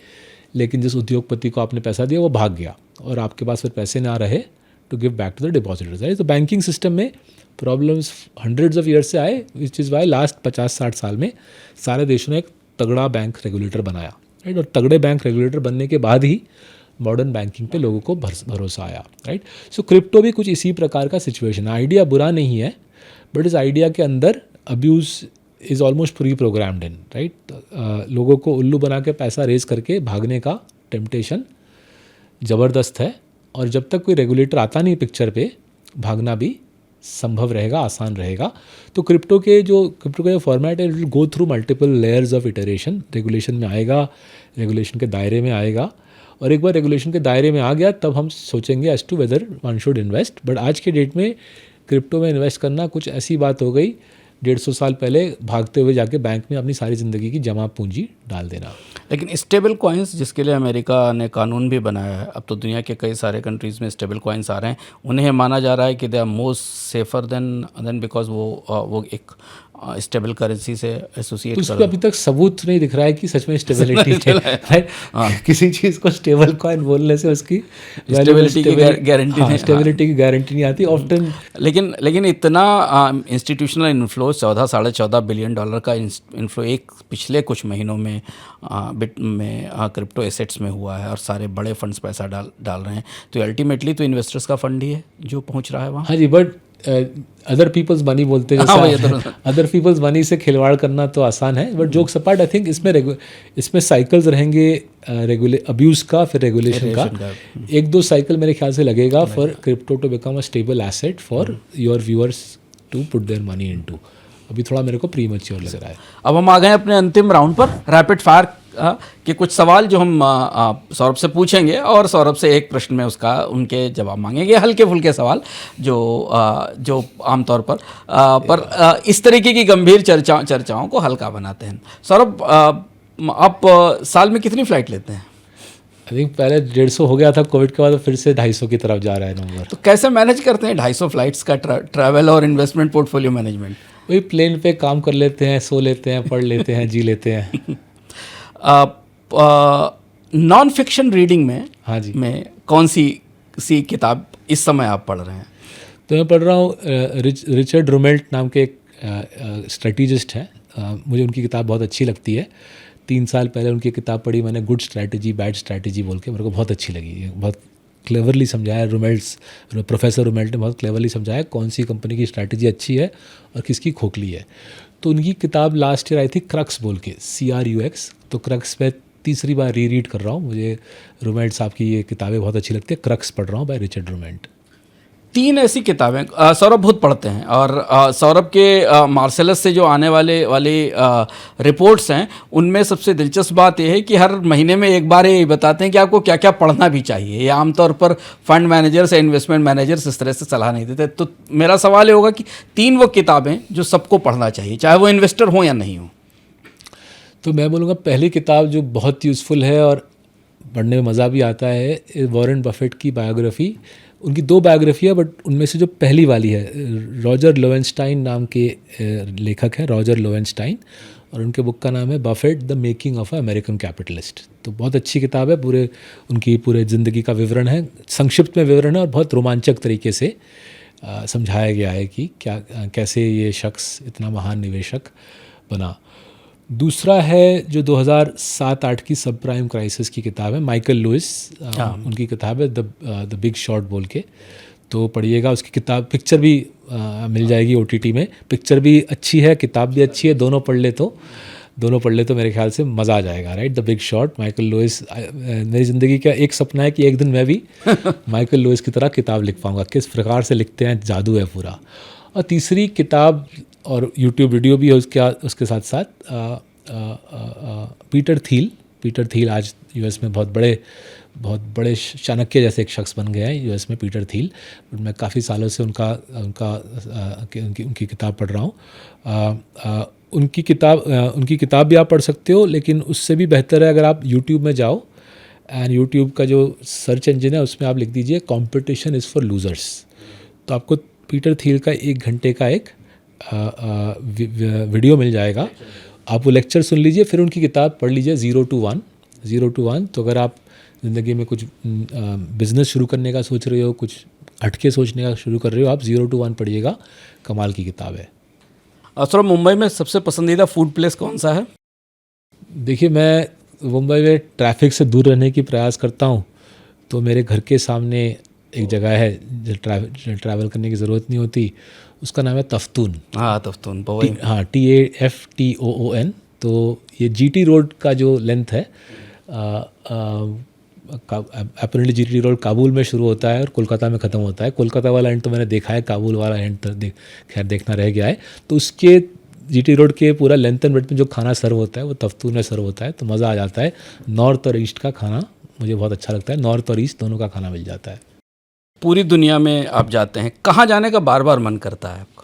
लेकिन जिस उद्योगपति को आपने पैसा दिया वो भाग गया और आपके पास फिर पैसे ना रहे to give back to the depositors, right. तो बैंकिंग सिस्टम में प्रॉब्लम्स हंड्रेड्स ऑफ ईयर्स से आए, विच इज़ वाई लास्ट 50-60 साल में सारे देशों ने एक तगड़ा बैंक रेगुलेटर बनाया, राइट। और तगड़े बैंक रेगुलेटर बनने के बाद ही मॉडर्न बैंकिंग पे लोगों को भरोसा आया, राइट। सो क्रिप्टो भी कुछ इसी प्रकार का सिचुएशन है। आइडिया बुरा नहीं है, बट इस आइडिया के अंदर abuse is almost pre programmed in, right. लोगों को उल्लू बना के पैसा रेज करके भागने का टेम्पटेशन ज़बरदस्त है, और जब तक कोई रेगुलेटर आता नहीं पिक्चर पे, भागना भी संभव रहेगा, आसान रहेगा। तो क्रिप्टो का जो फॉर्मेट है, it will go through multiple layers of iteration. Regulation में आएगा, रेगुलेशन के दायरे में आएगा, और एक बार रेगुलेशन के दायरे में आ गया तब हम सोचेंगे as to whether one should invest. But आज के डेट में क्रिप्टो में इन्वेस्ट करना कुछ ऐसी बात हो गई, 150 साल पहले भागते हुए जाके बैंक में अपनी सारी ज़िंदगी की जमा पूंजी डाल देना। लेकिन स्टेबल कॉइन्स, जिसके लिए अमेरिका ने कानून भी बनाया है, अब तो दुनिया के कई सारे कंट्रीज़ में स्टेबल कॉइन्स आ रहे हैं, उन्हें माना जा रहा है कि they are most safer than because वो एक स्टेबल करेंसी से एसोसिएट तो उसको अभी तक सबूत नहीं दिख रहा है कि सच में स्टेबिलिटी है, राइट। किसी चीज़ को स्टेबल कॉइन बोलने से उसकी स्टेबिलिटी की गारंटी नहीं, स्टेबिलिटी की गारंटी नहीं आती ऑफ्टन। लेकिन इतना इंस्टीट्यूशनल इन्फ्लो, 14-14.5 बिलियन डॉलर का इन्फ्लो एक पिछले कुछ महीनों में क्रिप्टो एसेट्स में हुआ है, और सारे बड़े फंड्स पैसा डाल रहे हैं। तो अल्टीमेटली तो इन्वेस्टर्स का फंड ही है जो पहुंच रहा है वहाँ। हाँ जी, बट अदर पीपल्स मनी बोलते हैं, जैसे अदर पीपल्स मनी से खिलवाड़ करना तो आसान है, but jokes apart, I think इसमें साइकिल्स रहेंगे, अब्यूज़ का, फिर रेगुलेशन का। 1-2 साइकिल मेरे ख्याल से लगेगा for crypto to become a stable asset for your viewers to put their money into. अभी थोड़ा मेरे को प्रीमैच्योर लग रहा है। अब हम आ गए अपने अंतिम राउंड पर, रैपिड फायर के कुछ सवाल जो हम सौरभ से पूछेंगे, और सौरभ से एक प्रश्न में उनके जवाब मांगेंगे। हल्के फुल्के सवाल जो आमतौर पर इस तरीके की गंभीर चर्चाओं को हल्का बनाते हैं। सौरभ, आप साल में कितनी फ्लाइट लेते हैं? आई थिंक पहले 150 हो गया था कोविड के बाद, फिर से 250 की तरफ जा रहा है नंबर। तो कैसे मैनेज करते हैं 250 फ्लाइट्स का ट्रैवल और इन्वेस्टमेंट पोर्टफोलियो मैनेजमेंट? वही प्लेन पे काम कर लेते हैं, सो लेते हैं, पढ़ लेते हैं, जी लेते हैं। नॉन फिक्शन रीडिंग में, हाँ जी, में कौन सी किताब इस समय आप पढ़ रहे हैं? तो मैं पढ़ रहा हूँ रिचर्ड रुमेल्ट नाम के एक स्ट्रेटिजिस्ट हैं। मुझे उनकी किताब बहुत अच्छी लगती है। 3 साल पहले उनकी किताब पढ़ी मैंने, गुड स्ट्रैटेजी बैड स्ट्रैटेजी बोल के, मेरे को बहुत अच्छी लगी। बहुत क्लेवरली समझाया प्रोफेसर रुमेल्ट ने बहुत क्लेवरली समझाया कौन सी कंपनी की स्ट्रैटेजी अच्छी है और किसकी खोखली है। तो उनकी किताब लास्ट ईयर आई थी, क्रक्स बोल के, CRUX। तो क्रक्स पे तीसरी बार रीड कर रहा हूँ। मुझे रुमेल्ट साहब की ये किताबें बहुत अच्छी लगती है। क्रक्स पढ़ रहा हूँ बाय रिचर्ड रुमेल्ट। 3 ऐसी किताबें सौरभ बहुत पढ़ते हैं, और सौरभ के मार्सेलस से जो आने वाली रिपोर्ट्स हैं, उनमें सबसे दिलचस्प बात यह है कि हर महीने में एक बार ये बताते हैं कि आपको क्या क्या पढ़ना भी चाहिए। ये आमतौर पर फंड मैनेजर्स या इन्वेस्टमेंट मैनेजर्स इस तरह से सलाह नहीं देते। तो मेरा सवाल ये होगा कि 3 वो किताबें जो सबको पढ़ना चाहिए, चाहे वो इन्वेस्टर हो या नहीं हो। तो मैं बोलूँगा पहली किताब जो बहुत यूज़फुल है और पढ़ने में मज़ा भी आता है, वॉरेन बफेट की बायोग्राफ़ी। उनकी 2 बायोग्राफी है, बट उनमें से जो पहली वाली है, रॉजर लोवेंस्टाइन नाम के लेखक हैं, रॉजर लोवेंस्टाइन, और उनके बुक का नाम है Buffett the making of a American capitalist. तो बहुत अच्छी किताब है, उनकी पूरे ज़िंदगी का विवरण है, संक्षिप्त में विवरण है, और बहुत रोमांचक तरीके से समझाया गया है कि कैसे ये शख्स इतना महान निवेशक बना। दूसरा है जो 2007-8 की सब प्राइम क्राइसिस की किताब है, माइकल लुइस, उनकी किताब है द बिग शॉर्ट बोल के, तो पढ़िएगा उसकी किताब। पिक्चर भी मिल जाएगी OTT में, पिक्चर भी अच्छी है, किताब भी अच्छी है, दोनों पढ़ ले तो मेरे ख्याल से मज़ा आ जाएगा, right. The big short, Michael Lewis. मेरी ज़िंदगी का एक सपना है कि एक दिन मैं भी माइकल लुइस की तरह किताब लिख पाऊँगा, किस प्रकार से लिखते हैं, जादू है पूरा। और तीसरी किताब और यूट्यूब वीडियो भी है उसके साथ साथ, पीटर थील आज US में बहुत बड़े चाणक्य जैसे एक शख्स बन गए हैं US में, पीटर थील। मैं काफ़ी सालों से उनकी किताब पढ़ रहा हूँ। उनकी किताब भी आप पढ़ सकते हो, लेकिन उससे भी बेहतर है अगर आप YouTube में जाओ, एंड YouTube का जो सर्च इंजन है उसमें आप लिख दीजिए कॉम्पिटिशन इज़ फॉर लूज़र्स, तो आपको पीटर थील का 1 घंटे का एक वीडियो मिल जाएगा। आप वो लेक्चर सुन लीजिए, फिर उनकी किताब पढ़ लीजिए, 0 to 1। तो अगर आप ज़िंदगी में कुछ बिज़नेस शुरू करने का सोच रहे हो, कुछ हटके सोचने का शुरू कर रहे हो, आप 0 to 1 पढ़िएगा, कमाल की किताब है। सर, मुंबई में सबसे पसंदीदा फूड प्लेस कौन सा है? देखिए, मैं मुंबई में ट्रैफिक से दूर रहने की प्रयास करता हूँ, तो मेरे घर के सामने एक जगह है जो ट्रैवल करने की ज़रूरत नहीं होती, उसका नाम है तफ्तून। हाँ, तफ्तून पवई। हाँ, TAFTOON। तो ये GT रोड का जो लेंथ है, अपरेंटली GT रोड काबुल में शुरू होता है और कोलकाता में ख़त्म होता है। कोलकाता वाला एंड तो मैंने देखा है, काबुल वाला एंड तो खैर देखना रह गया है। तो उसके GT रोड के पूरा लेंथ एंड ब्रेड्थ में जो खाना सर्व होता है वो तफ्तून में सर्व होता है, तो मज़ा आ जाता है। नॉर्थ और ईस्ट का खाना मुझे बहुत अच्छा लगता है, नॉर्थ और ईस्ट दोनों का खाना मिल जाता है। पूरी दुनिया में आप जाते हैं, कहाँ जाने का बार बार मन करता है आपको?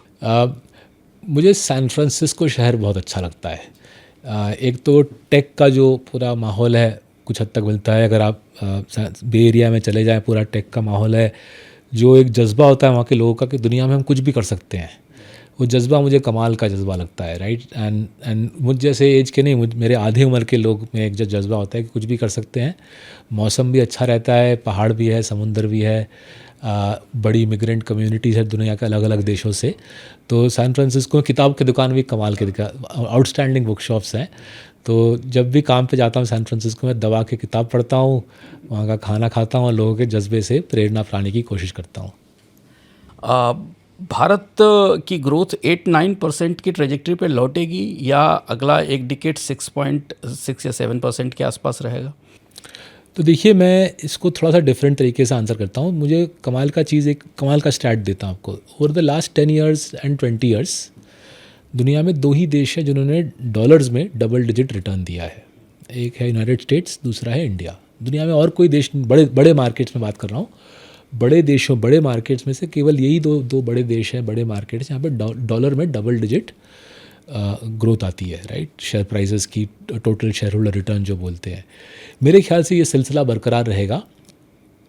मुझे सैन फ्रांसिस्को शहर बहुत अच्छा लगता है। एक तो टेक का जो पूरा माहौल है कुछ हद तक मिलता है, अगर आप बे एरिया में चले जाएं, पूरा टेक का माहौल है, जो एक जज्बा होता है वहाँ के लोगों का कि दुनिया में हम कुछ भी कर सकते हैं, वो जज्बा मुझे कमाल का जज्बा लगता है, राइट। एंड मुझ जैसे एज के नहीं, मेरे आधे उम्र के लोग में एक जो जज्बा होता है कि कुछ भी कर सकते हैं। मौसम भी अच्छा रहता है, पहाड़ भी है, समुंदर भी है, बड़ी इमिग्रेंट कम्युनिटीज़ है दुनिया के अलग अलग देशों से। तो सैन फ्रांसिस्को में किताब की दुकान भी कमाल के आउटस्टैंडिंग बुक शॉप्स हैं। तो जब भी काम पे जाता हूँ सैन फ्रांसिस्को में, दबा के किताब पढ़ता हूँ, वहाँ का खाना खाता हूँ और लोगों के जज्बे से प्रेरणा पाने की कोशिश करता हूँ। भारत की ग्रोथ 8-9% की ट्रेजेक्टरी पे लौटेगी या अगला एक डिकेड 6.6 या 7% के आसपास रहेगा? तो देखिए, मैं इसको थोड़ा सा डिफरेंट तरीके से आंसर करता हूँ। मुझे एक कमाल का स्टैट देता हूँ आपको। Over the last 10 years and 20 years दुनिया में 2 ही देश हैं जिन्होंने डॉलर्स में डबल डिजिट रिटर्न दिया है। एक है यूनाइटेड स्टेट्स, दूसरा है इंडिया। दुनिया में और कोई देश, बड़े मार्केट्स में बात कर रहा हूँ, बड़े मार्केट्स में से केवल यही दो बड़े देश हैं, बड़े मार्केट्स जहाँ पे डॉलर में डबल डिजिट ग्रोथ आती है, राइट। शेयर प्राइसेस की टोटल शेयर होल्डर रिटर्न जो बोलते हैं। मेरे ख्याल से ये सिलसिला बरकरार रहेगा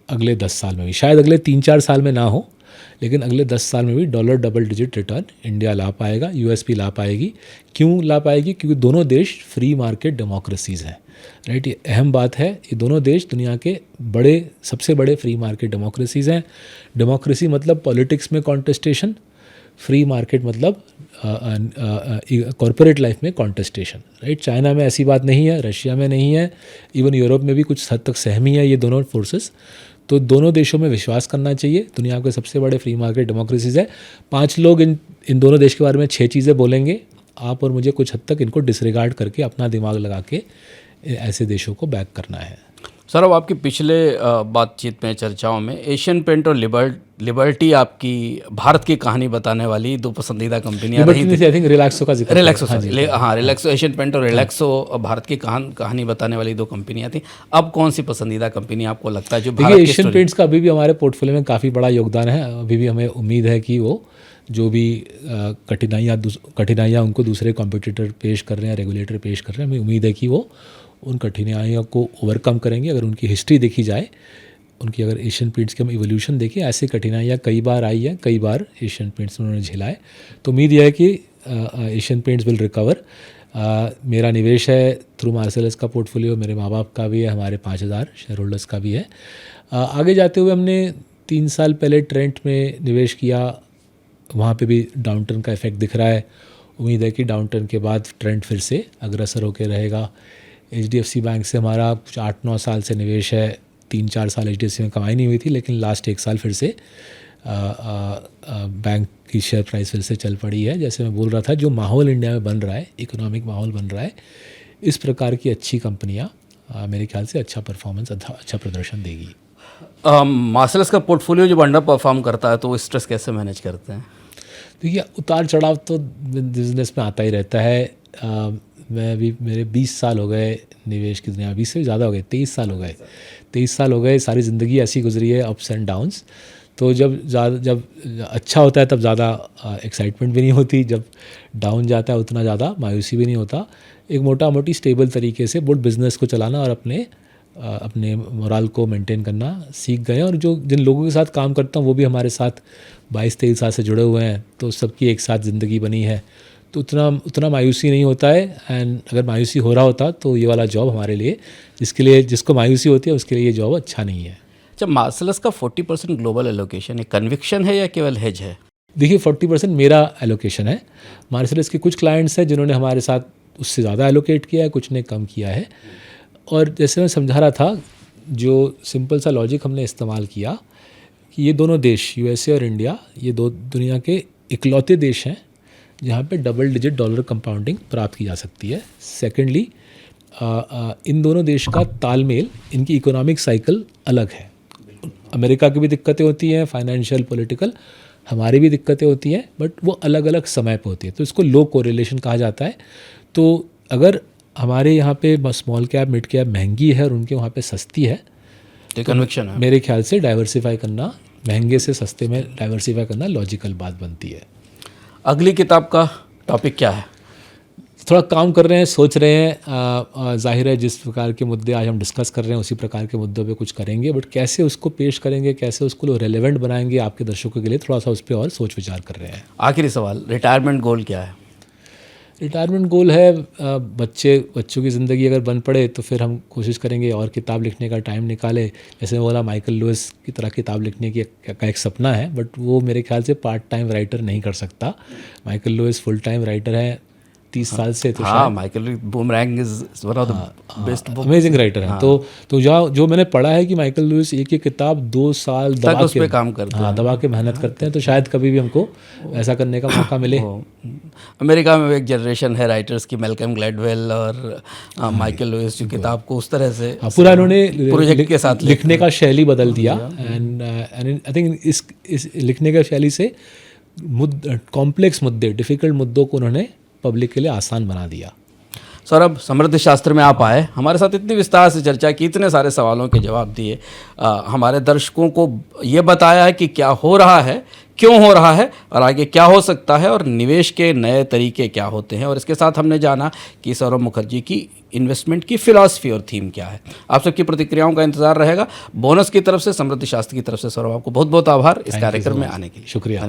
अगले 10 साल में भी। शायद अगले 3-4 साल में ना हो, लेकिन अगले 10 साल में भी dollar double digit return India ला पाएगा, US भी ला पाएगी। क्यों ला पाएगी? क्योंकि दोनों देश फ्री मार्केट डेमोक्रेसीज़ हैं, राइट। ये अहम बात है। ये दोनों देश दुनिया के सबसे बड़े फ्री मार्केट डेमोक्रेसीज़ हैं। डेमोक्रेसी मतलब पॉलिटिक्स में कॉन्टेस्टेशन, फ्री मार्केट मतलब कॉरपोरेट लाइफ में कॉन्टेस्टेशन, राइट। चाइना में ऐसी बात नहीं है, रशिया में नहीं है, इवन यूरोप में भी कुछ हद तक सहमी है ये दोनों फोर्सेस। तो दोनों देशों में विश्वास करना चाहिए। दुनिया के सबसे बड़े फ्री मार्केट डेमोक्रेसीज है। 5 लोग इन दोनों देश के बारे में 6 चीज़ें बोलेंगे, आप और मुझे कुछ हद तक इनको डिसरिगार्ड करके अपना दिमाग लगा के ऐसे देशों को बैक करना है। सर, अब आपकी पिछले बातचीत में, चर्चाओं में एशियन पेंट और लिबर्टी आपकी भारत की कहानी बताने वाली 2 पसंदीदा कंपनियां रही थी। आई थिंक रिलैक्सो का जिक्र, रिलैक्सो, एशियन पेंट और रिलैक्सो भारत की कहानी बताने वाली 2 कंपनियां थी। अब कौन सी पसंदीदा कंपनी आपको लगता है जो भारत की? एशियन पेंट्स का अभी भी हमारे पोर्टफोलियो में काफ़ी बड़ा योगदान है। अभी भी हमें उम्मीद है कि वो जो भी कठिनाइयाँ उनको दूसरे कॉम्पिटिटर पेश कर रहे हैं, रेगुलेटर पेश कर रहे हैं, हमें उम्मीद है कि वो उन कठिनाइयों को ओवरकम करेंगे। अगर उनकी हिस्ट्री देखी जाए, उनकी अगर एशियन पेंट्स की हम इवोल्यूशन देखें, ऐसी कठिनाइयाँ कई बार आई हैं, कई बार एशियन पेंट्स उन्होंने झेला है। तो उम्मीद यह है कि एशियन पेंट्स विल रिकवर। मेरा निवेश है थ्रू मार्सेलस का पोर्टफोलियो, मेरे माँ बाप का भी है, हमारे 5000 शेयर होल्डर्स का भी है। आगे जाते हुए हमने 3 साल पहले ट्रेंट में निवेश किया, वहाँ पे भी डाउनटर्न का इफेक्ट दिख रहा है। उम्मीद है कि डाउनटर्न के बाद ट्रेंड फिर से अग्रसर होकर रहेगा। HDFC बैंक से हमारा कुछ 8-9 साल से निवेश है। 3-4 साल HDFC में कमाई नहीं हुई थी, लेकिन लास्ट 1 साल फिर से बैंक की शेयर प्राइस फिर से चल पड़ी है। जैसे मैं बोल रहा था, जो माहौल इंडिया में बन रहा है, इकोनॉमिक माहौल बन रहा है, इस प्रकार की अच्छी कंपनियाँ मेरे ख्याल से अच्छा परफॉर्मेंस, अच्छा प्रदर्शन देगी। मार्सेलस का पोर्टफोलियो जब अंडर परफॉर्म करता है तो वो स्ट्रेस कैसे मैनेज करते हैं? देखिए, उतार चढ़ाव तो बिजनेस में आता ही रहता है। मैं भी, मेरे 20 साल हो गए निवेश की दुनिया, 20 से ज़्यादा हो गए, 23 साल हो गए। 23 साल हो गए, सारी ज़िंदगी ऐसी गुजरी है, अप्स एंड डाउन्स। तो जब अच्छा होता है तब ज़्यादा एक्साइटमेंट भी नहीं होती, जब डाउन जाता है उतना ज़्यादा मायूसी भी नहीं होता। एक मोटा मोटी स्टेबल तरीके से बोर्ड बिज़नेस को चलाना और अपने मोराल को मेंटेन करना सीख गए। और जिन लोगों के साथ काम करता हूँ वो भी हमारे साथ 22-23 साल से जुड़े हुए हैं, तो सबकी एक साथ ज़िंदगी बनी है, तो उतना मायूसी नहीं होता है। एंड अगर मायूसी हो रहा होता तो ये वाला जॉब हमारे लिए, जिसको मायूसी होती है उसके लिए ये जॉब अच्छा नहीं है। जब मार्सेलस का 40% ग्लोबल एलोकेशन है, कन्विक्शन है या केवल हेज है? देखिए, 40% मेरा एलोकेशन है। मार्सेलस के कुछ क्लाइंट्स हैं जिन्होंने हमारे साथ उससे ज़्यादा एलोकेट किया है, कुछ ने कम किया है। और जैसे मैं समझा रहा था, जो सिंपल सा लॉजिक हमने इस्तेमाल किया कि ये दोनों देश, USA और इंडिया, ये दो दुनिया के इकलौते देश हैं जहाँ पे डबल डिजिट डॉलर कंपाउंडिंग प्राप्त की जा सकती है। सेकेंडली, इन दोनों देश का तालमेल, इनकी इकोनॉमिक साइकिल अलग है। अमेरिका की भी दिक्कतें होती हैं, फाइनेंशियल, पॉलिटिकल, हमारी भी दिक्कतें होती हैं, बट वो अलग अलग समय पे होती है, तो इसको लो कोरिलेशन कहा जाता है। तो अगर हमारे यहाँ पे स्मॉल कैप, मिड कैप महंगी है और उनके वहाँ पे सस्ती है, तो कन्विक्शन है। मेरे ख्याल से डाइवर्सिफाई करना, महंगे से सस्ते में डाइवर्सिफाई करना लॉजिकल बात बनती है। अगली किताब का टॉपिक क्या है? थोड़ा काम कर रहे हैं, सोच रहे हैं। जाहिर है जिस प्रकार के मुद्दे आज हम डिस्कस कर रहे हैं उसी प्रकार के मुद्दों पे कुछ करेंगे, बट कैसे उसको पेश करेंगे, कैसे उसको रेलेवेंट बनाएंगे आपके दर्शकों के लिए, थोड़ा सा उस पर और सोच विचार कर रहे हैं। आखिरी सवाल, रिटायरमेंट गोल क्या है? रिटायरमेंट गोल है, बच्चों की ज़िंदगी अगर बन पड़े तो फिर हम कोशिश करेंगे और किताब लिखने का टाइम निकाले। जैसे मैं बोला, माइकल लुइस की तरह किताब लिखने का एक सपना है, बट वो मेरे ख्याल से पार्ट टाइम राइटर नहीं कर सकता। Michael Lewis full time writer है 30 साल से। तो हाँ, Michael Boomerang is one of the best book, amazing writer हैं। तो जो मैंने पढ़ा है कि माइकल लुइस एक किताब 2 साल दबा के काम करते हैं, दबा के मेहनत करते हैं, तो शायद कभी भी हमको ऐसा करने का मौका मिले। अमेरिका में एक जनरेशन है राइटर्स की, मैल्कम ग्लैडवेल और माइकल लुइस, जो किताब को उस तरह से पूरा इन्होंने प्रोजेक्ट के साथ लिखने का शैली बदल दिया। एंड आई थिंक इस लिखने का शैली से कॉम्प्लेक्स मुद्दे, डिफ़िकल्ट मुद्दों को उन्होंने पब्लिक के लिए आसान बना दिया। सौरभ, समृद्धि शास्त्र में आप आए, हमारे साथ इतनी विस्तार से चर्चा की, इतने सारे सवालों के जवाब दिए, हमारे दर्शकों को ये बताया है कि क्या हो रहा है, क्यों हो रहा है और आगे क्या हो सकता है, और निवेश के नए तरीके क्या होते हैं। और इसके साथ हमने जाना कि सौरभ मुखर्जी की इन्वेस्टमेंट की फिलॉसफी और थीम क्या है। आप सबकी प्रतिक्रियाओं का इंतजार रहेगा। बोनस की तरफ से, समृद्धि शास्त्र की तरफ से सौरभ, आपको बहुत बहुत आभार इस कार्यक्रम में आने के लिए। शुक्रिया।